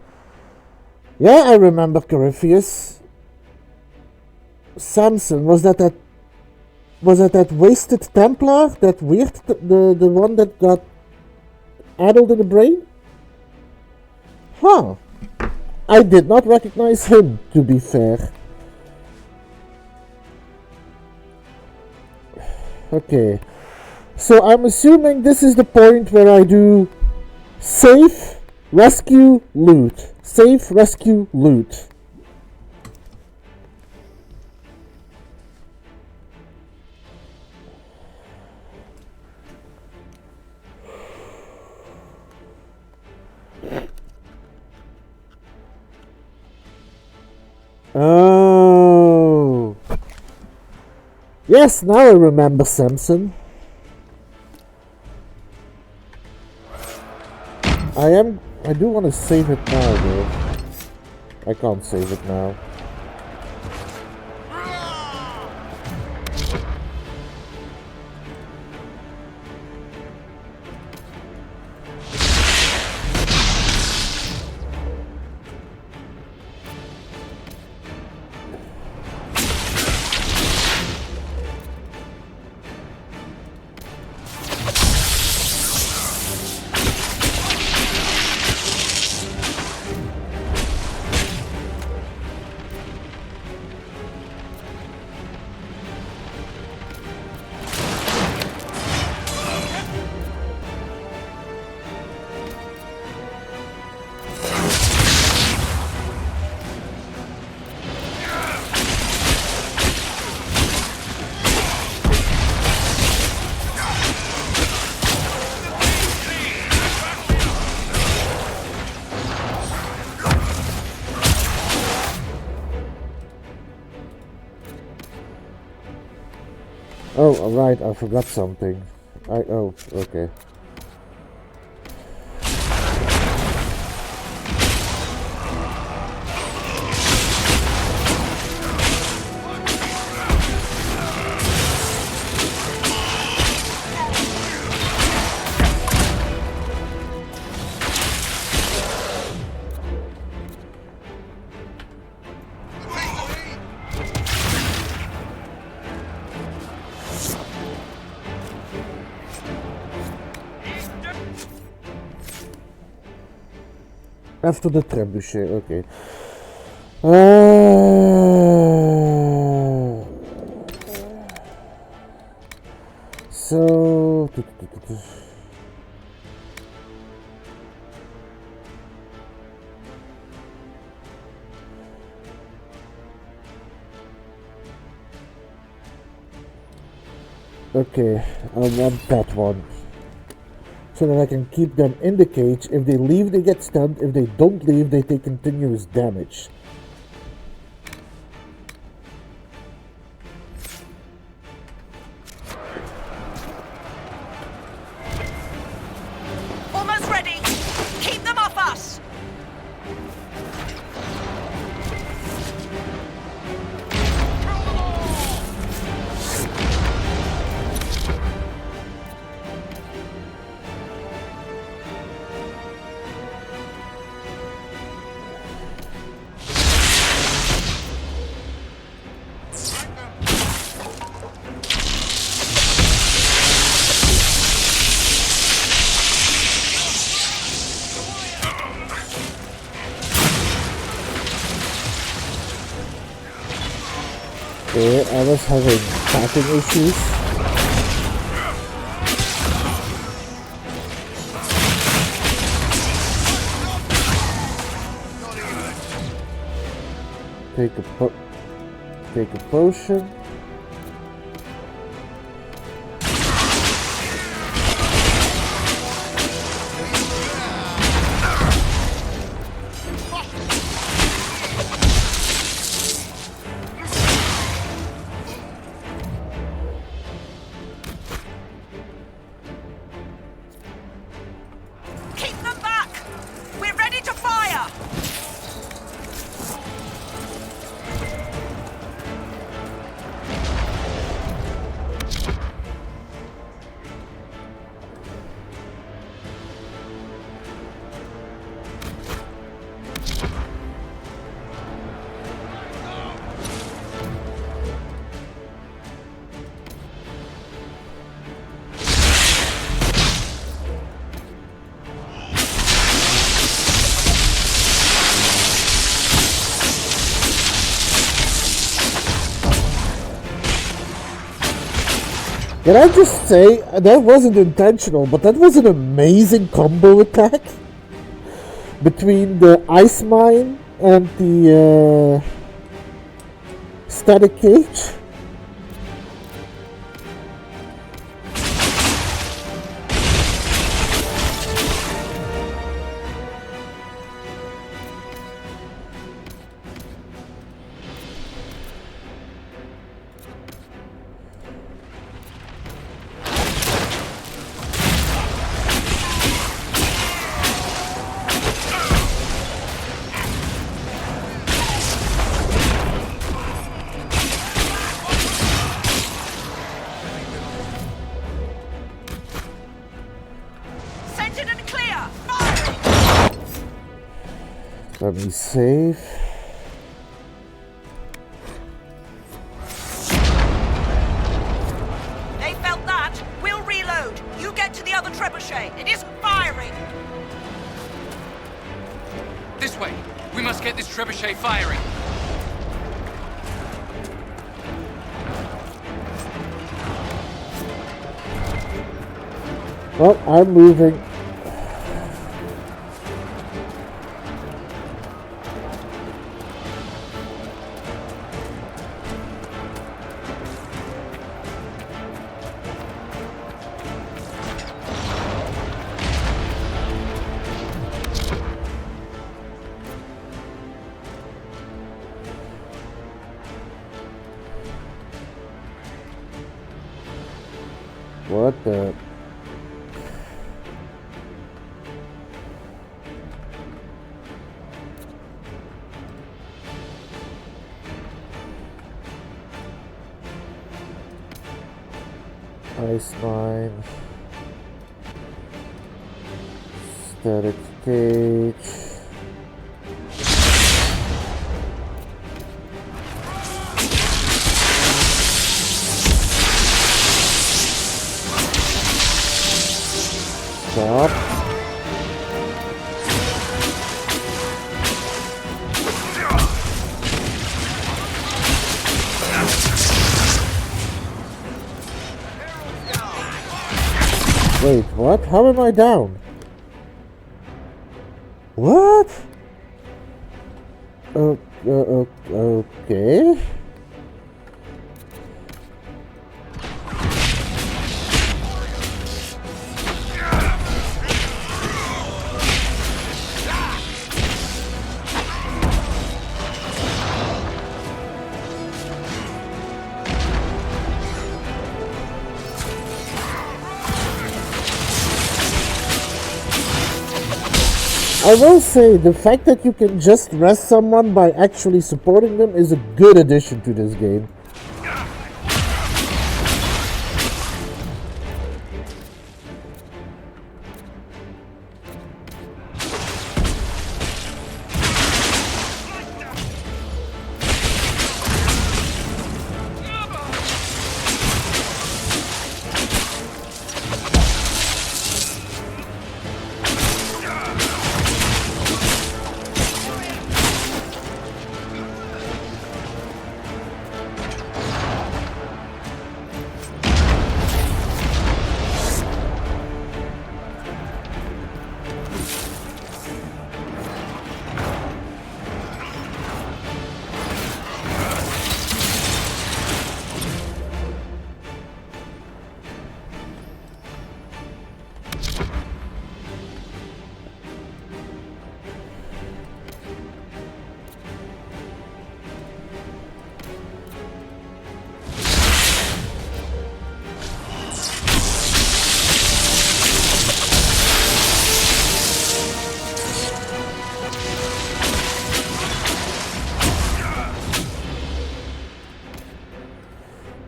[SPEAKER 1] Yeah, I remember Corypheus. Samson, was that that wasted Templar? That weird, the one that got addled in the brain? Huh. I did not recognize him, to be fair. Okay. So I'm assuming this is the point where I do save, rescue, loot. Save, rescue, loot. Oh. Yes, now I remember Samson. I do want to save it now, though. I can't save it now. Oh, right, I forgot something. Oh, okay. After the trebuchet, okay. So... Okay, I want that one. So that I can keep them in the cage. If they leave, they get stunned. If they don't leave, they take continuous damage.
[SPEAKER 15] Almost ready. Keep them off us.
[SPEAKER 1] Okay, I was having packing issues. Take a potion. Can I just say, that wasn't intentional, but that was an amazing combo attack between the ice mine and the static cage.
[SPEAKER 15] Spotted and clear! Fire!
[SPEAKER 1] Let me save.
[SPEAKER 15] They felt that. We'll reload. You get to the other trebuchet. It isn't firing.
[SPEAKER 19] This way. We must get this trebuchet firing.
[SPEAKER 1] Well, I'm moving. What the? Ice mine. Static cage. Stop. Wait, what? How am I down? What? Okay. I will say, the fact that you can just rest someone by actually supporting them is a good addition to this game.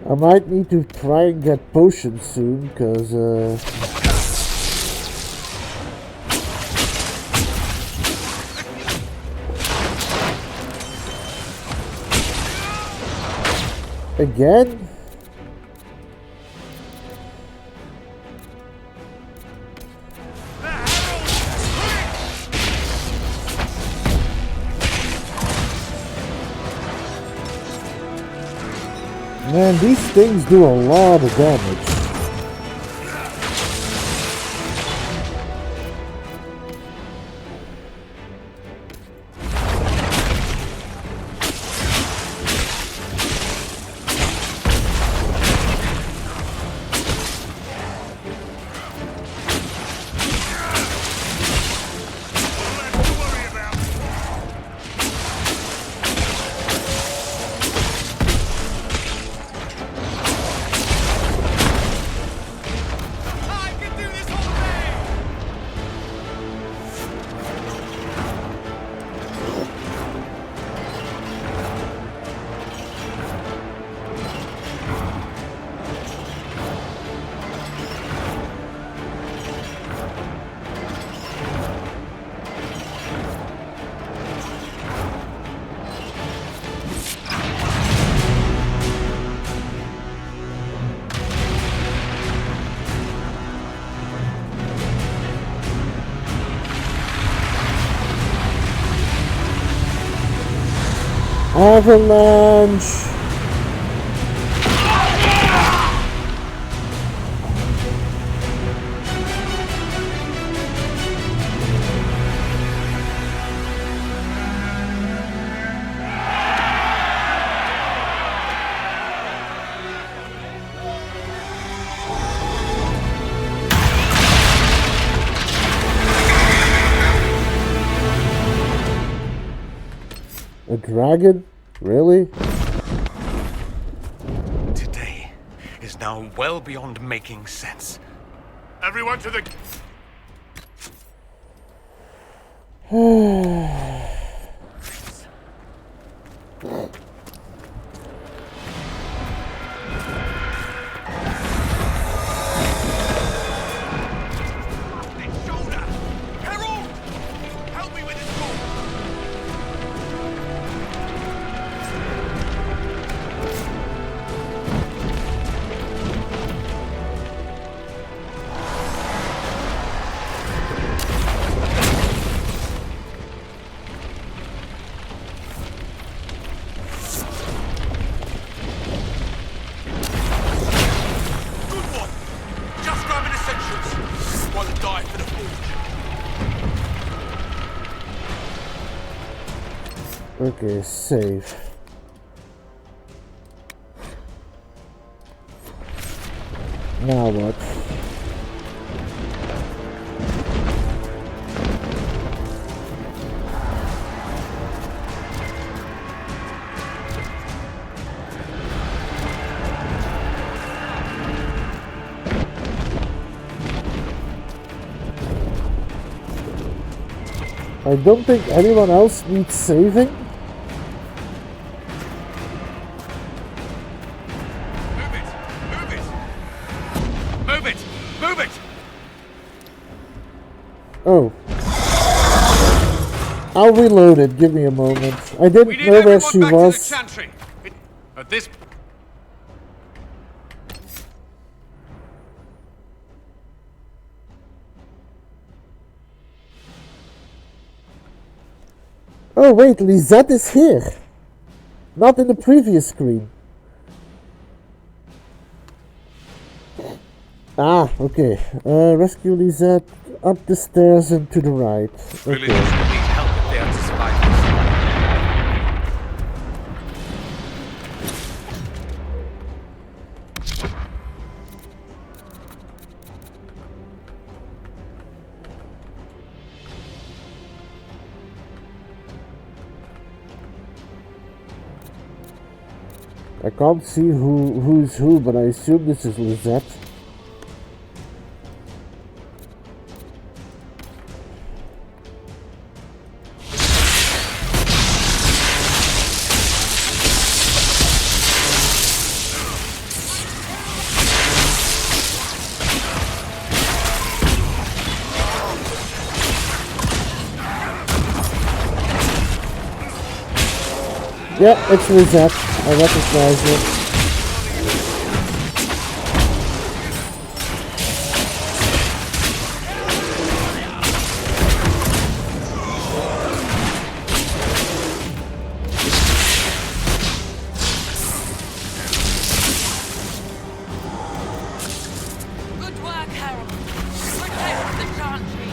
[SPEAKER 1] I might need to try and get potions soon, because again? Man, these things do a lot of damage. Avalanche! A dragon? Really?
[SPEAKER 20] Today is now well beyond making sense.
[SPEAKER 11] Everyone to the...
[SPEAKER 1] Okay, save. Now what? I don't think anyone else needs saving. Oh. I'll reload it. Give me a moment. I didn't know where she was.
[SPEAKER 20] At this...
[SPEAKER 1] Oh wait, Lisette is here. Not in the previous screen. Ah, okay. Rescue Lisette up the stairs and to the right. Okay.
[SPEAKER 20] Villagers will need help if they are to survive
[SPEAKER 1] I can't see who's who, but I assume this is Lisette. Yeah, it's Lisette. I recognize it.
[SPEAKER 15] Good work, Harold. Protect the chantry.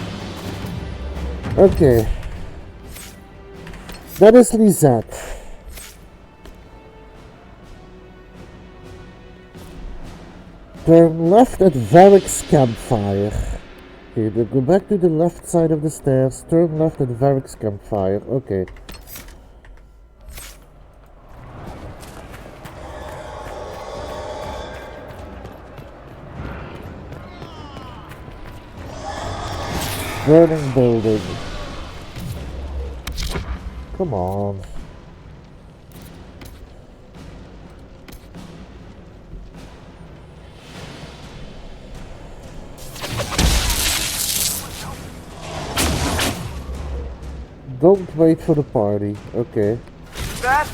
[SPEAKER 1] Okay. That is Lisette. Turn left at Varric's campfire. Okay, then go back to the left side of the stairs. Turn left at Varric's campfire. Okay. Burning building. Come on. Don't wait for the party. Okay.
[SPEAKER 15] That?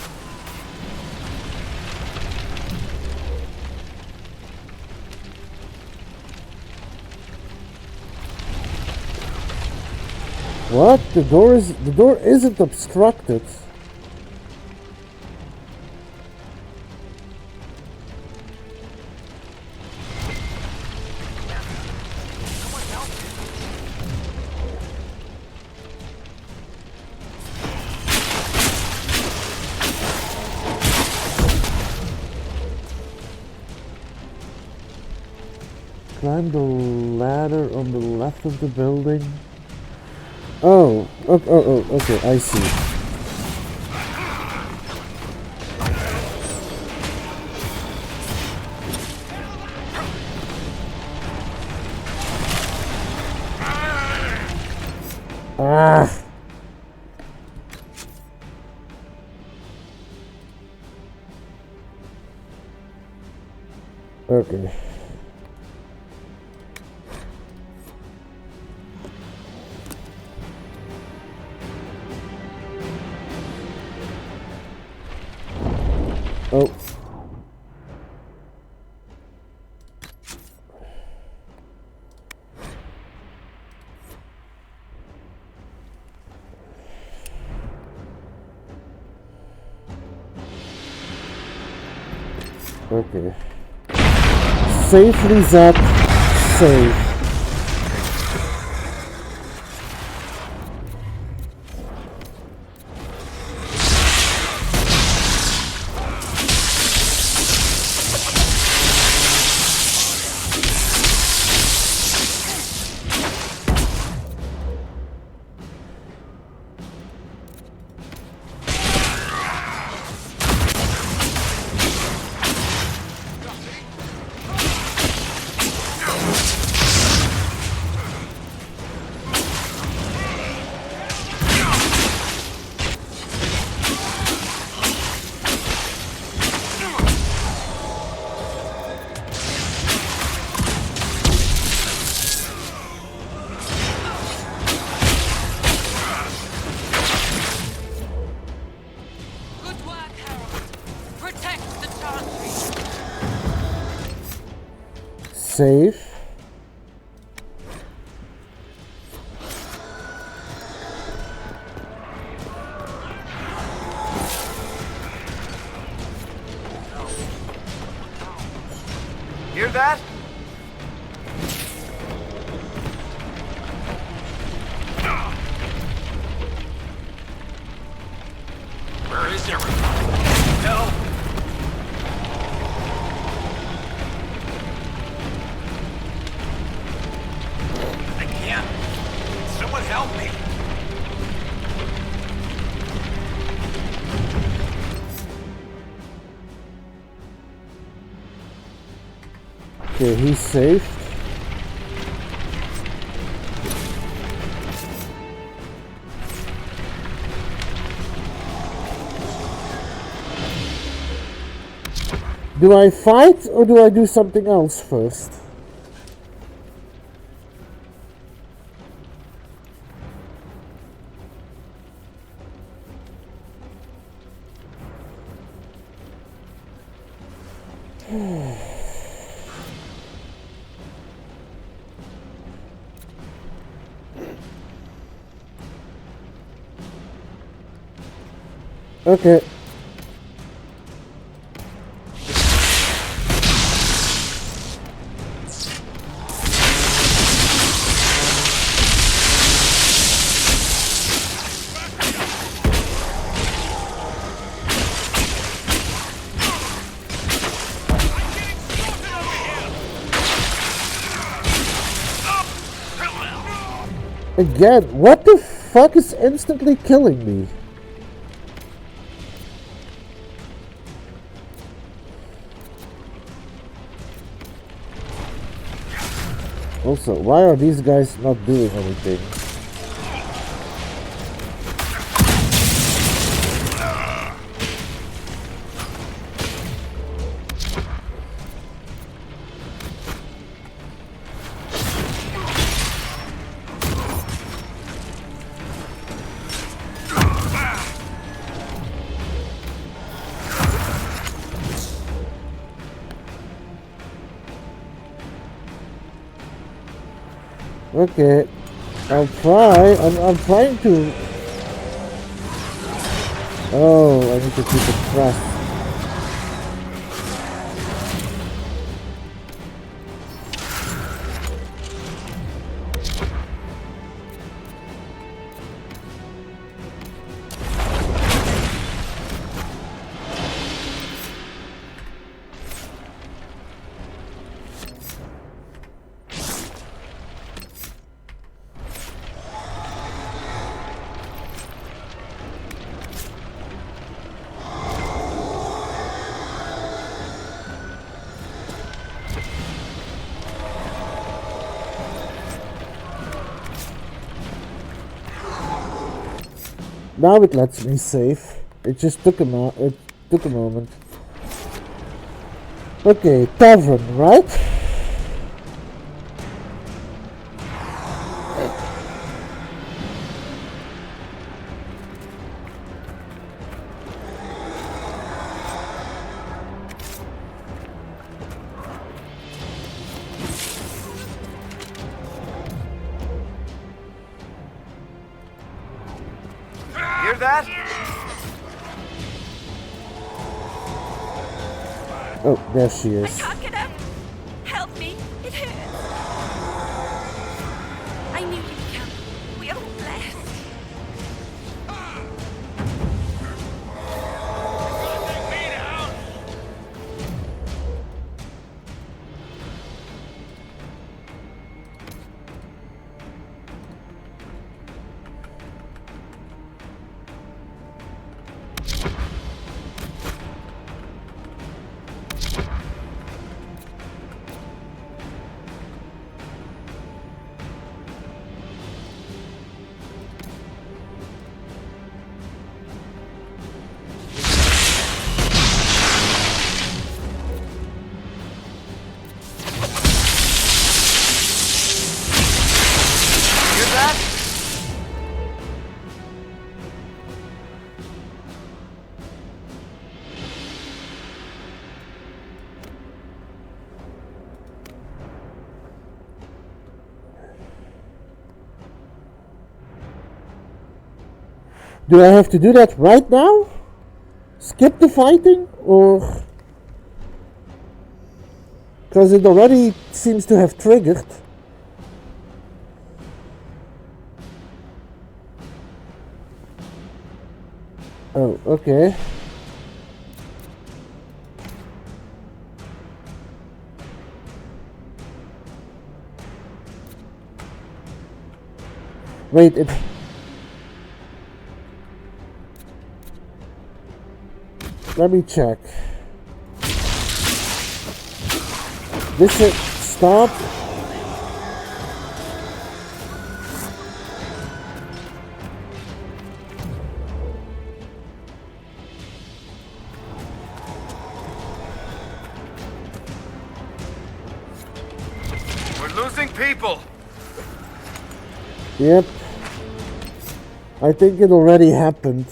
[SPEAKER 1] What? The door isn't obstructed. climb the ladder on the left of the building. Oh, okay, I see. Ah! Okay. Oh. Okay. Safely, Zach. Safe. Safe.
[SPEAKER 13] Hear that?
[SPEAKER 20] Where is everyone? Help! I can't. Someone help me!
[SPEAKER 1] Okay, he's safe. Do I fight or do I do something else first? Okay. Again, what the fuck is instantly killing me? Also, why are these guys not doing anything? Okay, I'll try. I'm trying to. Oh, I need to keep it pressed. Now it lets me save. It just took a moment. Okay, tavern, right?
[SPEAKER 13] Hear that?
[SPEAKER 1] Oh, there she is.
[SPEAKER 15] Can't get up. Help me. It hurts. I knew you'd come. We are blessed.
[SPEAKER 1] Do I have to do that right now? Skip the fighting? Or... because it already seems to have triggered. Oh, okay. Wait, it... let me check. This is... stop.
[SPEAKER 13] We're losing people.
[SPEAKER 1] Yep. I think it already happened.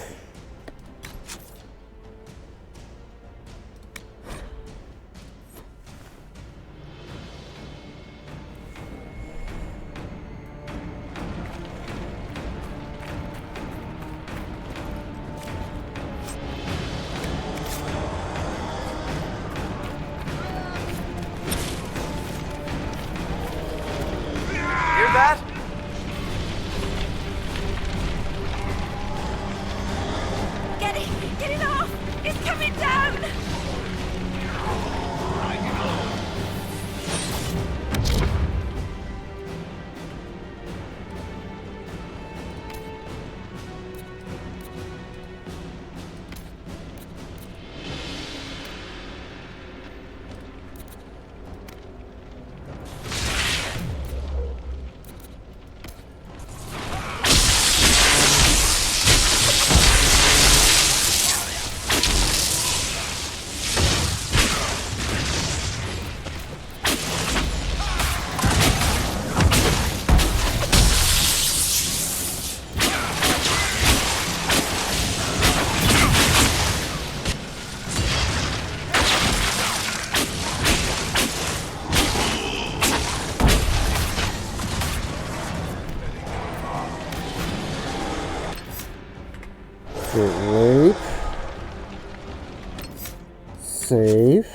[SPEAKER 13] Hear that?
[SPEAKER 15] Get it! Get it off! It's coming down!
[SPEAKER 1] Wait. Save.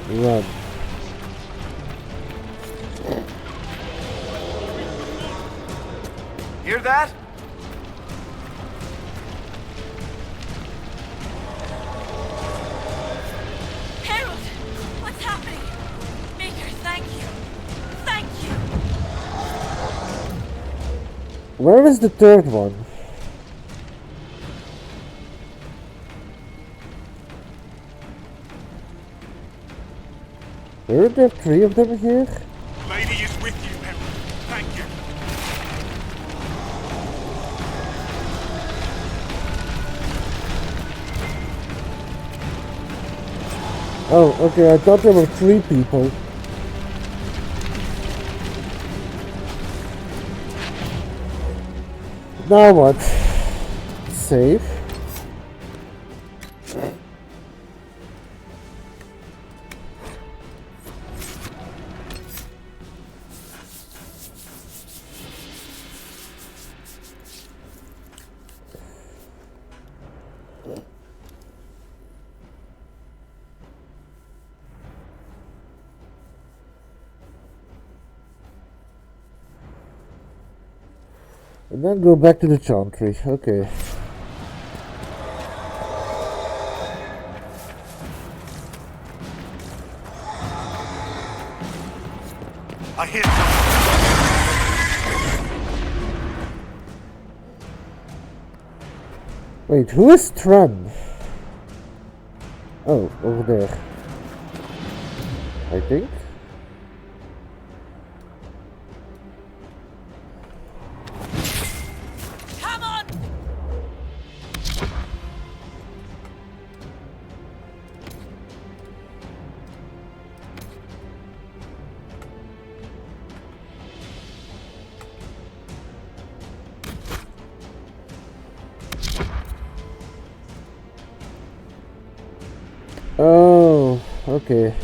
[SPEAKER 1] Run.
[SPEAKER 13] Hear that?
[SPEAKER 15] Harold! What's happening? Maker, thank you. Thank you.
[SPEAKER 1] Where is the third one? Aren't there 3 of them here?
[SPEAKER 11] Lady is with you, Herald. Thank you.
[SPEAKER 1] Oh, okay, I thought there were 3 people. Now what? Save. And then go back to the chantry. Okay.
[SPEAKER 11] I hear something.
[SPEAKER 1] Wait, who is Tran? Oh, over there. I think. Oh, okay.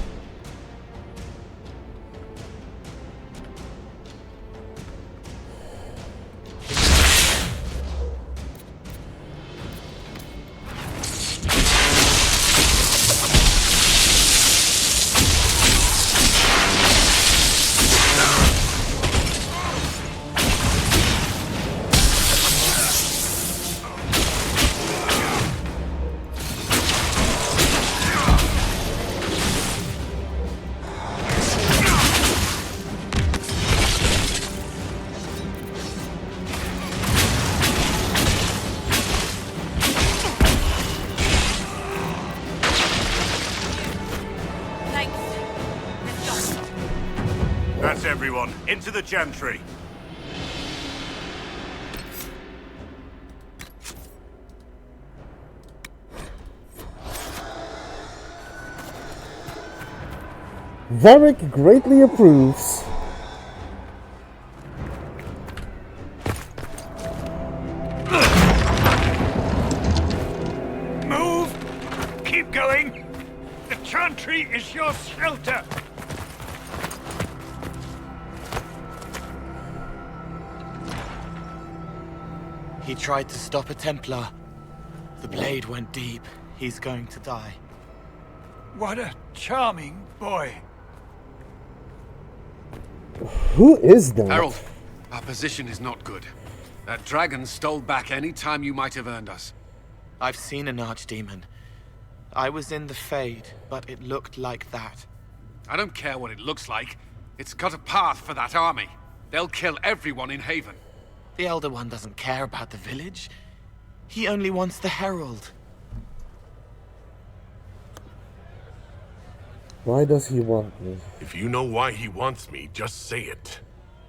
[SPEAKER 11] That's everyone. Into the chantry.
[SPEAKER 1] Varric greatly approves.
[SPEAKER 11] Move! Keep going! The chantry is your shelter!
[SPEAKER 18] He tried to stop a Templar. The blade went deep. He's going to die.
[SPEAKER 11] What a charming boy.
[SPEAKER 1] Who is that?
[SPEAKER 4] Harold, our position is not good. That dragon stole back any time you might have earned us.
[SPEAKER 18] I've seen an archdemon. I was in the Fade, but it looked like that.
[SPEAKER 4] I don't care what it looks like. It's got a path for that army. They'll kill everyone in Haven.
[SPEAKER 18] The Elder One doesn't care about the village. He only wants the Herald.
[SPEAKER 1] Why does he want me?
[SPEAKER 3] If you know why he wants me, just say it.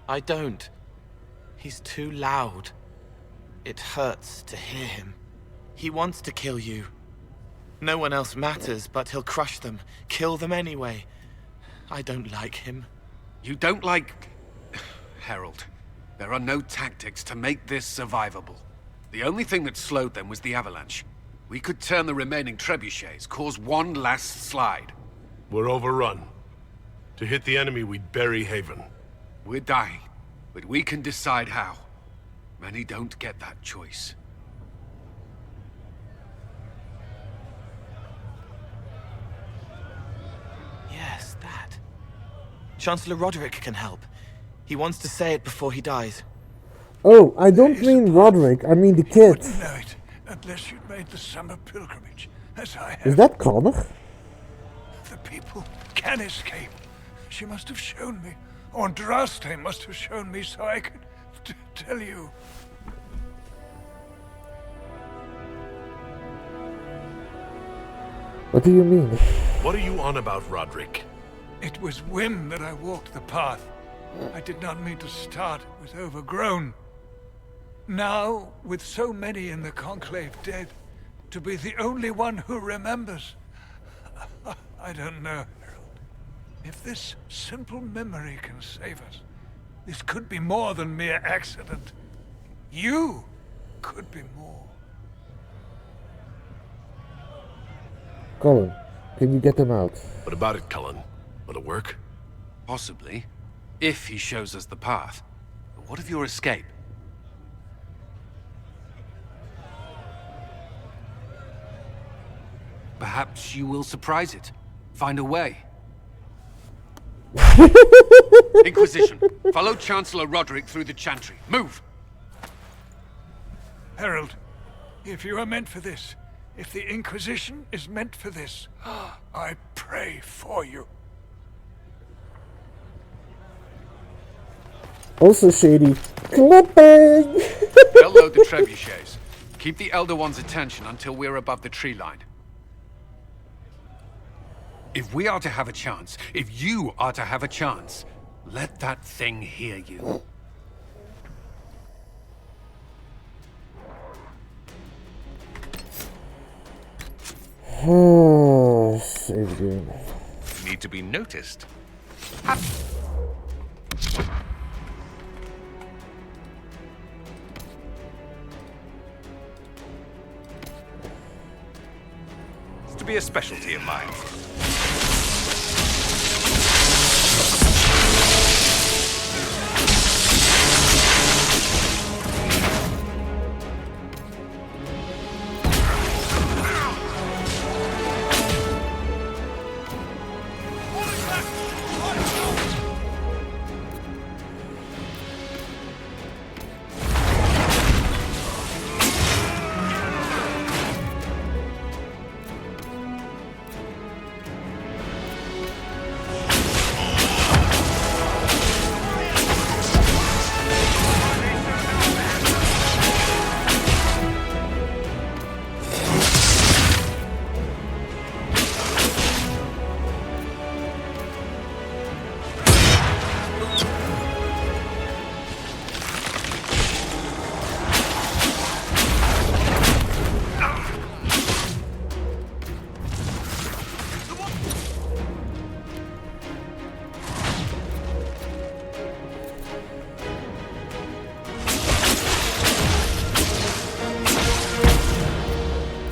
[SPEAKER 18] I don't. He's too loud. It hurts to hear him. He wants to kill you. No one else matters, but he'll crush them, kill them anyway. I don't like him.
[SPEAKER 4] You don't like... Harold, there are no tactics to make this survivable. The only thing that slowed them was the avalanche. We could turn the remaining trebuchets, cause one last slide.
[SPEAKER 3] We're overrun. To hit the enemy, we'd bury Haven.
[SPEAKER 4] We're dying, but we can decide how. Many don't get that choice.
[SPEAKER 18] Yes, that. Chancellor Roderick can help. He wants to say it before he dies.
[SPEAKER 1] Oh, I don't mean Roderick, I mean the kid.
[SPEAKER 11] You wouldn't know it unless you'd made the summer pilgrimage, as I have.
[SPEAKER 1] Is that Connor?
[SPEAKER 11] The people can escape. She must have shown me. Or Andraste must have shown me so I could tell you.
[SPEAKER 1] What do you mean?
[SPEAKER 3] What are you on about, Roderick?
[SPEAKER 21] It was whim that I walked the path. I did not mean to start. It was overgrown. Now, with so many in the Conclave dead, to be the only one who remembers... I don't know, Harold. If this simple memory can save us, this could be more than mere accident. You could be more.
[SPEAKER 1] Cullen, can you get them out?
[SPEAKER 3] What about it, Cullen? Will it work?
[SPEAKER 19] Possibly. If he shows us the path. But what of your escape? Perhaps you will surprise it. Find a way. Inquisition, follow Chancellor Roderick through the Chantry. Move!
[SPEAKER 21] Harold, if you are meant for this, if the Inquisition is meant for this, I pray for you.
[SPEAKER 1] Also shady. Clipping!
[SPEAKER 19] They'll load the trebuchets. Keep the Elder One's attention until we're above the tree line. If we are to have a chance, if you are to have a chance, let that thing hear you.
[SPEAKER 1] Save game.
[SPEAKER 20] Need to be noticed. It's to be a specialty of mine.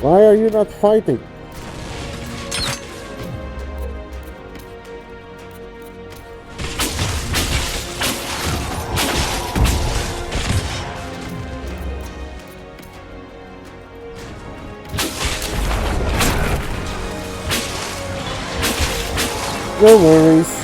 [SPEAKER 1] Why are you not fighting? No worries.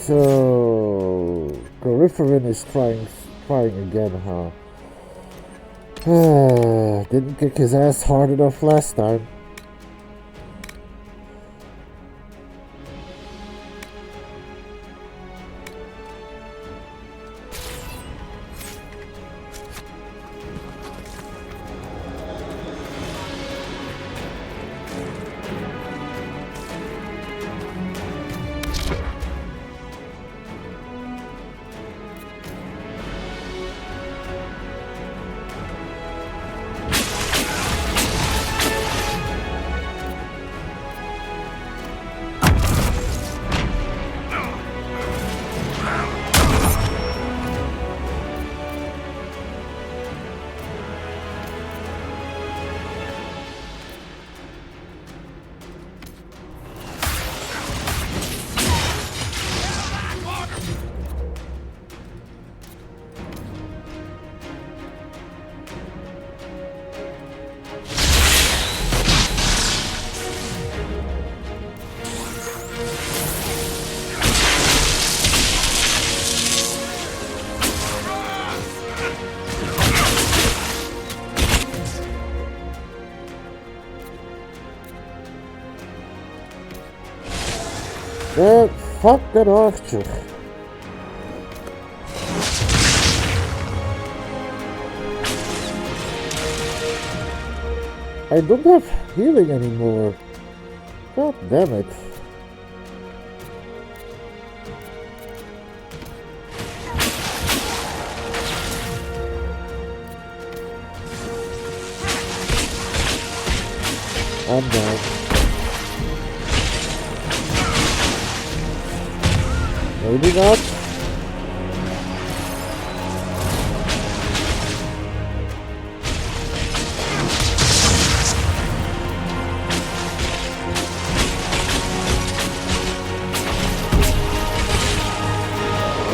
[SPEAKER 1] So Corypherin is trying again, huh? Didn't kick his ass hard enough last time. Fuck that archer. I don't have healing anymore. God damn it. I'm down. Maybe not.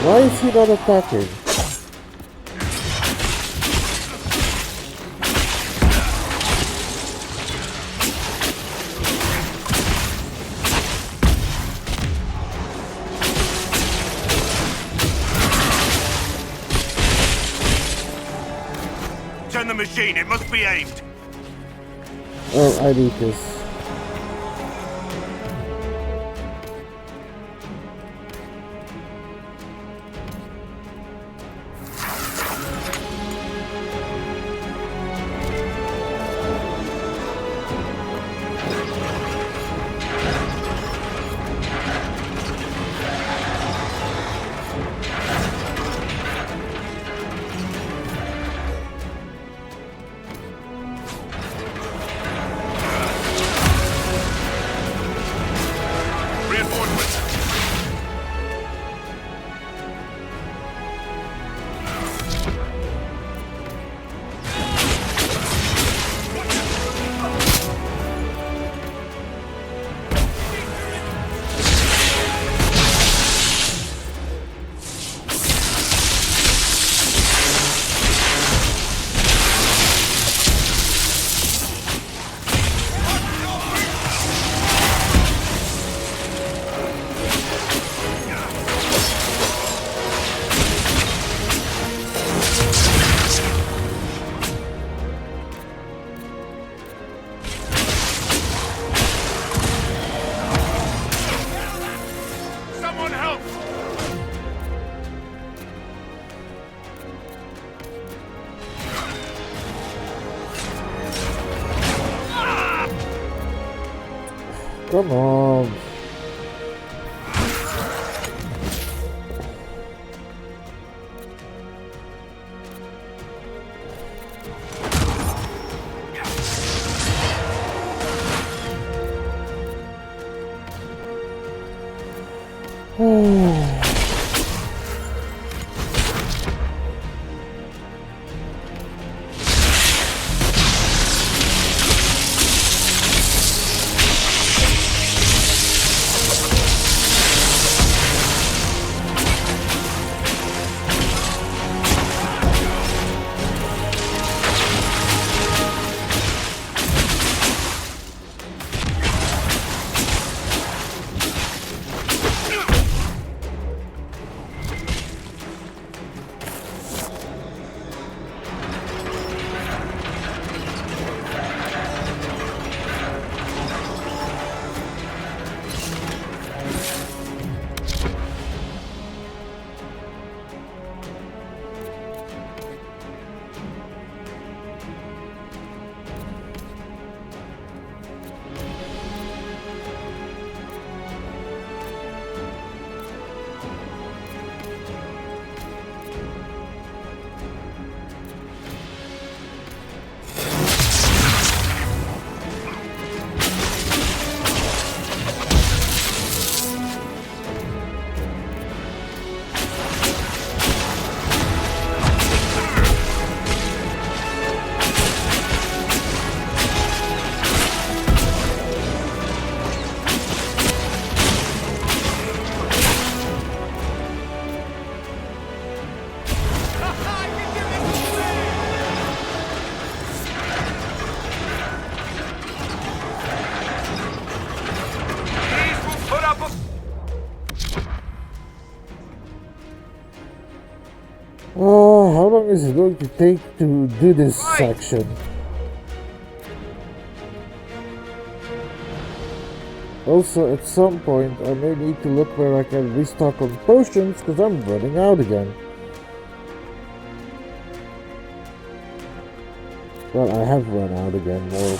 [SPEAKER 1] Why is he not attacking?
[SPEAKER 11] Turn the machine, it must be aimed.
[SPEAKER 1] Oh, I need this. Come on. is it going to take to do this section? Also, at some point, I may need to look where I can restock on potions, because I'm running out again. Well, I have run out again, more.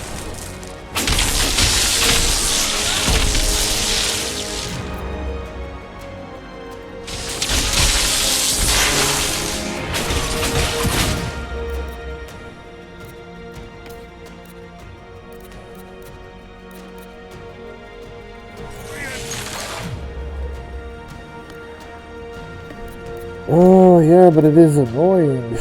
[SPEAKER 1] Oh, yeah, but it is annoying.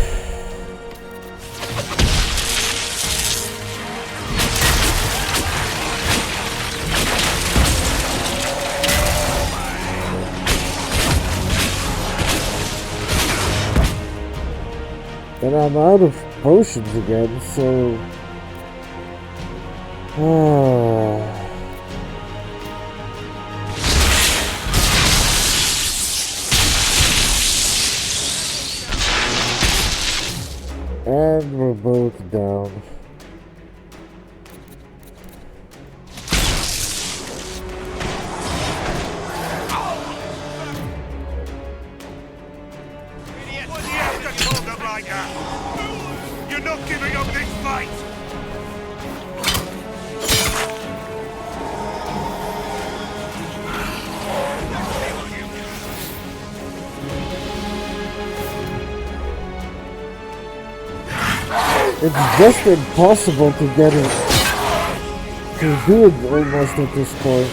[SPEAKER 1] And I'm out of potions again, so... And we're both down.
[SPEAKER 8] You're not giving up this fight!
[SPEAKER 1] It's just impossible to get it to do it almost at this point.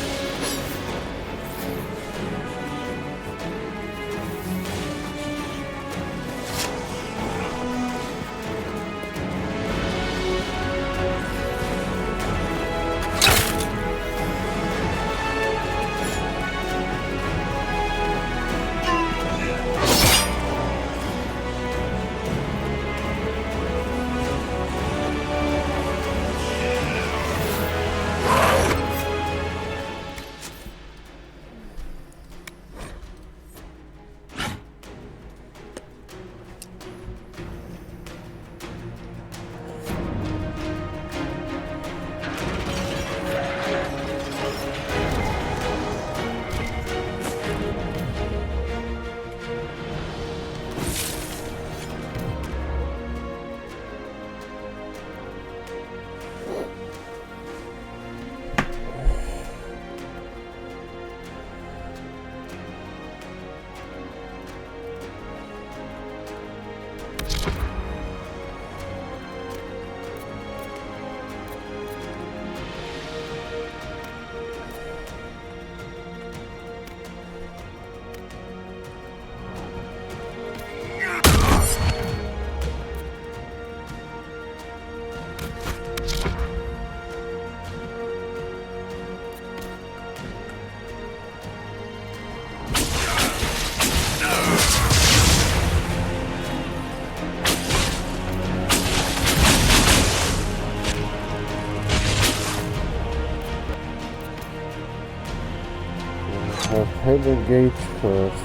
[SPEAKER 1] Hidden gate first.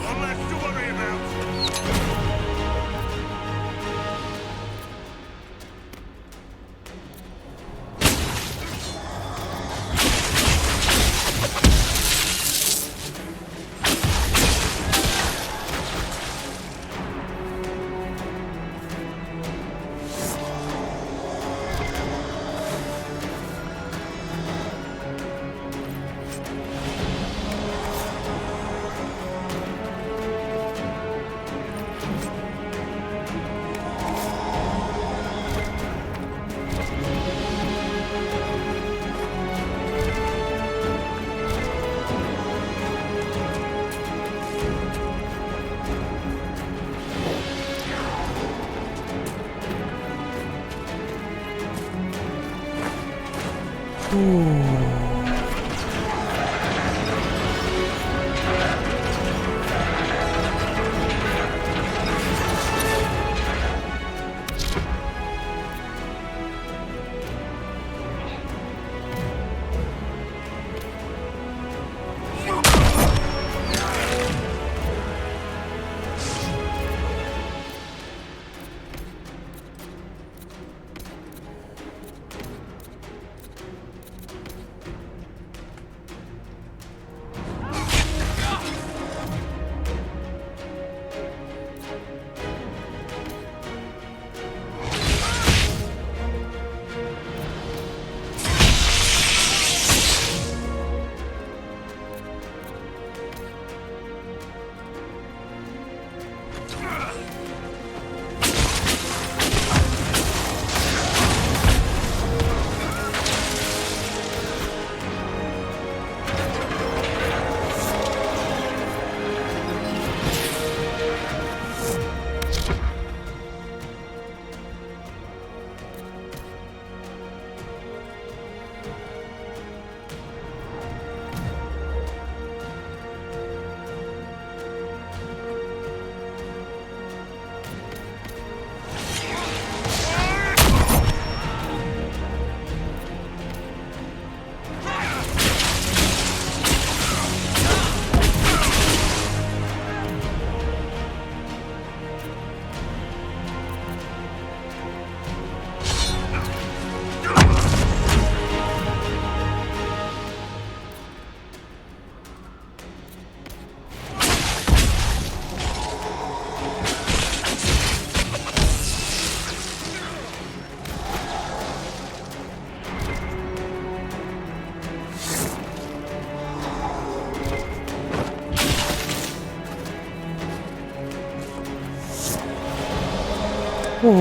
[SPEAKER 13] These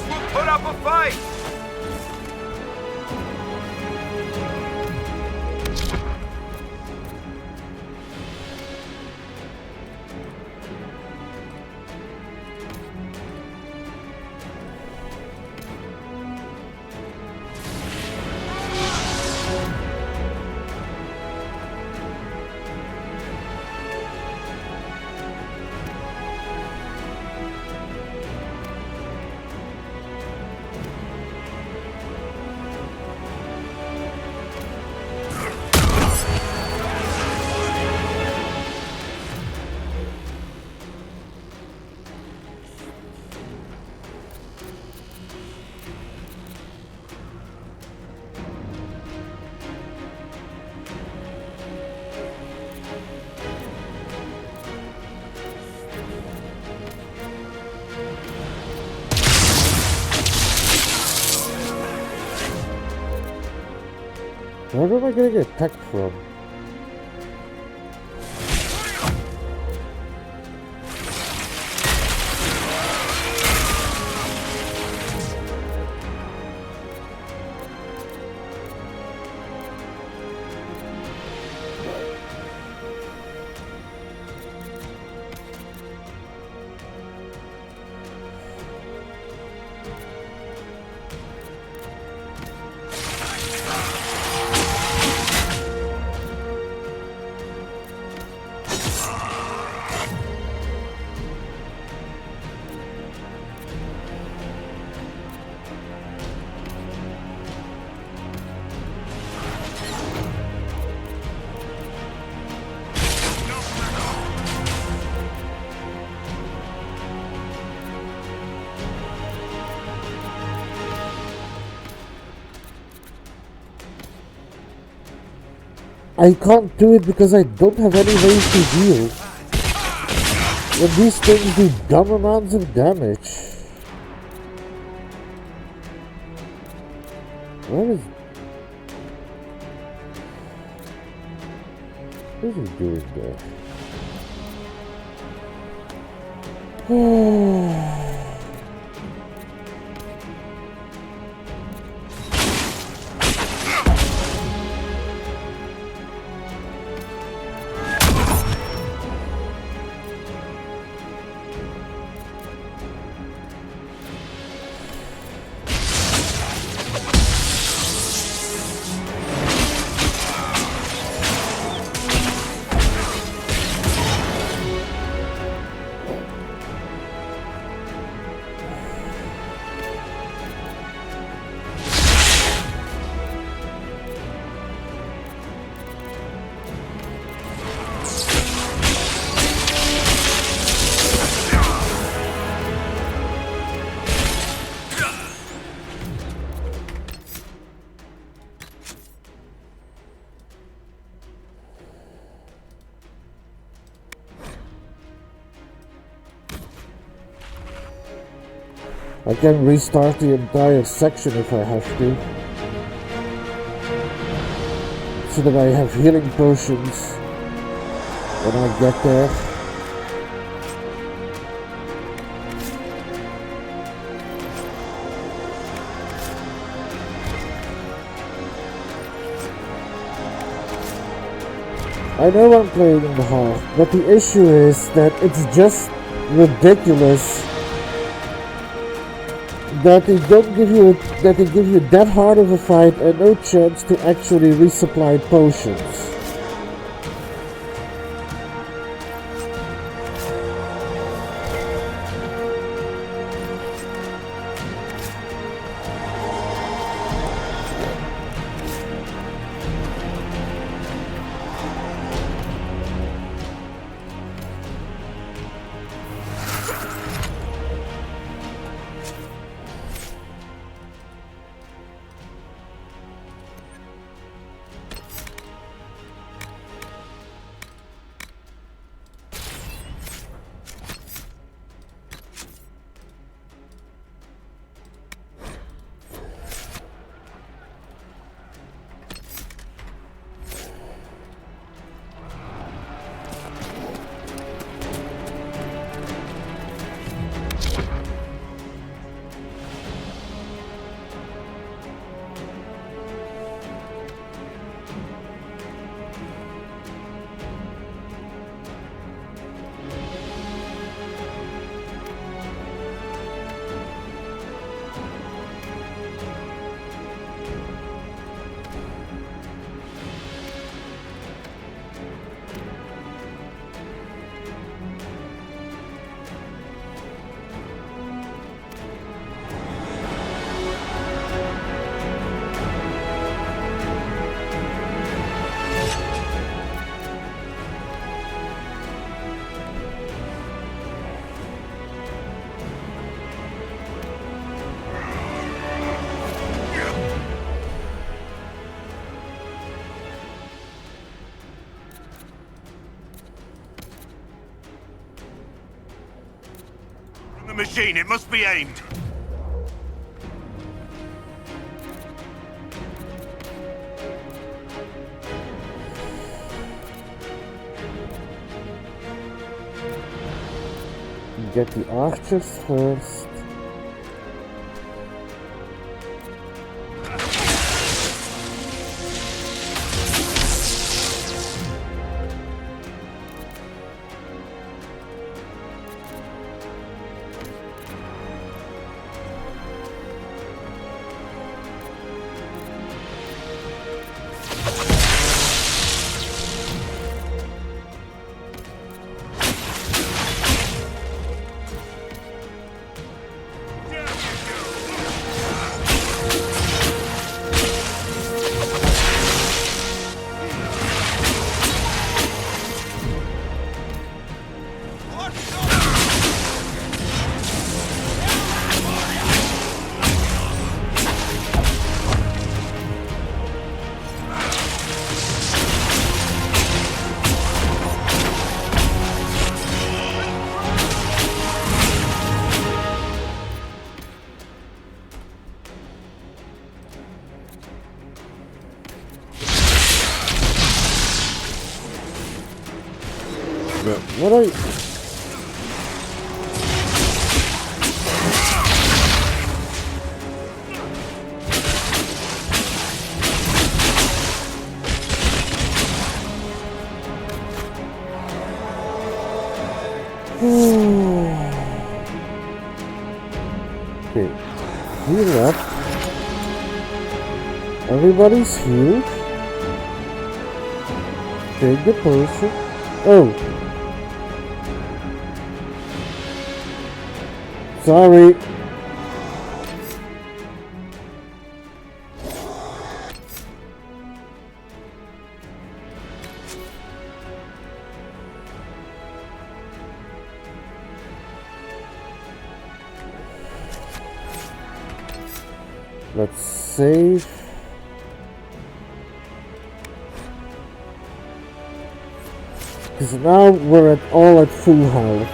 [SPEAKER 13] will put up a fight!
[SPEAKER 1] Where am I gonna get attacked from? I can't do it because I don't have any ways to heal. And these things do dumb amounts of damage. What is he doing there? I can restart the entire section if I have to. So that I have healing potions when I get there. I know I'm playing in the hard, but the issue is that it's just ridiculous that they don't give you that hard of a fight and no chance to actually resupply potions.
[SPEAKER 20] The machine, it must be aimed.
[SPEAKER 1] Get the archers first. What are you? Okay, heal up. Everybody's healed. Take the potion. Oh. Sorry. Let's save. Because now we're all at full health.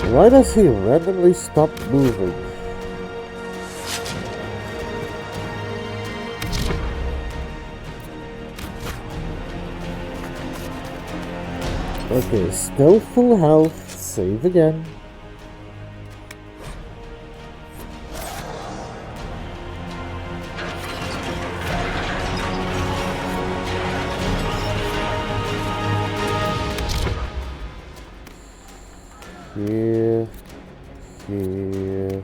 [SPEAKER 1] Why does he randomly stop moving? Okay, still full health. Save again. Here, here,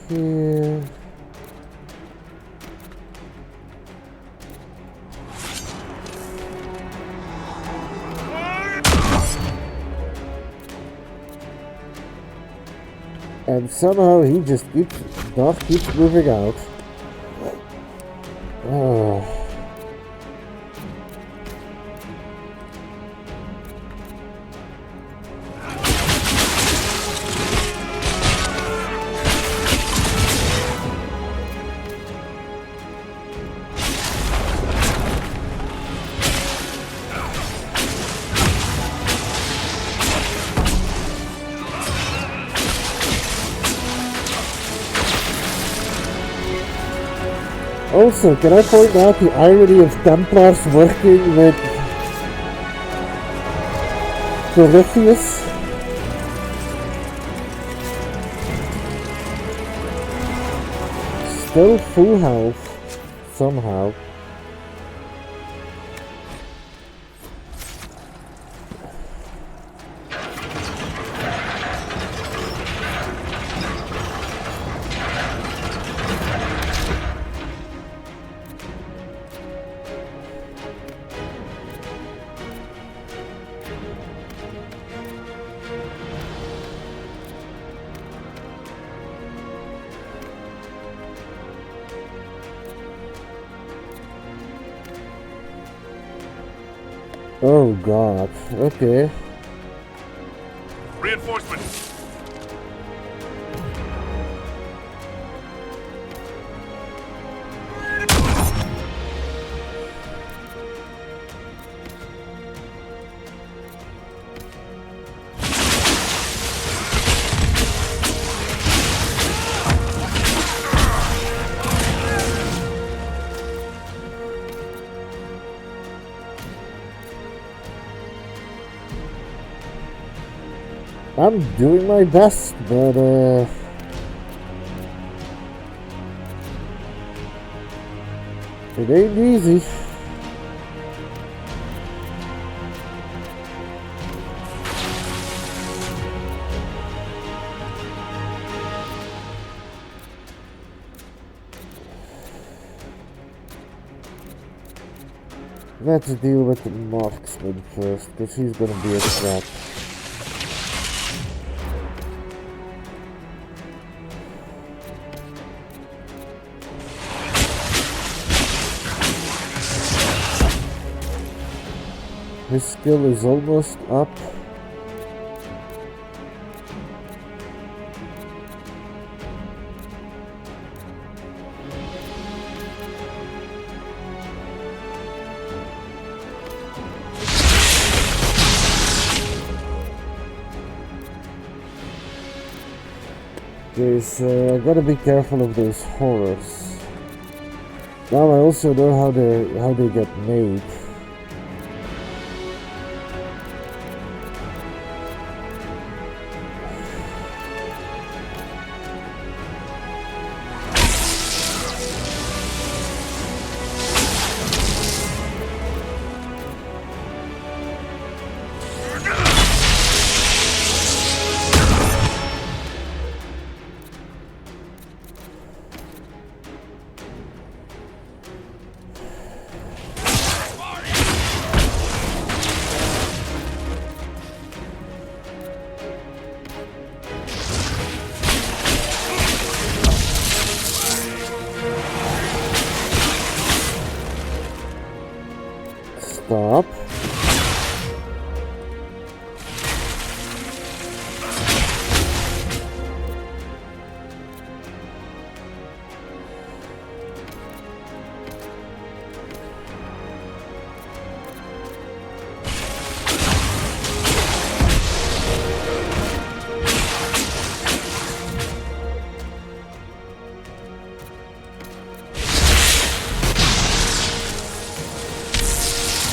[SPEAKER 1] here. And somehow he just keeps moving out. Oh. Also, can I point out the irony of Templars working with Corypheus? still full health, somehow. Oh god, okay.
[SPEAKER 8] Reinforcements!
[SPEAKER 1] I'm doing my best, but it ain't easy. Let's deal with the marksman first, because he's gonna be a threat. His skill is almost up. I gotta be careful of those horrors. Now I also know how they get made. Stop.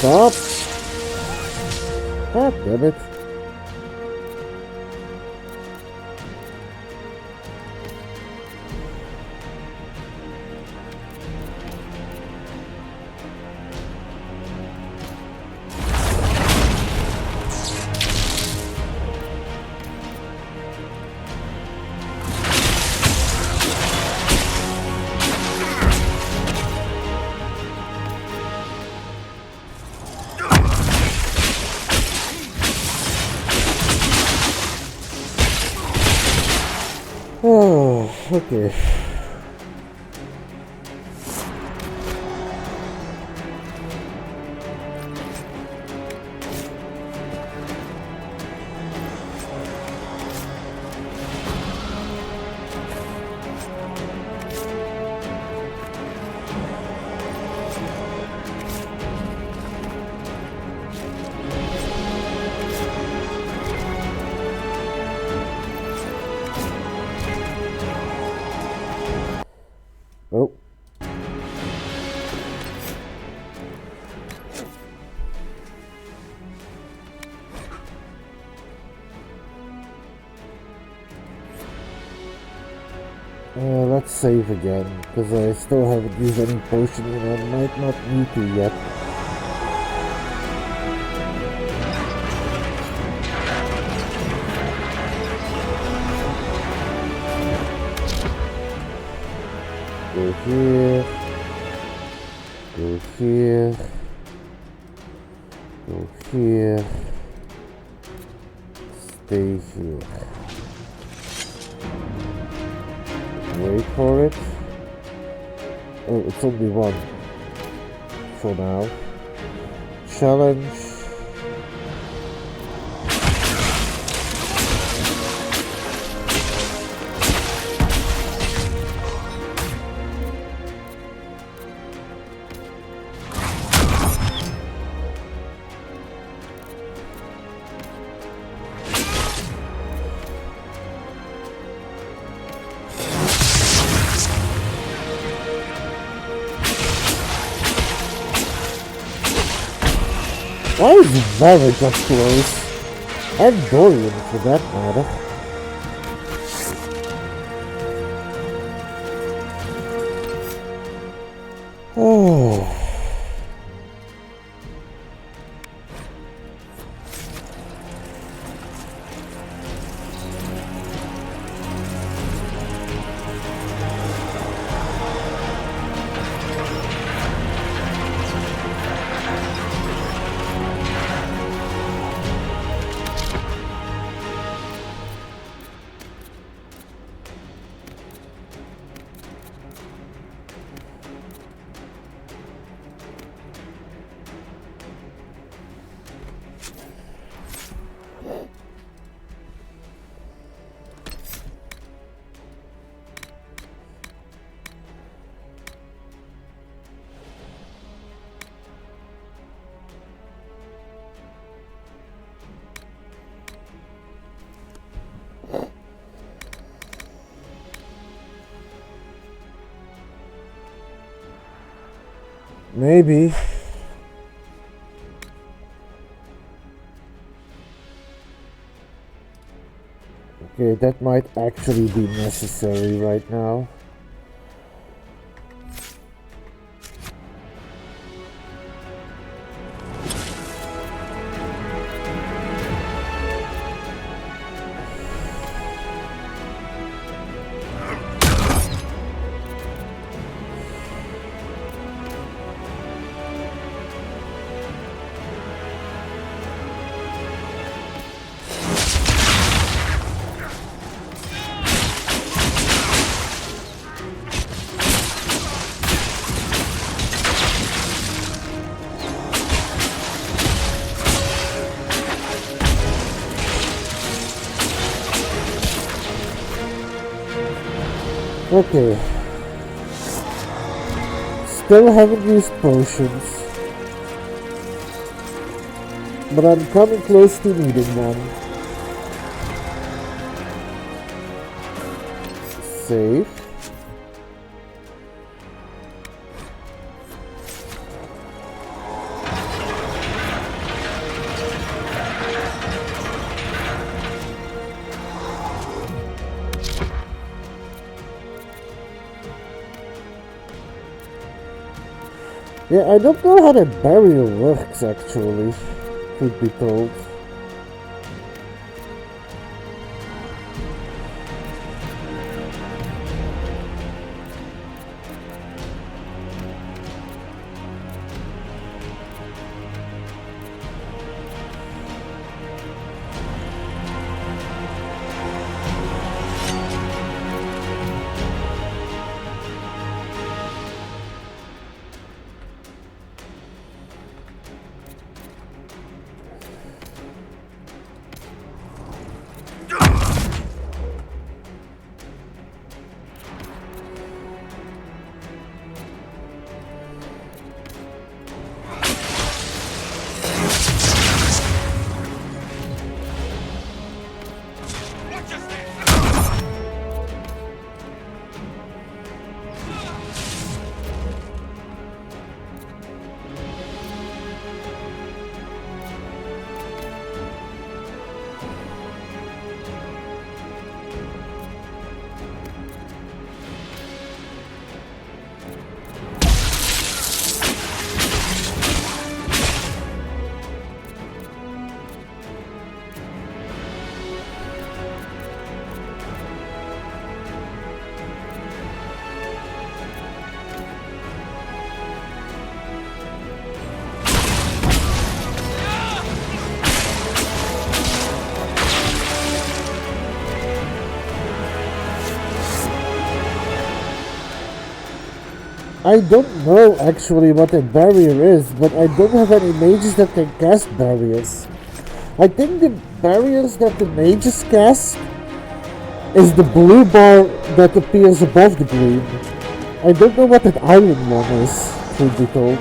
[SPEAKER 1] Stop! God damn it. Oh, okay. Let's save again, because I still haven't used any potion and I might not need to yet. Go here. Go here. Go here. Stay here. Wait for it. Oh, it's only one. For now. Challenge. Why is Varric up close? And Dorian for that matter. Oh. Maybe. Okay, that might actually be necessary right now. Okay. Still haven't used potions. But I'm coming close to needing one. Save. Yeah, I don't know how that barrier works actually, truth be told. I don't know actually what a barrier is, but I don't have any mages that can cast barriers. I think the barriers that the mages cast is the blue bar that appears above the green. I don't know what that iron one is, truth be told.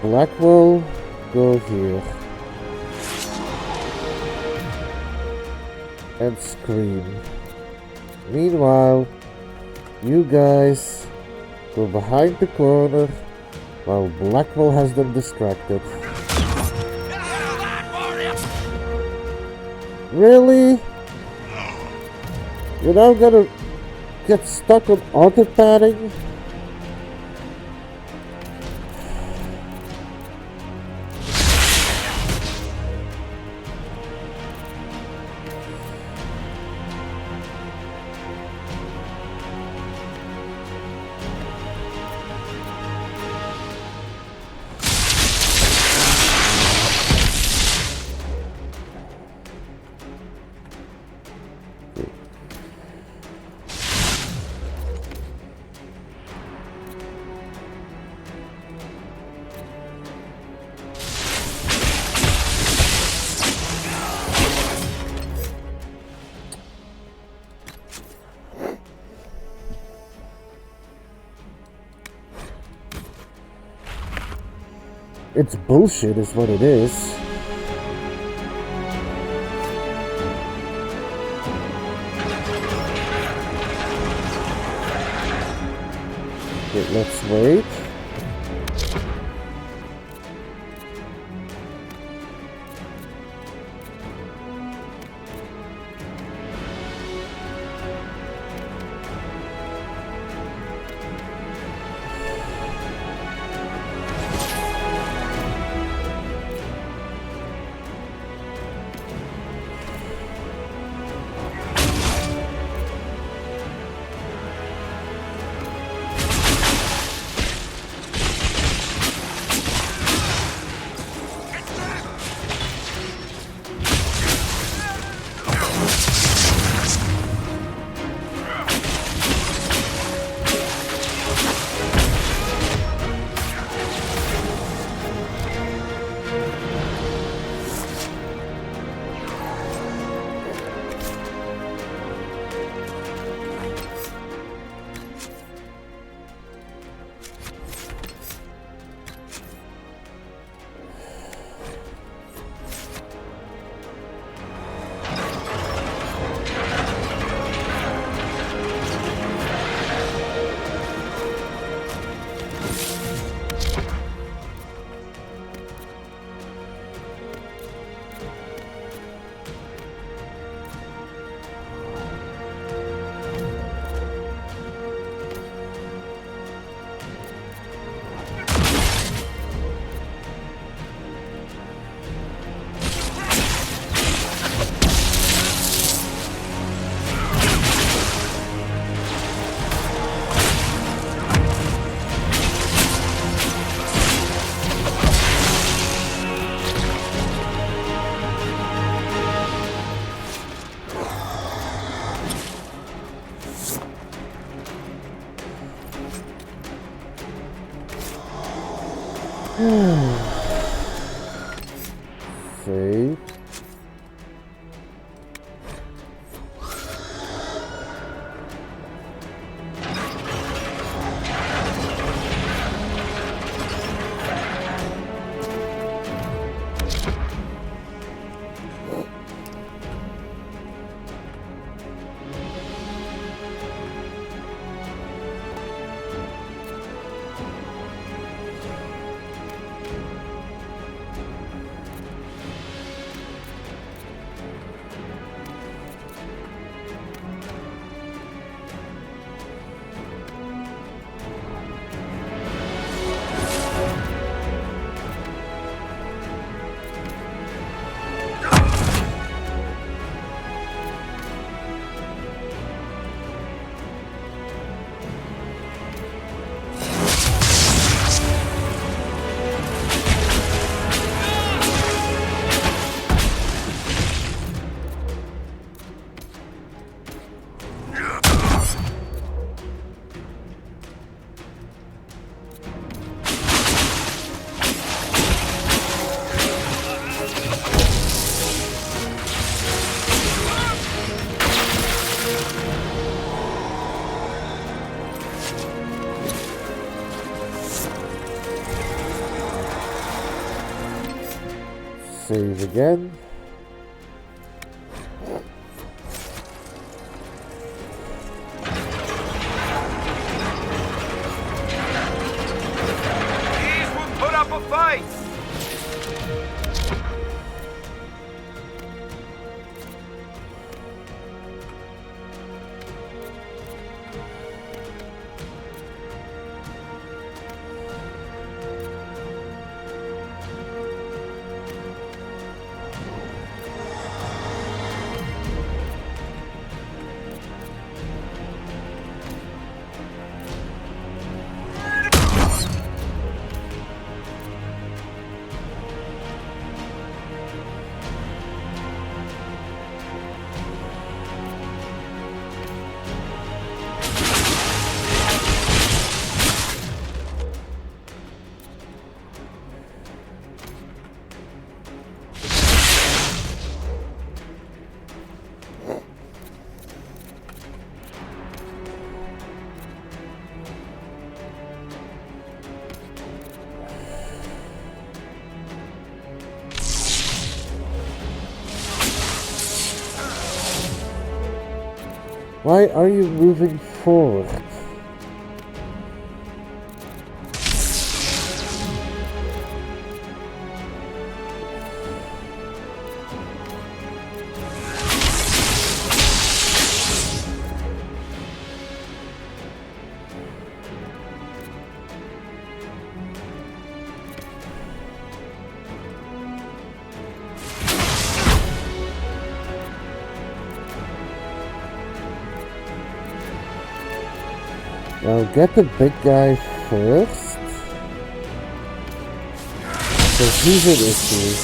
[SPEAKER 1] Blackwell, go here. And scream. Meanwhile, you guys go behind the corner while Blackwell has them distracted. Really? You're now gonna get stuck on auto-padding? It's bullshit is what it is. Okay, let's wait. Save. Save again.
[SPEAKER 13] These will put up a fight!
[SPEAKER 1] Why are you moving forward? Now get the big guy first. Because he's an issue.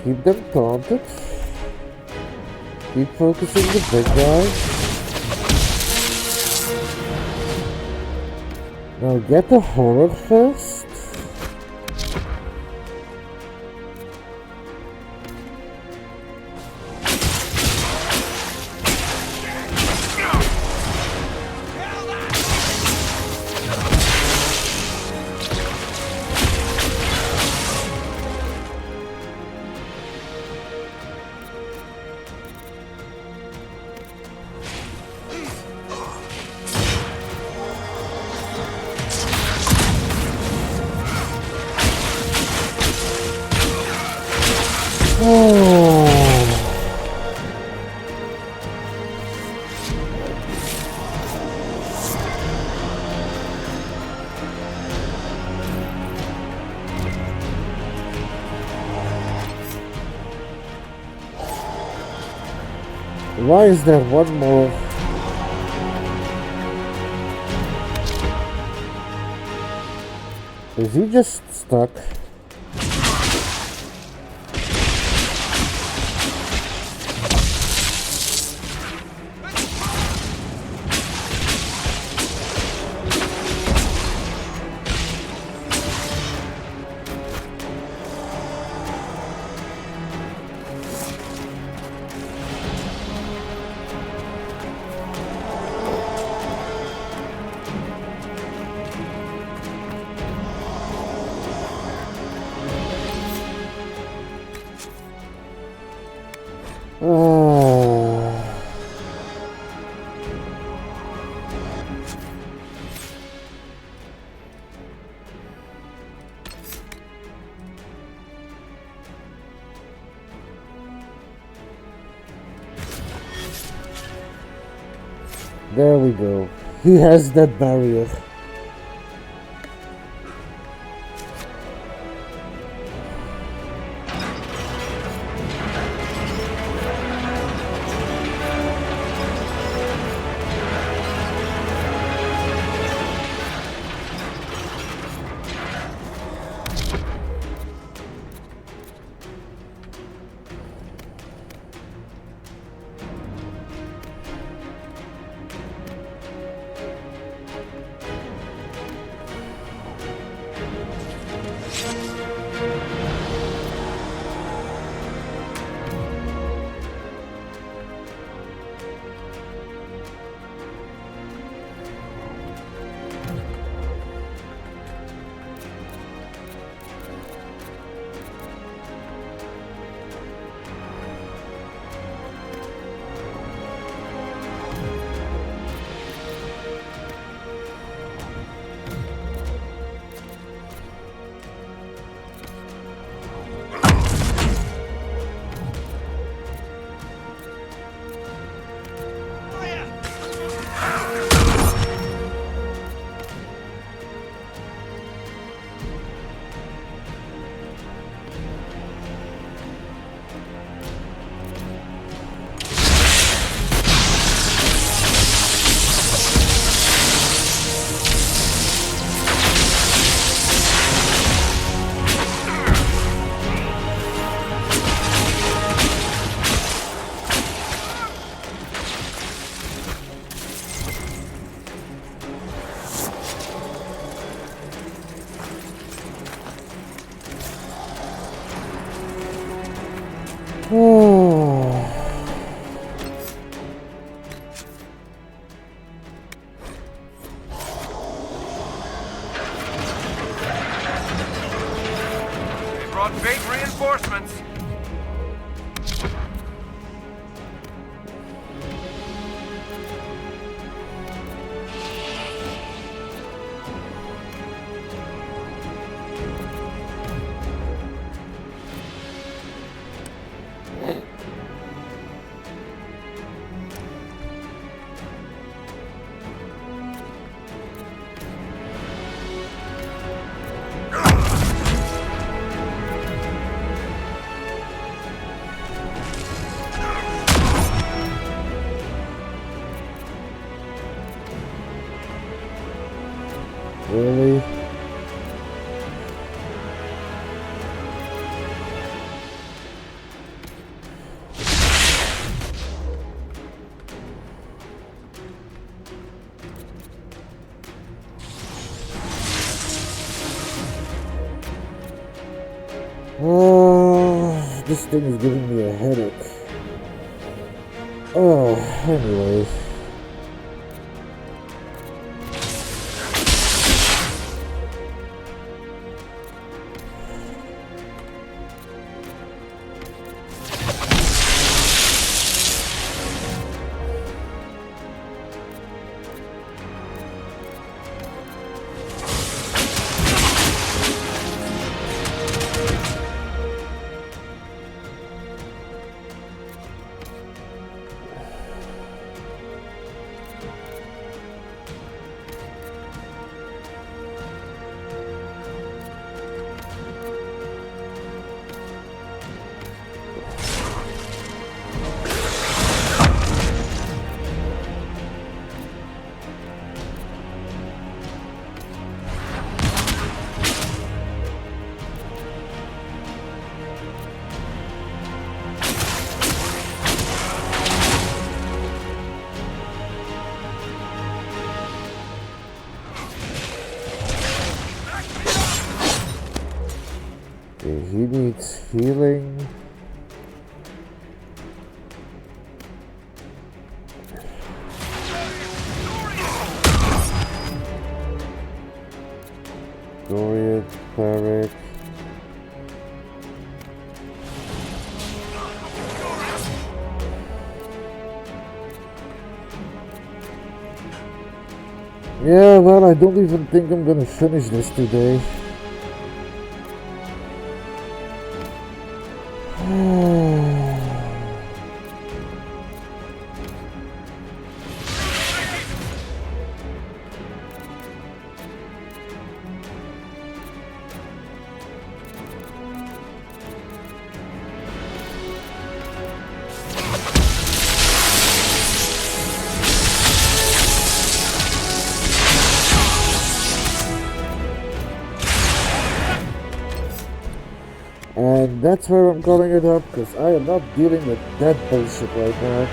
[SPEAKER 1] Keep them taunted. Keep focusing the big guy. Now get the horror first. Why is there one more? Is he just stuck? There we go. He has that barrier.
[SPEAKER 13] They brought big reinforcements.
[SPEAKER 1] Really? Oh, this thing is giving me a headache. Oh, anyways. He needs healing. Dorian, Cleric. Yeah, well, I don't even think I'm gonna finish this today. And that's where I'm calling it up, because I am not dealing with that bullshit right now.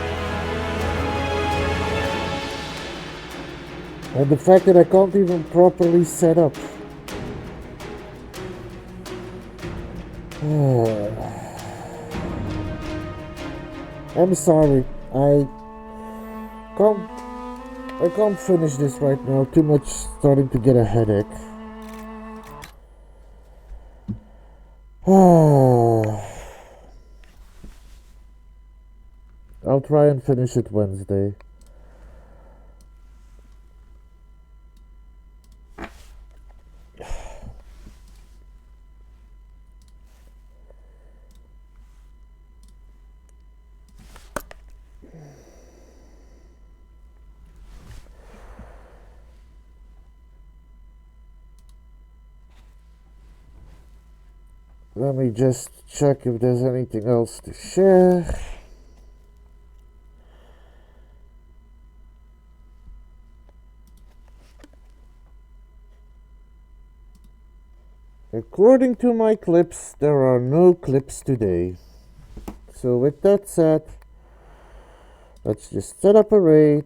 [SPEAKER 1] And the fact that I can't even properly set up. I'm sorry. I can't finish this right now. Too much starting to get a headache. I'll try and finish it Wednesday. Let me just check if there's anything else to share. According to my clips, there are no clips today. So with that said, let's just set up a raid.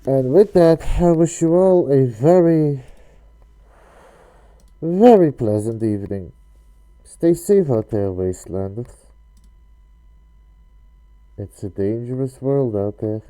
[SPEAKER 1] And with that, I wish you all a very, very pleasant evening. Stay safe out there, Wastelanders. It's a dangerous world out there.